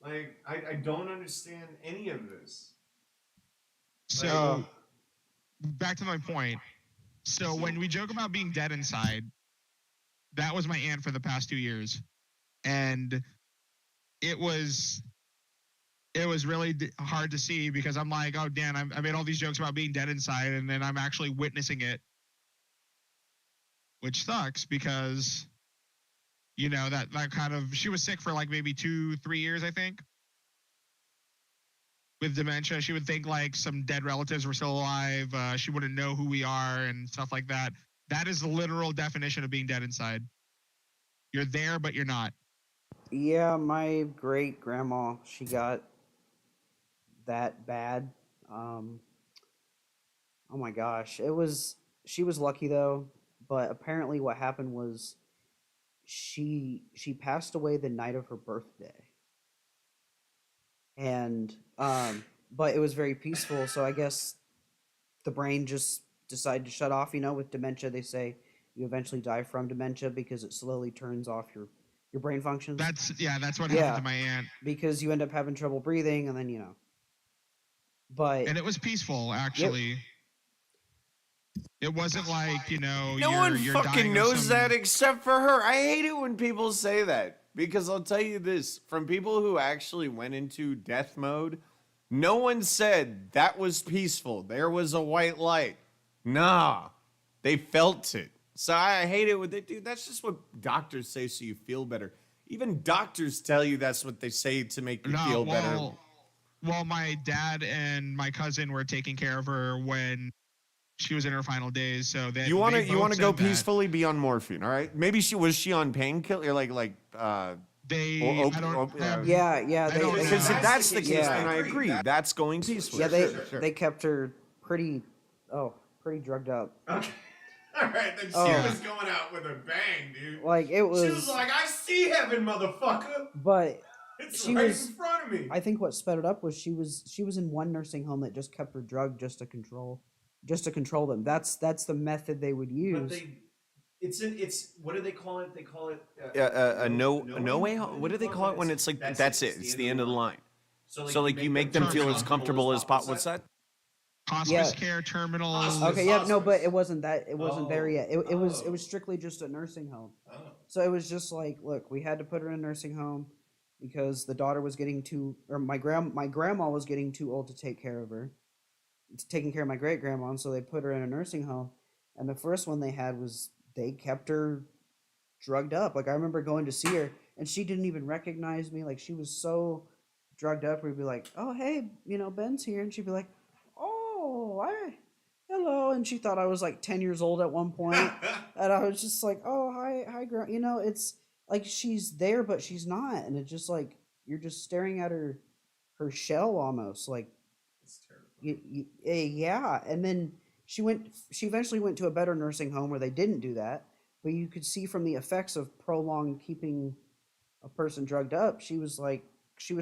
Like, I don't understand any of this. So back to my point. So when we joke about being dead inside, that was my aunt for the past 2 years, and it was really hard to see because I'm like, oh Dan, I made all these jokes about being dead inside, and then I'm actually witnessing it, which sucks because that kind of, she was sick for like maybe 2-3 years, I think, with dementia. She would think like some dead relatives were still alive. She wouldn't know who we are and stuff like that. That is the literal definition of being dead inside. You're there, but you're not. Yeah, my great grandma, she got that bad. Oh my gosh, she was lucky though, but apparently what happened was she passed away the night of her birthday. And but it was very peaceful. So I guess the brain just decided to shut off. You know, with dementia, they say you eventually die from dementia because it slowly turns off your brain functions. That's what happened Yeah. to my aunt, Because you end up having trouble breathing, and then But and it was peaceful actually. It wasn't like No you're one you're fucking dying of knows some. that except for her. I hate it when people say that because I'll tell you this from people who actually went into death mode, no one said that was peaceful. There was a white light. Nah, they felt it. So I hate it with it, dude. That's just what doctors say so you feel better. Even doctors tell you that's what they say to make you No, feel better. well, my dad and my cousin were taking care of her when she was in her final days. So that You wanna they both go said that. peacefully, be on morphine, all right? Maybe was she on painkiller They, I don't have, yeah, I don't know. Because if that's the case, Yeah. then I agree. That's going peacefully. yeah, they Sure. they kept her pretty drugged up. Okay. All right, then she Oh. was going out with a bang, dude. Like it She was, was like, "I see heaven, motherfucker. but It's she right was- in front of me." I think what sped it up was she was in one nursing home that just kept her drugged just to control them. That's the method they would But use. it's what do they call it? They call it A no way home. What do they call it when it's like that's it? It's the end of the line. So like you make them feel as comfortable as possible. What's that? hospice Yeah. care terminal. Okay, yeah, no, but it wasn't that. It wasn't there Oh. yet. It was strictly just a nursing home. Oh. So it was just like, look, we had to put her in a nursing home because the daughter was getting too, or my grandma was getting too old to take care of her, taking care of my great grandma, and so they put her in a nursing home. And the first one they had was they kept her drugged up. Like I remember going to see her, and she didn't even recognize me. Like she was so drugged up. We'd be like, "Oh, hey, Ben's here," and she'd be like, "Oh, hello," and she thought I was like 10 years old at one point. And I was just like, "Oh, hi, girl." It's like she's there, but she's not, and it's just like you're just staring at her shell almost. Like, It's terrible. yeah. And then she eventually went to a better nursing home where they didn't do that, but you could see from the effects of prolonged keeping a person drugged up, she was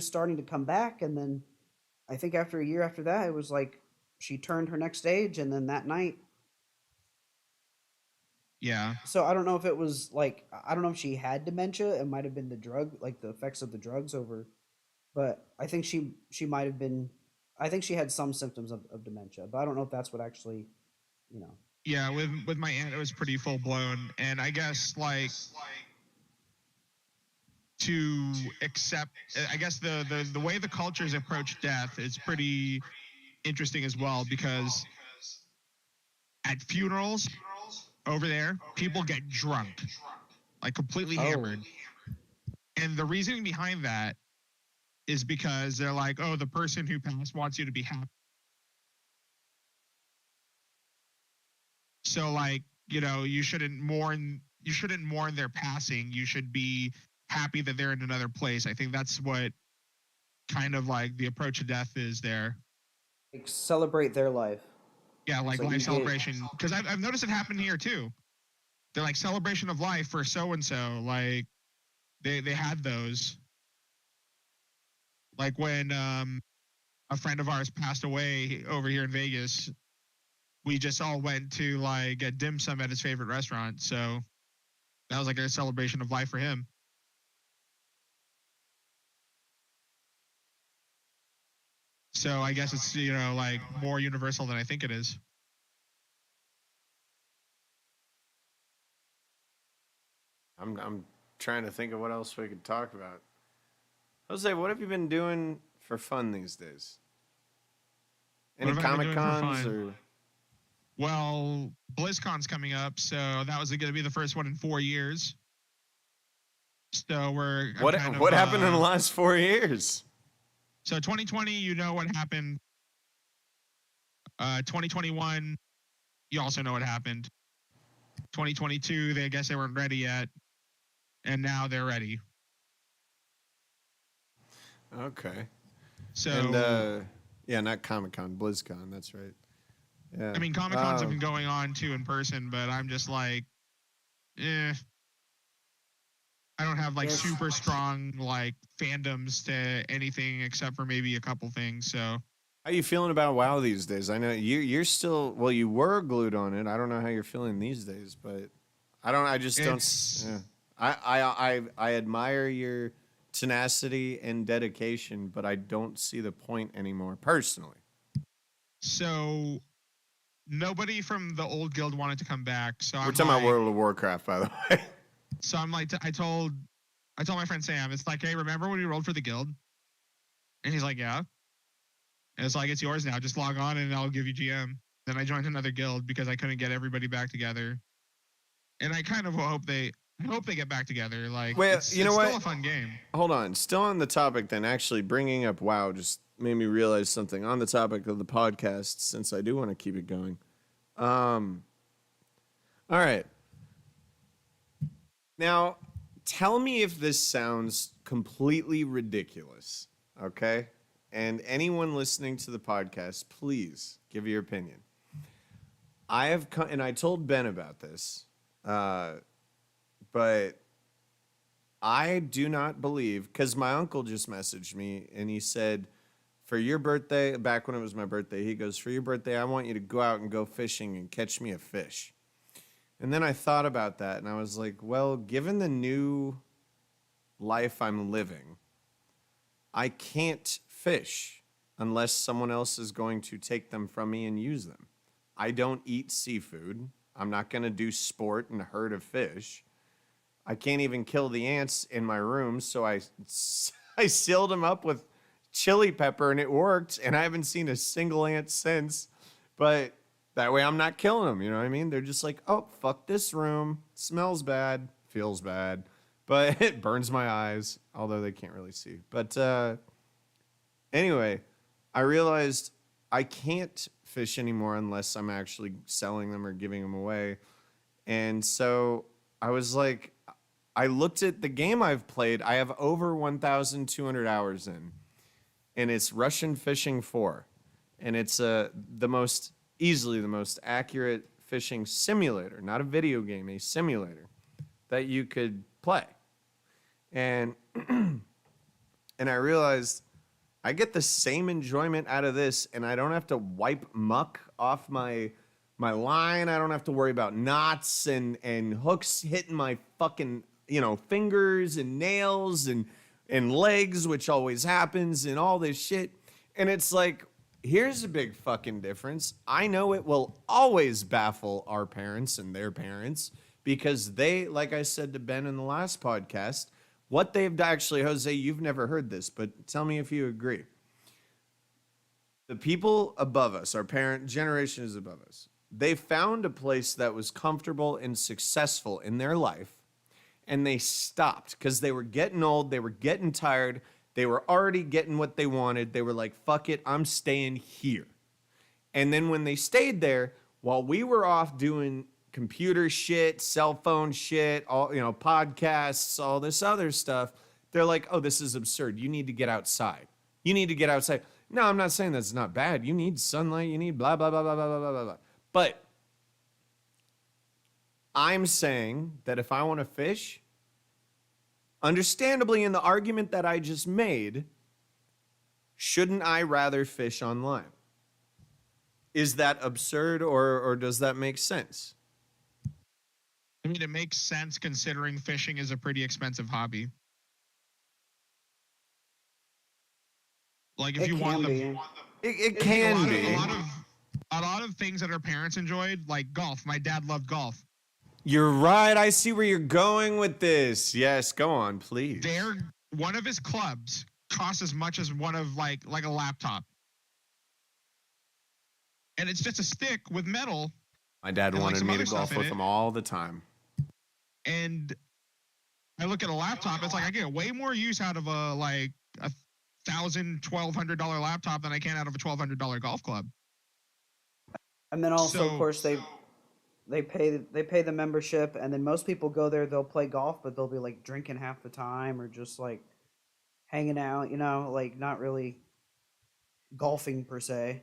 starting to come back, and then I think after a year after that, it was like she turned her next stage, and then that night. Yeah. So I don't know if it was like I don't know if she had dementia. It might have been the drug, like the effects of the drugs over. But I think she might have been. I think she had some symptoms of dementia, but I don't know if that's what actually, Yeah, with my aunt, it was pretty full blown, and I guess like to accept. I guess the way the cultures approach death is pretty interesting as well, because at funerals over there, people get drunk, like completely hammered, and the reasoning behind that is because they're like, oh, the person who passed wants you to be happy. So like, you shouldn't mourn their passing. You should be happy that they're in another place. I think that's what kind of like the approach to death is there. like celebrate their life. Yeah, like So you life get- celebration. Because I've noticed it happen here too. They're like celebration of life for so and so. Like they had those. Like when a friend of ours passed away over here in Vegas, we just all went to like a dim sum at his favorite restaurant. So that was like a celebration of life for him. So I guess it's like more universal than I think it is. I'm trying to think of what else we could talk about. Jose, what have you been doing for fun these days? Any What have I been Comic doing for Cons fun? or Well, BlizzCon's coming up, so that was going to be the first one in 4 years. So I'm what kind of, what happened in the last 4 years? So 2020, you know what happened. 2021, you also know what happened. 2022, I guess they weren't ready yet, and now they're ready. Okay. So And yeah, not Comic Con, BlizzCon. That's right. Yeah. I mean, Comic Cons have been going on too in person, but I'm just like, I don't have like Yes. super strong like fandoms to anything except for maybe a couple things. So How you feeling about WoW these days? I know you're still well. You were glued on it. I don't know how you're feeling these days, but I don't. I just don't. It's Yeah. I admire your tenacity and dedication, but I don't see the point anymore personally. so nobody from the old guild wanted to come back. So We're I'm talking about like, World of Warcraft, by the way. so I'm like, I told my friend Sam, it's like, hey, remember when we rolled for the guild? And he's like, yeah. And it's like, it's yours now. Just log on and I'll give you GM. Then I joined another guild because I couldn't get everybody back together. And I kind of hope they get back together. Like, Well, it's you know still what? a fun game. Hold on. Still on the topic, then actually bringing up WoW just made me realize something on the topic of the podcast. Since I do want to keep it going. All right. Now, tell me if this sounds completely ridiculous, okay? And anyone listening to the podcast, please give your opinion. I have come, and I told Ben about this, but I do not believe, because my uncle just messaged me and he said, for your birthday, back when it was my birthday, he goes, for your birthday, I want you to go out and go fishing and catch me a fish. And then I thought about that and I was like, well, given the new life I'm living, I can't fish unless someone else is going to take them from me and use them. I don't eat seafood. I'm not going to do sport and herd of fish. I can't even kill the ants in my room, so I sealed them up with chili pepper and it worked, and I haven't seen a single ant since. But that way I'm not killing them, you know what I mean? They're just like, oh, fuck this room. Smells bad, feels bad, but it burns my eyes, although they can't really see. But anyway, I realized I can't fish anymore unless I'm actually selling them or giving them away. And so I was like, I looked at the game I've played. I have over 1,200 hours in, and it's Russian Fishing 4. And it's easily the most accurate fishing simulator, not a video game, a simulator that you could play. And and I realized I get the same enjoyment out of this, and I don't have to wipe muck off my line. I don't have to worry about knots and hooks hitting my fucking fingers and nails and legs, which always happens, and all this shit. And it's like, here's a big fucking difference. I know it will always baffle our parents and their parents because they, like I said to Ben in the last podcast, what they've actually, Jose, you've never heard this, but tell me if you agree. The people above us, our parent generation is above us, they found a place that was comfortable and successful in their life, and they stopped because they were getting old, they were getting tired, they were already getting what they wanted. They were like, fuck it, I'm staying here. And then when they stayed there, while we were off doing computer shit, cell phone shit, all podcasts, all this other stuff, they're like, oh, this is absurd. You need to get outside. You need to get outside. No, I'm not saying that's not bad. You need sunlight. You need blah, blah, blah, blah, blah, blah, blah, blah. But I'm saying that if I want to fish, understandably in the argument that I just made, shouldn't I rather fish online? Is that absurd or does that make sense? I mean, it makes sense considering fishing is a pretty expensive hobby. Like if It you want can them, be. It can be. a lot of things that our parents enjoyed, like golf. My dad loved golf. You're right. I see where you're going with this. Yes, go on, please. One of his clubs costs as much as one of like a laptop. And it's just a stick with metal. My dad and wanted some me other to stuff golf in with it. him all the time. And I look at a laptop, it's like I get way more use out of a $1,000-$1,200 laptop than I can out of a $1,200 golf club. And then also, of So- course, they pay the membership, and then most people go there. They'll play golf, but they'll be like drinking half the time, or just like hanging out. Like not really golfing per se.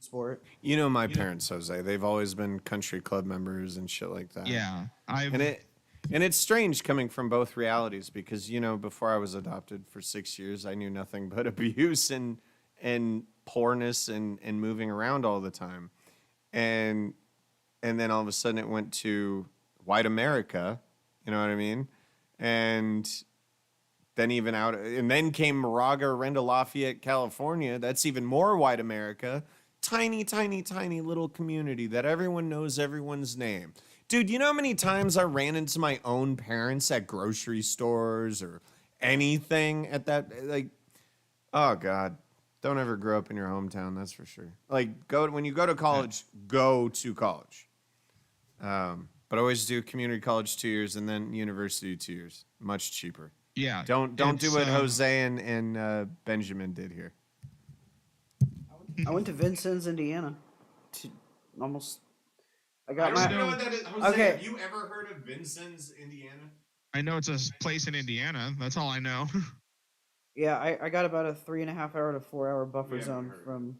Sport. My parents, Jose. They've always been country club members and shit like that. Yeah. And it's strange coming from both realities because, before I was adopted for 6 years, I knew nothing but abuse and and poorness and moving around all the time. And then all of a sudden it went to white America, you know what I mean? And then and then came Moraga, Arenda, Lafayette, California. That's even more white America. Tiny, tiny, tiny little community that everyone knows everyone's name. Dude, you know how many times I ran into my own parents at grocery stores or anything at that? Like, oh God, don't ever grow up in your hometown. That's for sure. Like, when you go to college, go to college. But always do community college 2 years and then university 2 years. Much cheaper. Yeah. Don't do it's, what Jose and Benjamin did here. I went to Vincennes, Indiana. Almost. I I got don't my. even know what that is. Jose, Okay. have you ever heard of Vincennes, Indiana? I know it's a place in Indiana. That's all I know. Yeah, I got about a 3.5 hour to 4 hour buffer Yeah, zone heard. from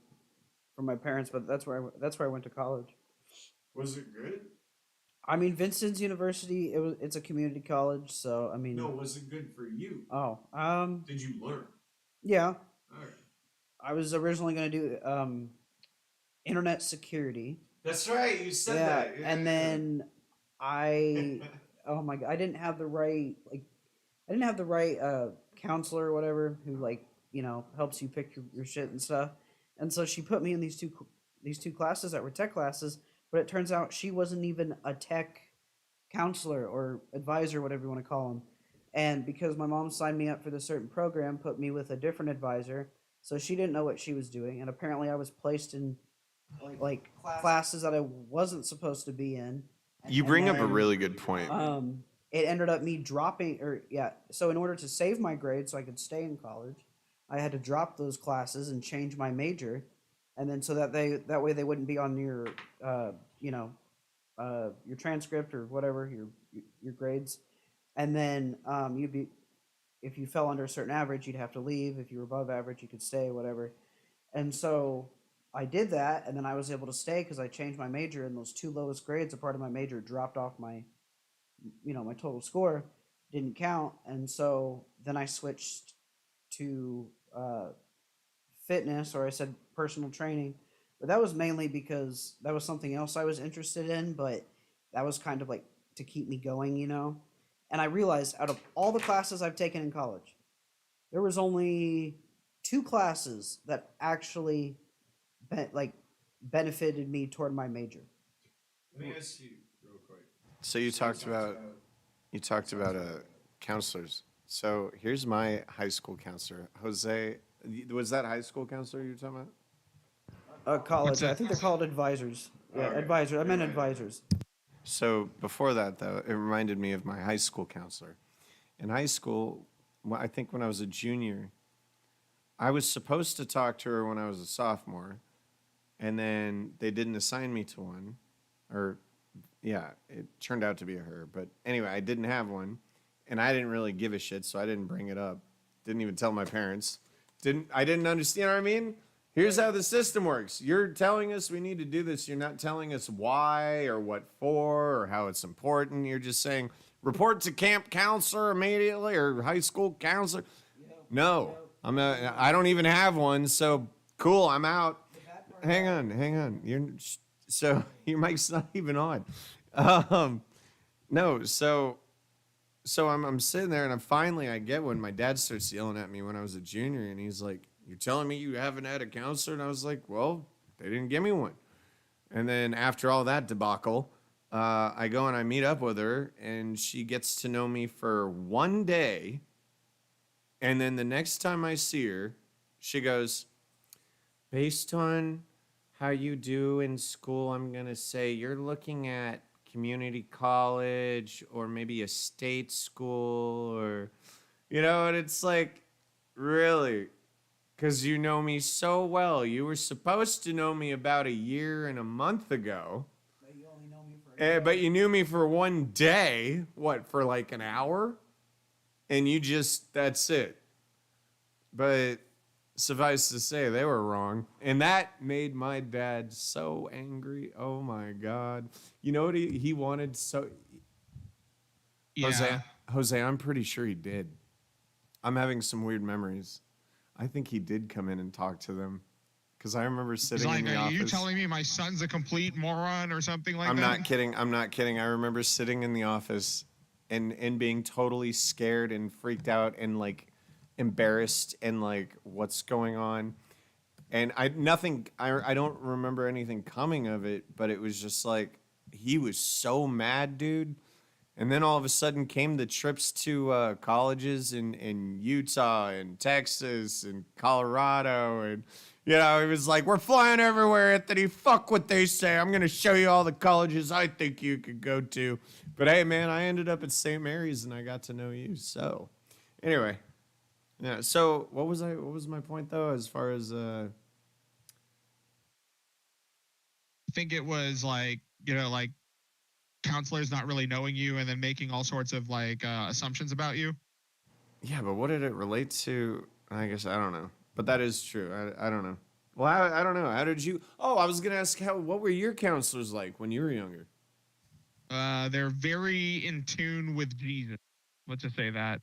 my parents, but that's where I went to college. Was it good? I mean, Vincennes University. It's a community college, so I mean. No, was it good for you? Oh, Did you learn? yeah. All right. I was originally going to do internet security. That's right. You said Yeah, that. and then oh my god, I didn't have the right counselor or whatever who helps you pick your shit and stuff. And so she put me in these two classes that were tech classes, but it turns out she wasn't even a tech counselor or advisor, whatever you want to call them. And because my mom signed me up for this certain program, put me with a different advisor, so she didn't know what she was doing. And apparently I was placed in like classes that I wasn't supposed to be in. You bring up a really good point. It ended up me dropping, so in order to save my grades so I could stay in college, I had to drop those classes and change my major, and then so that way they wouldn't be on your your transcript or whatever, your grades. And then if you fell under a certain average, you'd have to leave. If you were above average, you could stay, whatever. And so I did that, and then I was able to stay because I changed my major, and those two lowest grades, a part of my major, dropped off my total score, didn't count. And so then I switched to fitness, or I said personal training. But that was mainly because that was something else I was interested in, but that was kind of like to keep me going, And I realized out of all the classes I've taken in college, there was only 2 classes that actually benefited me toward my major. Let me ask you real quick. So you talked about counselors. So here's my high school counselor, Jose. Was that high school counselor you were talking about? College. I think they're called advisors. Yeah, Okay. advisors. I meant advisors. So before that, though, it reminded me of my high school counselor. In high school, I think when I was a junior, I was supposed to talk to her when I was a sophomore, and then they didn't assign me to one, or yeah, it turned out to be a her. But anyway, I didn't have one, and I didn't really give a shit, so I didn't bring it up. Didn't even tell my parents. I didn't understand, you know what I mean? Here's how the system works. You're telling us we need to do this. You're not telling us why or what for or how it's important. You're just saying, report to camp counselor immediately or high school counselor. No, I don't even have one. So cool, I'm out. Hang on. Your mic's not even on. No, so I'm sitting there and I get one. My dad starts yelling at me when I was a junior, and he's like, "You're telling me you haven't had a counselor?" And I was like, "Well, they didn't give me one." And then after all that debacle, I go and I meet up with her, and she gets to know me for one day. And then the next time I see her, she goes, "Based on how you do in school, I'm going to say you're looking at community college or maybe a state school or, and it's like, really? Because you know me so well. You were supposed to know me about a year and a month ago. But you only know me for But you knew me for one day. What, for like an hour? And that's it. But suffice to say, they were wrong. And that made my dad so angry. Oh my God. You know what he wanted? Yeah. Jose, I'm pretty sure he did. I'm having some weird memories. I think he did come in and talk to them. Because I remember He's sitting like, in the are office. you telling me my son's a complete moron or something like I'm that? not kidding. I'm not kidding. I remember sitting in the office and being totally scared and freaked out and like embarrassed and like what's going on. And I don't remember anything coming of it, but it was just like he was so mad, dude. And then all of a sudden came the trips to colleges in Utah and Texas and Colorado. And, you know, it was like, we're flying everywhere, Anthony. Fuck what they say. I'm going to show you all the colleges I think you could go to. But hey, man, I ended up at St. Mary's and I got to know you. So, anyway. Yeah. So, what was my point, though, as far as. I think it was like, you know, like counselors not really knowing you and then making all sorts of like assumptions about you. Yeah, but what did it relate to? I guess I don't know. But that is true. I don't know. Well, I don't know. How did you? Oh, I was gonna ask what were your counselors like when you were younger? They're very in tune with Jesus. Let's just say that.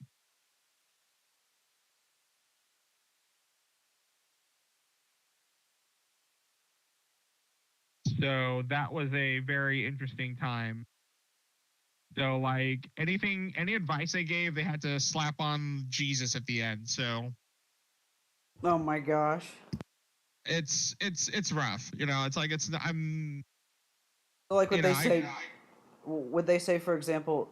So that was a very interesting time. So like any advice they gave, they had to slap on Jesus at the end. So Oh my gosh. it's rough. You know, it's like I'm So, like, you know I would they say, for example,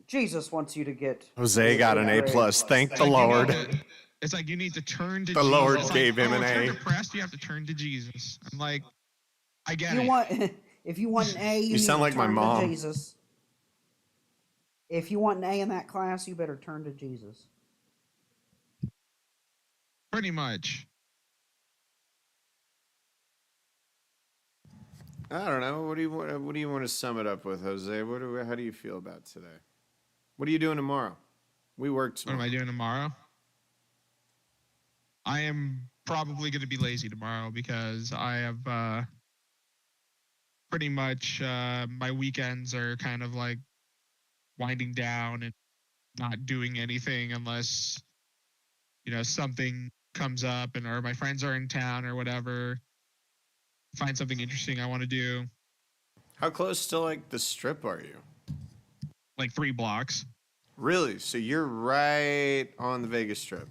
Jesus wants you to get Jose got an A grade. plus. Thank it's the like you need Lord. to, it's like you need to turn to The Jesus. Lord Like, gave him oh, an if you're A. depressed, you have to turn to Jesus. I'm like, I get You it. want if you want an A, you, You need sound to like my turn mom. to Jesus. If you want an A in that class, you better turn to Jesus. Pretty much. I don't know. What do you want to sum it up with, Jose? How do you feel about today? What are you doing tomorrow? We work What am tomorrow. I doing tomorrow? I am probably going to be lazy tomorrow because I have pretty much my weekends are kind of like winding down and not doing anything unless something comes up and or my friends are in town or whatever. Find something interesting I want to do. How close to like the strip are you? Like 3 blocks. Really? So you're right on the Vegas Strip.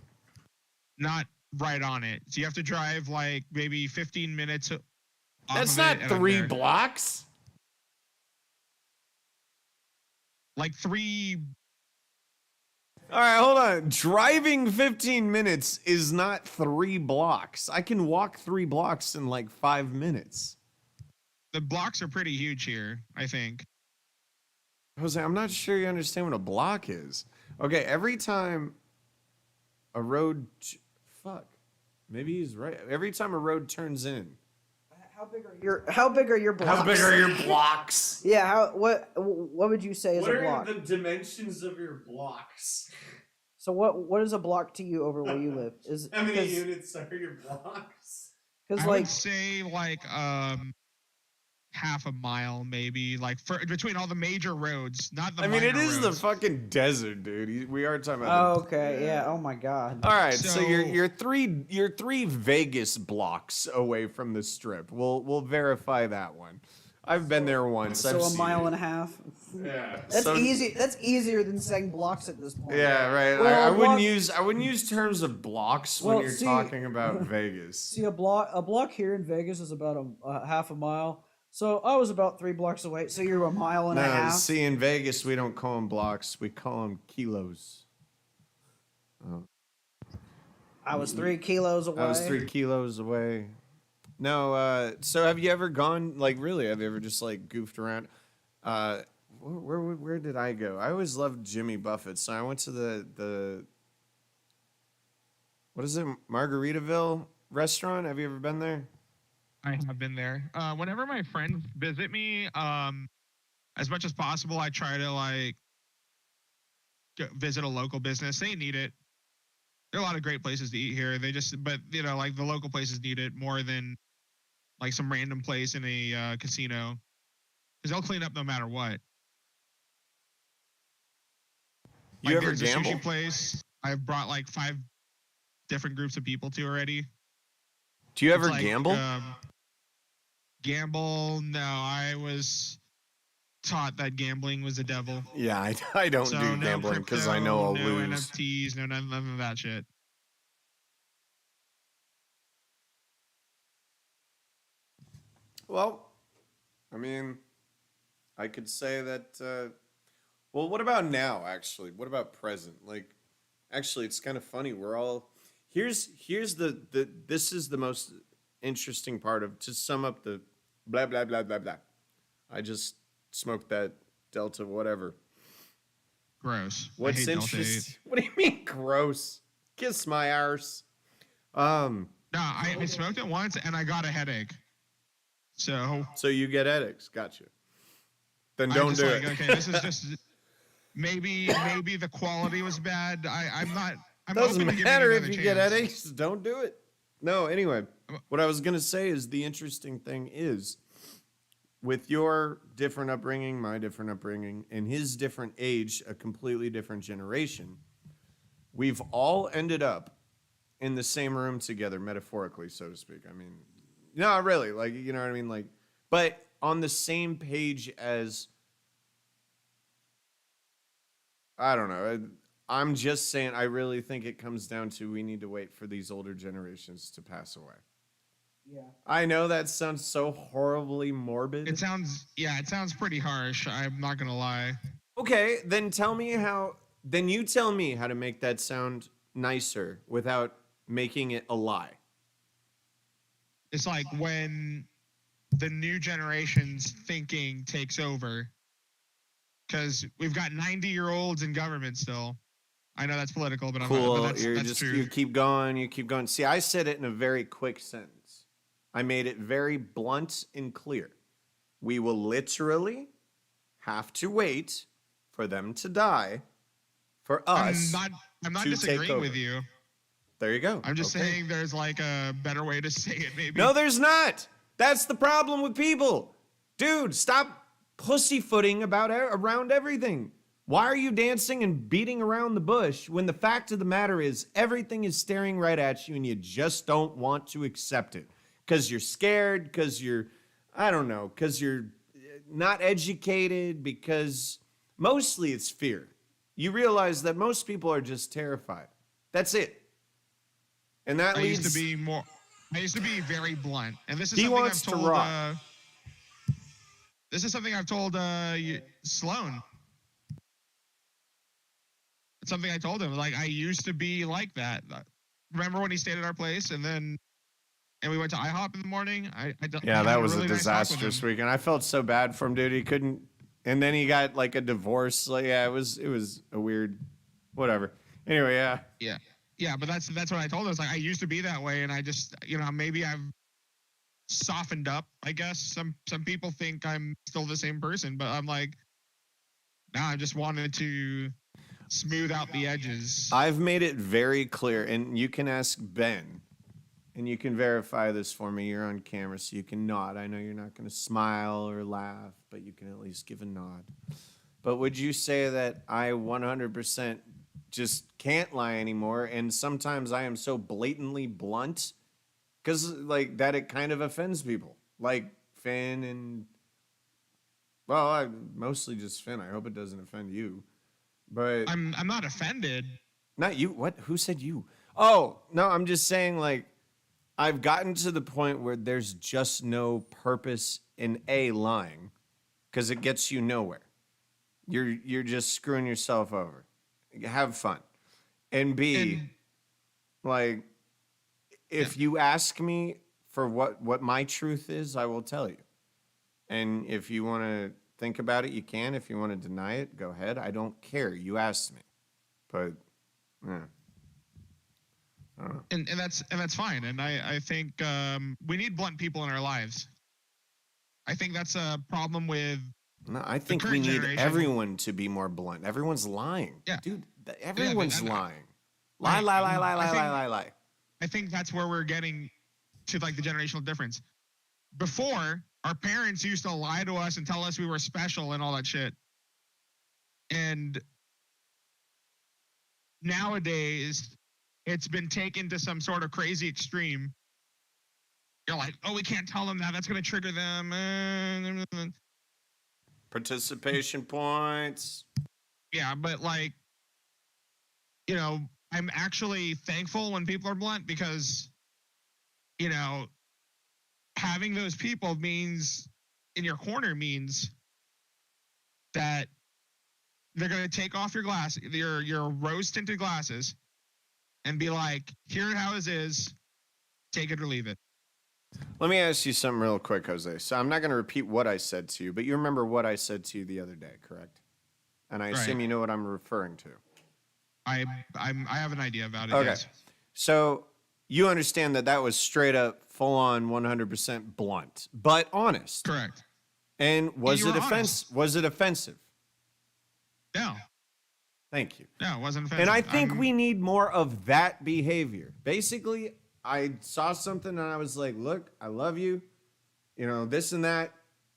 Not right on it. So you have to drive like maybe 15 minutes off That's of not it, and I'm 3 there. blocks. Like 3. All right, hold on. Driving 15 minutes is not 3 blocks. I can walk 3 blocks in like 5 minutes. The blocks are pretty huge here, I think. Jose, I'm not sure you understand what a block is. Okay, every time a road. Fuck. Maybe he's right. Every time a road turns in. How big are your blocks? How big are your blocks? Yeah, what would you say is What a are block? the dimensions of your blocks? So what is a block to you over where you live? Is How many units are your blocks? because I like would say like half a mile maybe, like between all the major roads, not the I mean, it minor is the roads. fucking desert, dude. We are talking about. oh, okay, yeah. Oh my god. All right, so, So- you're 3 Vegas blocks away from the strip. We'll verify that one. I've been there once. So I've a seen mile it. and a half. Yeah. That's so, easy. That's easier than saying blocks at this point. Yeah, right. Well, I a wouldn't block- use terms of blocks Well, when you're see- talking about Vegas. See, a block here in Vegas is about a half a mile. So I was about 3 blocks away. So you're a mile and a No, half. see, in Vegas we don't call them blocks. We call them kilos. I was 3 kilos away. I was 3 kilos away. No, so have you ever gone, like, really, have you ever just, like, goofed around? Where did I go? I always loved Jimmy Buffett, so I went to the what is it, Margaritaville restaurant? Have you ever been there? I have been there. Whenever my friends visit me, as much as possible, I try to like visit a local business. They need it. There are a lot of great places to eat here. But like the local places need it more than like some random place in a casino, because they'll clean up no matter what. You Like, ever there's a gamble? sushi place. I've brought like 5 different groups of people to already. Do you ever It's like, gamble? Gamble? No, I was taught that gambling was the devil. Yeah, I don't So do no gambling because I know I'll crypto, no lose. NFTs, no none of that shit. Well, I mean, I could say that. Well, what about now? Actually, what about present? Like, actually, it's kind of funny. We're all here's the this is the most interesting part of to sum up the blah blah blah blah blah. I just smoked that Delta whatever. Gross. I What's hate Delta 8. interesting? What do you mean gross? Kiss my arse. Um, No, I smoked it once and I got a headache. So so you get headaches? Gotcha. Then I'm don't just do like, it. okay, this is just maybe the quality was bad. I'm not. I'm Doesn't open to giving it matter if another you get chance. headaches. Don't do it. No, anyway, what I was going to say is the interesting thing is with your different upbringing, my different upbringing, and his different age, a completely different generation, we've all ended up in the same room together, metaphorically, so to speak. I mean, no, really, like, you know what I mean? Like, but on the same page as, I don't know. I'm just saying, I really think it comes down to we need to wait for these older generations to pass away. Yeah. I know that sounds so horribly morbid. It sounds pretty harsh. I'm not gonna lie. Okay, then tell me how. Then you tell me how to make that sound nicer without making it a lie. It's like when the new generation's thinking takes over, because we've got 90-year-olds in government still. I know that's political, but Cool. that's true. You keep going. You keep going. See, I said it in a very quick sentence. I made it very blunt and clear. We will literally have to wait for them to die for us. I'm not to take disagreeing over. with you. There you go. I'm just Okay. saying there's like a better way to say it, maybe. No, there's not. That's the problem with people. Dude, stop pussyfooting around everything. Why are you dancing and beating around the bush when the fact of the matter is everything is staring right at you and you just don't want to accept it? Because you're scared, because you're, I don't know, because you're not educated, because mostly it's fear. You realize that most people are just terrified. That's it. And that I leads... I used to be very blunt, and this is He something wants I've to told. rock. This is something I've told Sloan. It's something I told him. Like, I used to be like that. Remember when he stayed at our place, and we went to IHOP in the morning? Yeah, we that had a was really a nice talk with disastrous him. weekend. I felt so bad for him, dude. He couldn't, and then he got like a divorce. Like, yeah, it was a weird, whatever. Anyway, yeah. Yeah, but that's what I told him. It's like I used to be that way, and I just, maybe I've softened up. I guess some people think I'm still the same person, but I'm like, nah, I just wanted to smooth out the edges. I've made it very clear, and you can ask Ben, and you can verify this for me. You're on camera, so you can nod. I know you're not going to smile or laugh, but you can at least give a nod. But would you say that I 100% just can't lie anymore, and sometimes I am so blatantly blunt, because like that it kind of offends people, like Finn and, well, I mostly just Finn. I hope it doesn't offend you, but I'm not offended. not you. What? Who said you? Oh no, I'm just saying like I've gotten to the point where there's just no purpose in lying, because it gets you nowhere. You're just screwing yourself over. Have fun. And B, And like, if you ask me for what my truth is, I will tell you. And if you want to think about it, you can. If you want to deny it, go ahead. I don't care. You asked me. But, yeah. I don't know. and that's fine. And I think we need blunt people in our lives. I think that's a problem with. No, I think we current need generation. everyone to be more blunt. Everyone's lying. Yeah. Dude, everyone's and lying. Right. Lie. I think that's where we're getting to, like, the generational difference. Before, our parents used to lie to us and tell us we were special and all that shit. And nowadays, it's been taken to some sort of crazy extreme. You're like, oh, we can't tell them that. That's going to trigger them. Participation points. Yeah, but like, you know, I'm actually thankful when people are blunt because, you know, having those people means in your corner means that they're going to take off your your rose tinted glasses and be like, here how it is, take it or leave it. Let me ask you something real quick, Jose. So I'm not going to repeat what I said to you, but you remember what I said to you the other day, correct? And I assume Right. you know what I'm referring to. I have an idea about it. Okay. Yes. So you understand that that was straight up, full on, 100% blunt, but honest. Correct. And was you it were honest. Was it offensive? No. Thank you. No, it wasn't offensive. And I think we need more of that behavior. Basically, I saw something and I was like, look, I love you, you know, this and that,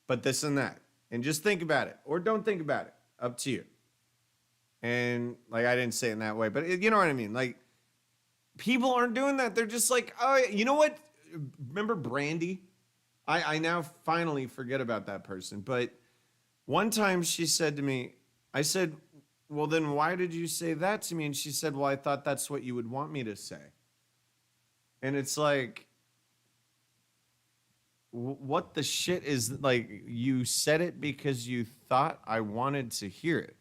but this and that. And just think about it or don't think about it. Up to you. And like, I didn't say it in that way, but you know what I mean? Like, people aren't doing that. They're just like, oh, you know what? Remember Brandy? I now finally forget about that person. But one time she said to me, I said, well, then why did you say that to me? And she said, well, I thought that's what you would want me to say. And it's like, what the shit is, like, you said it because you thought I wanted to hear it.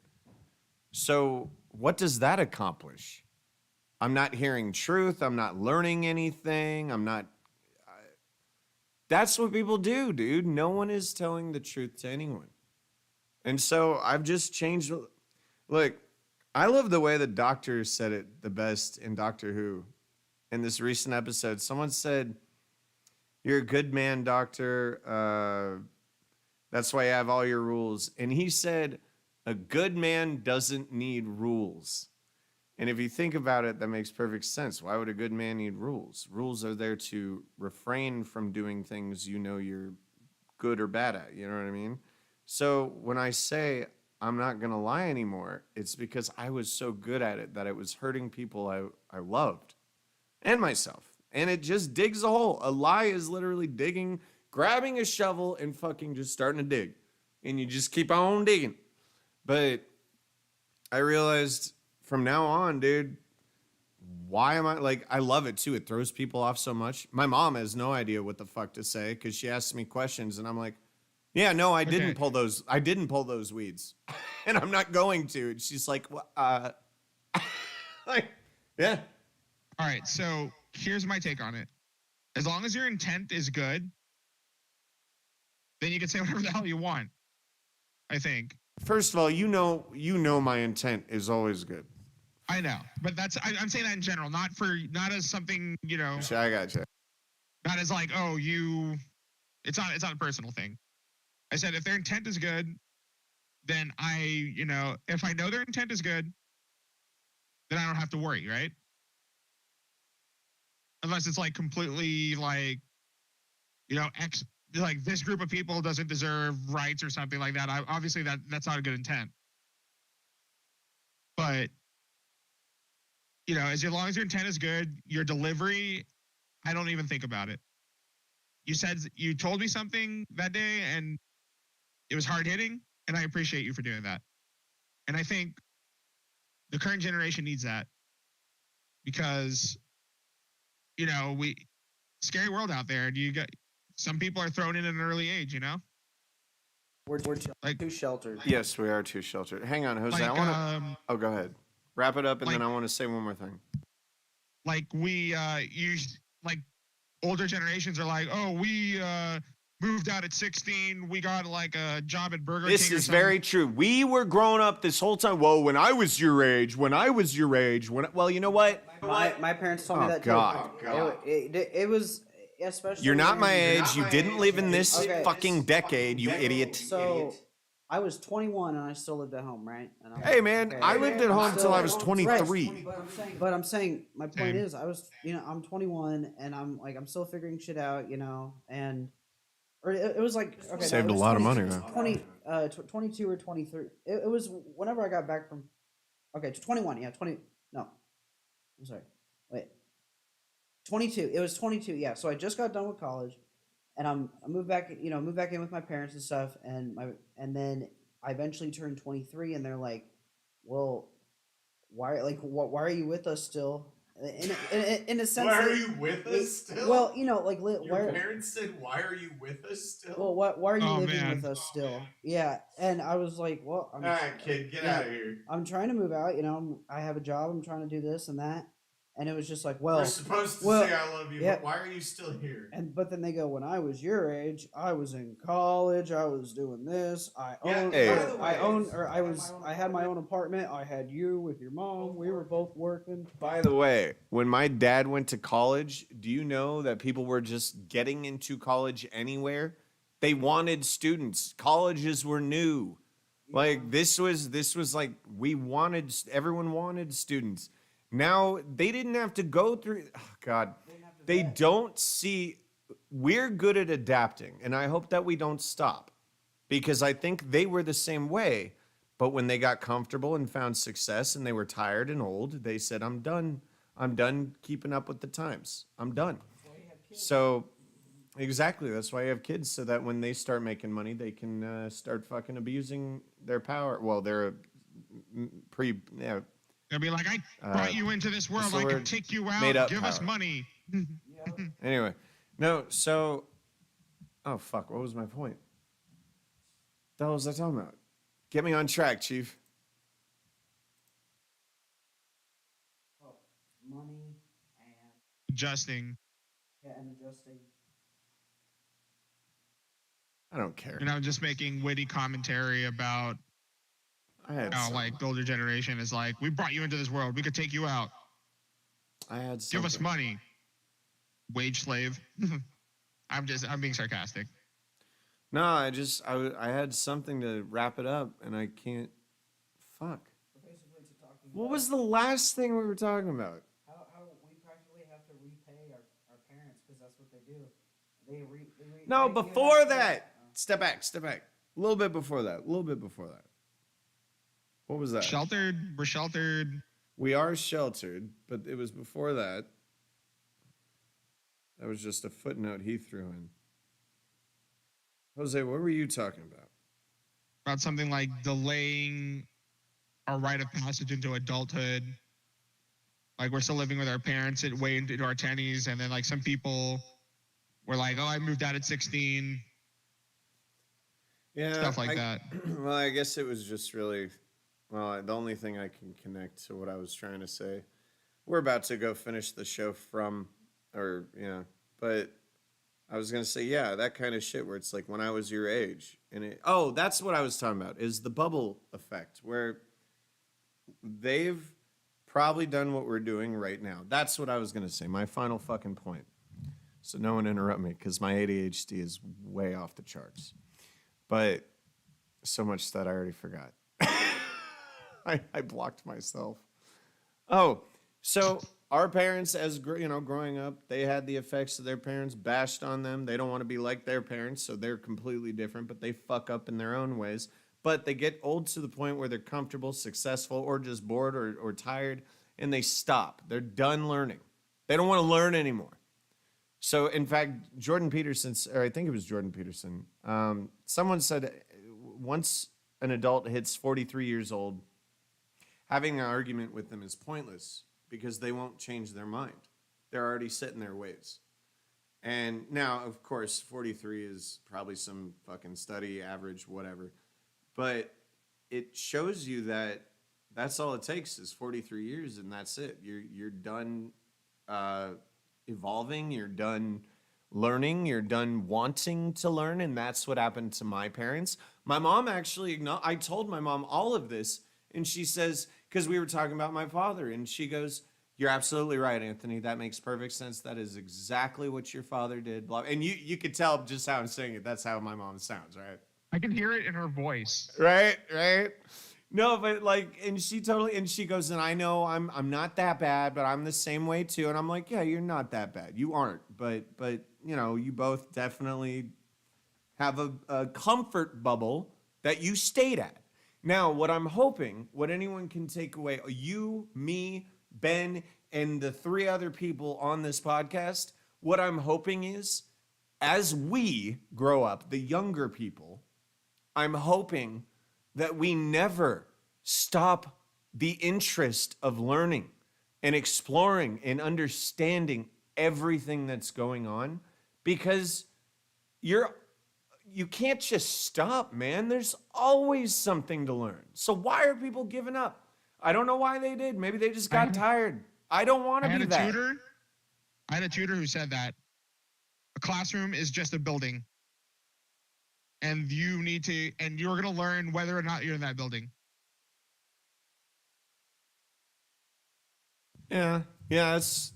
So what does that accomplish? I'm not hearing truth. I'm not learning anything. That's what people do, dude. No one is telling the truth to anyone. And so I've just changed. Look, I love the way the doctor said it the best in Doctor Who. In this recent episode, someone said, you're a good man, doctor. That's why you have all your rules. And he said, a good man doesn't need rules. And if you think about it, that makes perfect sense. Why would a good man need rules? Rules are there to refrain from doing things you know you're good or bad at. You know what I mean? So when I say I'm not going to lie anymore, it's because I was so good at it that it was hurting people I loved and myself. And it just digs a hole. A lie is literally digging, grabbing a shovel and fucking just starting to dig. And you just keep on digging. But I realized from now on, dude, why am I like, I love it too. It throws people off so much. My mom has no idea what the fuck to say because she asks me questions and I'm like, yeah, no, I didn't pull those. I didn't pull those weeds and I'm not going to. And she's like, well, like, yeah. All right. So here's my take on it. As long as your intent is good, then you can say whatever the hell you want, I think. First of all, you know my intent is always good. I know, but I'm saying that in general, not as something, you know, I got you. not as like, oh, it's not a personal thing. I said, if their intent is good, then if I know their intent is good, then I don't have to worry, right? Unless it's like completely like, you know, like this group of people doesn't deserve rights or something like that. Obviously that's not a good intent. But, you know, as long as your intent is good, your delivery, I don't even think about it. You told me something that day and it was hard hitting, and I appreciate you for doing that. And I think the current generation needs that because, you know, scary world out there. Some people are thrown in at an early age, you know? We're too sheltered. Yes, we are too sheltered. Hang on, Jose. Like, I want to. Oh, go ahead. Wrap it up, and like- then I want to say one more thing. Like like older generations are like, oh, we moved out at 16. We got like a job at Burger King. This is very true. We were growing up this whole time. Whoa, when I was your age. Well, you know what? My parents told me Oh, that God. too. It was especially. You're not my when- age. You didn't live in this Okay. fucking decade, you idiot. So I was 21 and I still lived at home, right? And Hey, man, I lived at home until I was 23. Right. But I'm saying my point Same. is I'm 21 and I'm still figuring shit out, you know, and or it was like okay, Saved it a was lot of 20 money, though. 22 or 23. It was whenever I got back from 21, yeah, 20. No, I'm sorry. Wait, 22. It was 22. Yeah. So I just got done with college, and I moved back. Moved back in with my parents and stuff, and then I eventually turned 23, and they're like, "Well, why are you with us still?" In a sense, Why are they- you with they- us still? Well, Your parents said, "Why are you with us still?" Well, why are you Oh, living man. with us still? Yeah, and I was like, well, All right, kid, get you know, out of here. I'm trying to move out. I have a job. I'm trying to do this and that, and it was just like, We're well, supposed to well, say I love you, yeah. but why are you still here? but then they go, when I was your age, I was in college. I was doing this. Hey. By the I had my own apartment. I had you with your mom. We were both working. By the way, when my dad went to college, do you know that people were just getting into college anywhere? They wanted students. Colleges were new. Like this was like everyone wanted students. Now they didn't have to go through God. They don't see we're good at adapting, and I hope that we don't stop. Because I think they were the same way. But when they got comfortable and found success and they were tired and old, they said, I'm done. I'm done keeping up with the times. I'm done. So, exactly. That's why you have kids, so that when they start making money, they can start fucking abusing their power. Well, they're yeah. They'll be like, I brought you into this world. what's the I can word? take you out. Made up Give us power. money. Anyway, no, so, oh, fuck. What was my point? The hell was I talking about? Get me on track, Chief. Money Adjusting. and adjusting. I don't care. Just making witty commentary about I had how, some- like, the older generation is like, we brought you into this world. We could take you out. I had Give us something. money. Wage slave. I'm being sarcastic. No, I had something to wrap it up, and I can't. Fuck. Basically, to talking What was the last thing we were talking about? how we practically have to repay our parents because that's what they do. No, like, you before have to- that. Step back. A little bit before that. What was that? Sheltered. We're sheltered. We are sheltered, but it was before that. That was just a footnote he threw in. Jose, what were you talking about? About something like delaying our rite of passage into adulthood. Like, we're still living with our parents way into our 20s, and then, like, some people were like, oh, I moved out at 16. Yeah, Stuff like that. Well, I guess it was just really, well, the only thing I can connect to what I was trying to say. We're about to go finish the show but I was gonna say, yeah, that kind of shit where it's like when I was your age, and that's what I was talking about, is the bubble effect, where they've probably done what we're doing right now. That's what I was gonna say. My final fucking point. So no one interrupt me, because my ADHD is way off the charts. But so much that I already forgot. I blocked myself. Oh, so our parents, as growing up, they had the effects of their parents, bashed on them. They don't want to be like their parents, so they're completely different, but they fuck up in their own ways. But they get old to the point where they're comfortable, successful, or just bored or tired, and they stop. They're done learning. They don't want to learn anymore. So, in fact, Jordan Peterson, or I think it was Jordan Peterson, someone said once an adult hits 43 years old, having an argument with them is pointless because they won't change their mind. They're already set in their ways. And now, of course, 43 is probably some fucking study, average, whatever. But it shows you that that's all it takes is 43 years, and that's it. You're done evolving, you're done learning, you're done wanting to learn, and that's what happened to my parents. My mom actually, I told my mom all of this, and she says, because we were talking about my father, and she goes, you're absolutely right, Anthony. That makes perfect sense. That is exactly what your father did. Blah. And you could tell just how I'm saying it. That's how my mom sounds, right? I can hear it in her voice. Right. No, but and she goes, and I know I'm not that bad, but I'm the same way too. And I'm like, yeah, you're not that bad. You aren't, but you both definitely have a comfort bubble that you stayed at. Now, what I'm hoping, what anyone can take away, you, me, Ben, and the 3 other people on this podcast, what I'm hoping is, as we grow up, the younger people, I'm hoping that we never stop the interest of learning and exploring and understanding everything that's going on, because you can't just stop, man. There's always something to learn. So why are people giving up? I don't know why they did. Maybe they just got tired. I don't want to be that. I had a tutor who said that a classroom is just a building, and you're going to learn whether or not you're in that building. Yeah, it's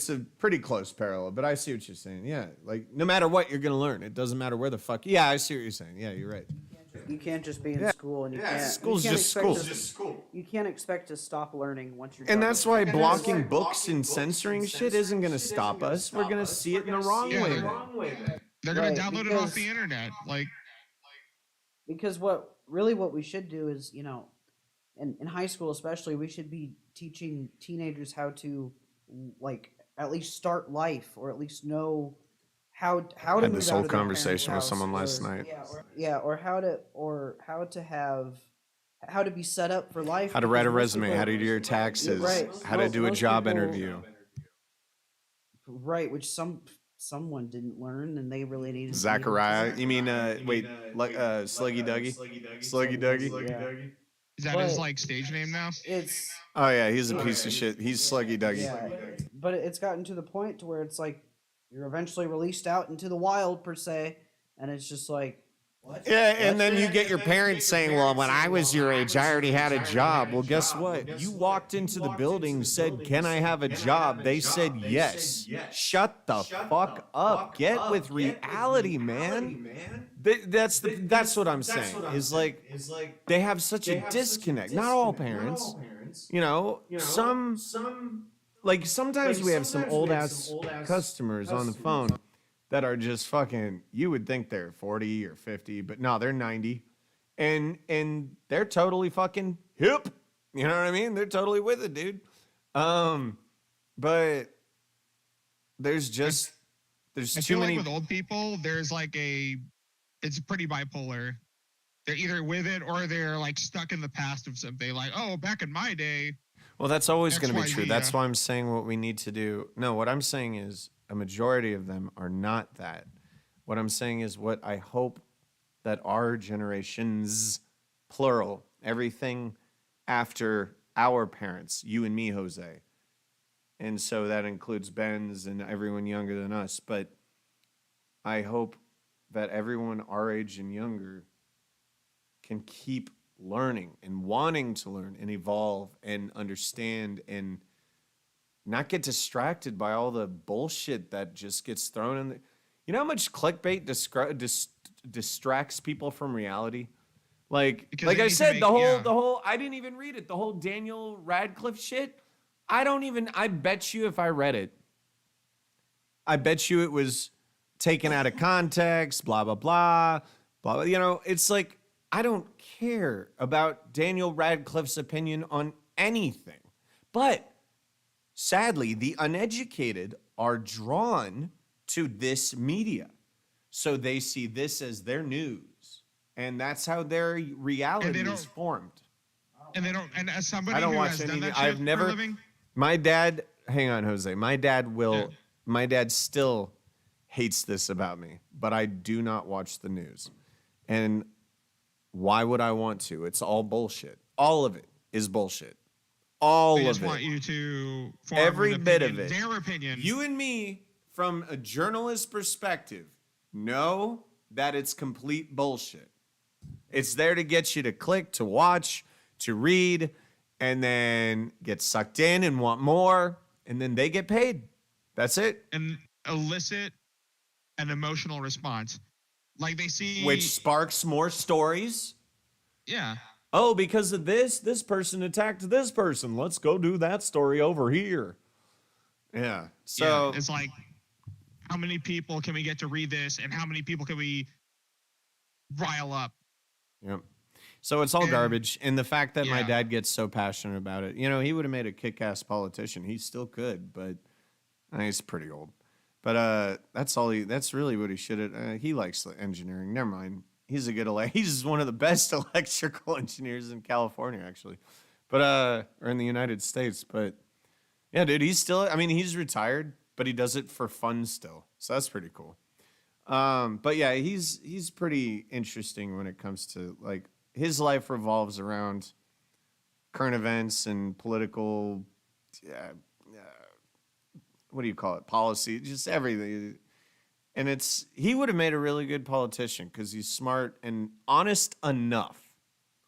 a pretty close parallel, but I see what you're saying. Yeah, like no matter what, you're gonna learn. It doesn't matter where the fuck. Yeah, I see what you're saying. Yeah, you're right. You can't just be in school and you can't. School's you can't just expect school. to- You can't expect to stop learning once you're. And done that's with why it. blocking books and censoring shit isn't gonna stop us. We're gonna see it in the wrong way. They're going Right, to download it off because- the internet. Like, Because what we should do is, in high school especially, we should be teaching teenagers how to, like, at least start life, or at least know how to I had move this out whole of their parents' conversation with house, someone last or- night. how to be set up for life. How to write a because most resume, people- how to do your taxes, Right. how to do a Most job people- interview. Right, which someone didn't learn, and they really needed. Zachariah, you mean Sluggy Dougie? Sluggy Dougie? is that his, But- like, stage name now? It's Oh yeah, he's a piece of shit. He's Sluggy Dougie. yeah, but it's gotten to the point to where it's like you're eventually released out into the wild per se, and it's just like. Yeah, and then you get your parents saying, well, when I was your age, I already had a job. Well, guess what? You walked into the building, said, can I have a job? They said yes. Shut the fuck up. Get with reality, man. That's what I'm saying. Is like they have such a disconnect. Not all parents. Sometimes we have some old ass customers on the phone that are just fucking, you would think they're 40 or 50, but no, they're 90. And they're totally fucking hip. You know what I mean? They're totally with it, dude. But there's I too feel many. like with old people, it's pretty bipolar. They're either with it or they're like stuck in the past of something. Like, oh, back in my day. Well, that's always going to be XYZ, true. That's yeah. why I'm saying what we need to do. No, what I'm saying is a majority of them are not that. What I'm saying is what I hope that our generations, plural, everything after our parents, you and me, Jose. And so that includes Ben's and everyone younger than us. But I hope that everyone our age and younger can keep learning and wanting to learn and evolve and understand and not get distracted by all the bullshit that just gets thrown in the. You know how much clickbait distracts people from reality? Because Like they I need to said, make- the yeah. whole I didn't even read it. The whole Daniel Radcliffe shit. I bet you if I read it, I bet you it was taken out of context, blah, blah, blah, blah, blah. It's like, I don't care about Daniel Radcliffe's opinion on anything. But sadly, the uneducated are drawn to this media. So they see this as their news. And that's how their reality is formed. And they don't. And as somebody I don't who watch has done any. that I've shit never. for a living, My dad. Hang on, Jose. My dad will. Yeah. My dad still hates this about me, but I do not watch the news. And why would I want to? It's all bullshit. All of it is bullshit. All they of just it. want you to form Every an bit of opinion, it. Their opinion. You and me, from a journalist perspective, know that it's complete bullshit. It's there to get you to click, to watch, to read, and then get sucked in and want more, and then they get paid. That's it. and elicit an emotional response. Like they see. Which sparks more stories. Yeah. Oh, because of this person attacked this person. Let's go do that story over here. Yeah. So Yeah, it's like, how many people can we get to read this, and how many people can we rile up? Yep. So it's all And- garbage. And the fact that my Yeah. dad gets so passionate about it, he would have made a kick-ass politician. He still could, but he's pretty old. But that's really what he should have. He likes the engineering. Never mind. He's a good he's one of the best electrical engineers in California, actually. But or in the United States. But yeah, dude, he's retired, but he does it for fun still. So that's pretty cool. But yeah, he's pretty interesting when it comes to like his life revolves around current events and political what do you call it? Policy, just everything. And he would have made a really good politician because he's smart and honest enough.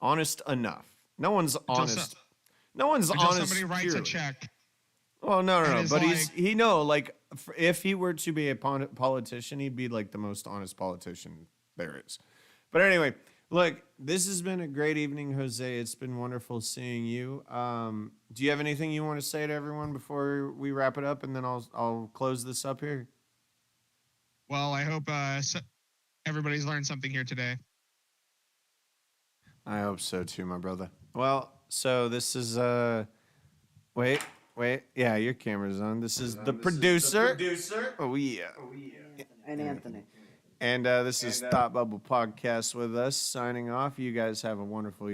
Honest enough. No one's honest. No one's Until honest. somebody writes purely. a check. Well, no. And But is if he were to be a politician, he'd be like the most honest politician there is. But anyway, look, this has been a great evening, Jose. It's been wonderful seeing you. Do you have anything you want to say to everyone before we wrap it up, and then I'll close this up here? Well, I hope everybody's learned something here today. I hope so too, my brother. Well, so this is wait. Yeah, your camera's on. This is the producer. Oh yeah. And Anthony. And this is Thought Bubble Podcast with us signing off. You guys have a wonderful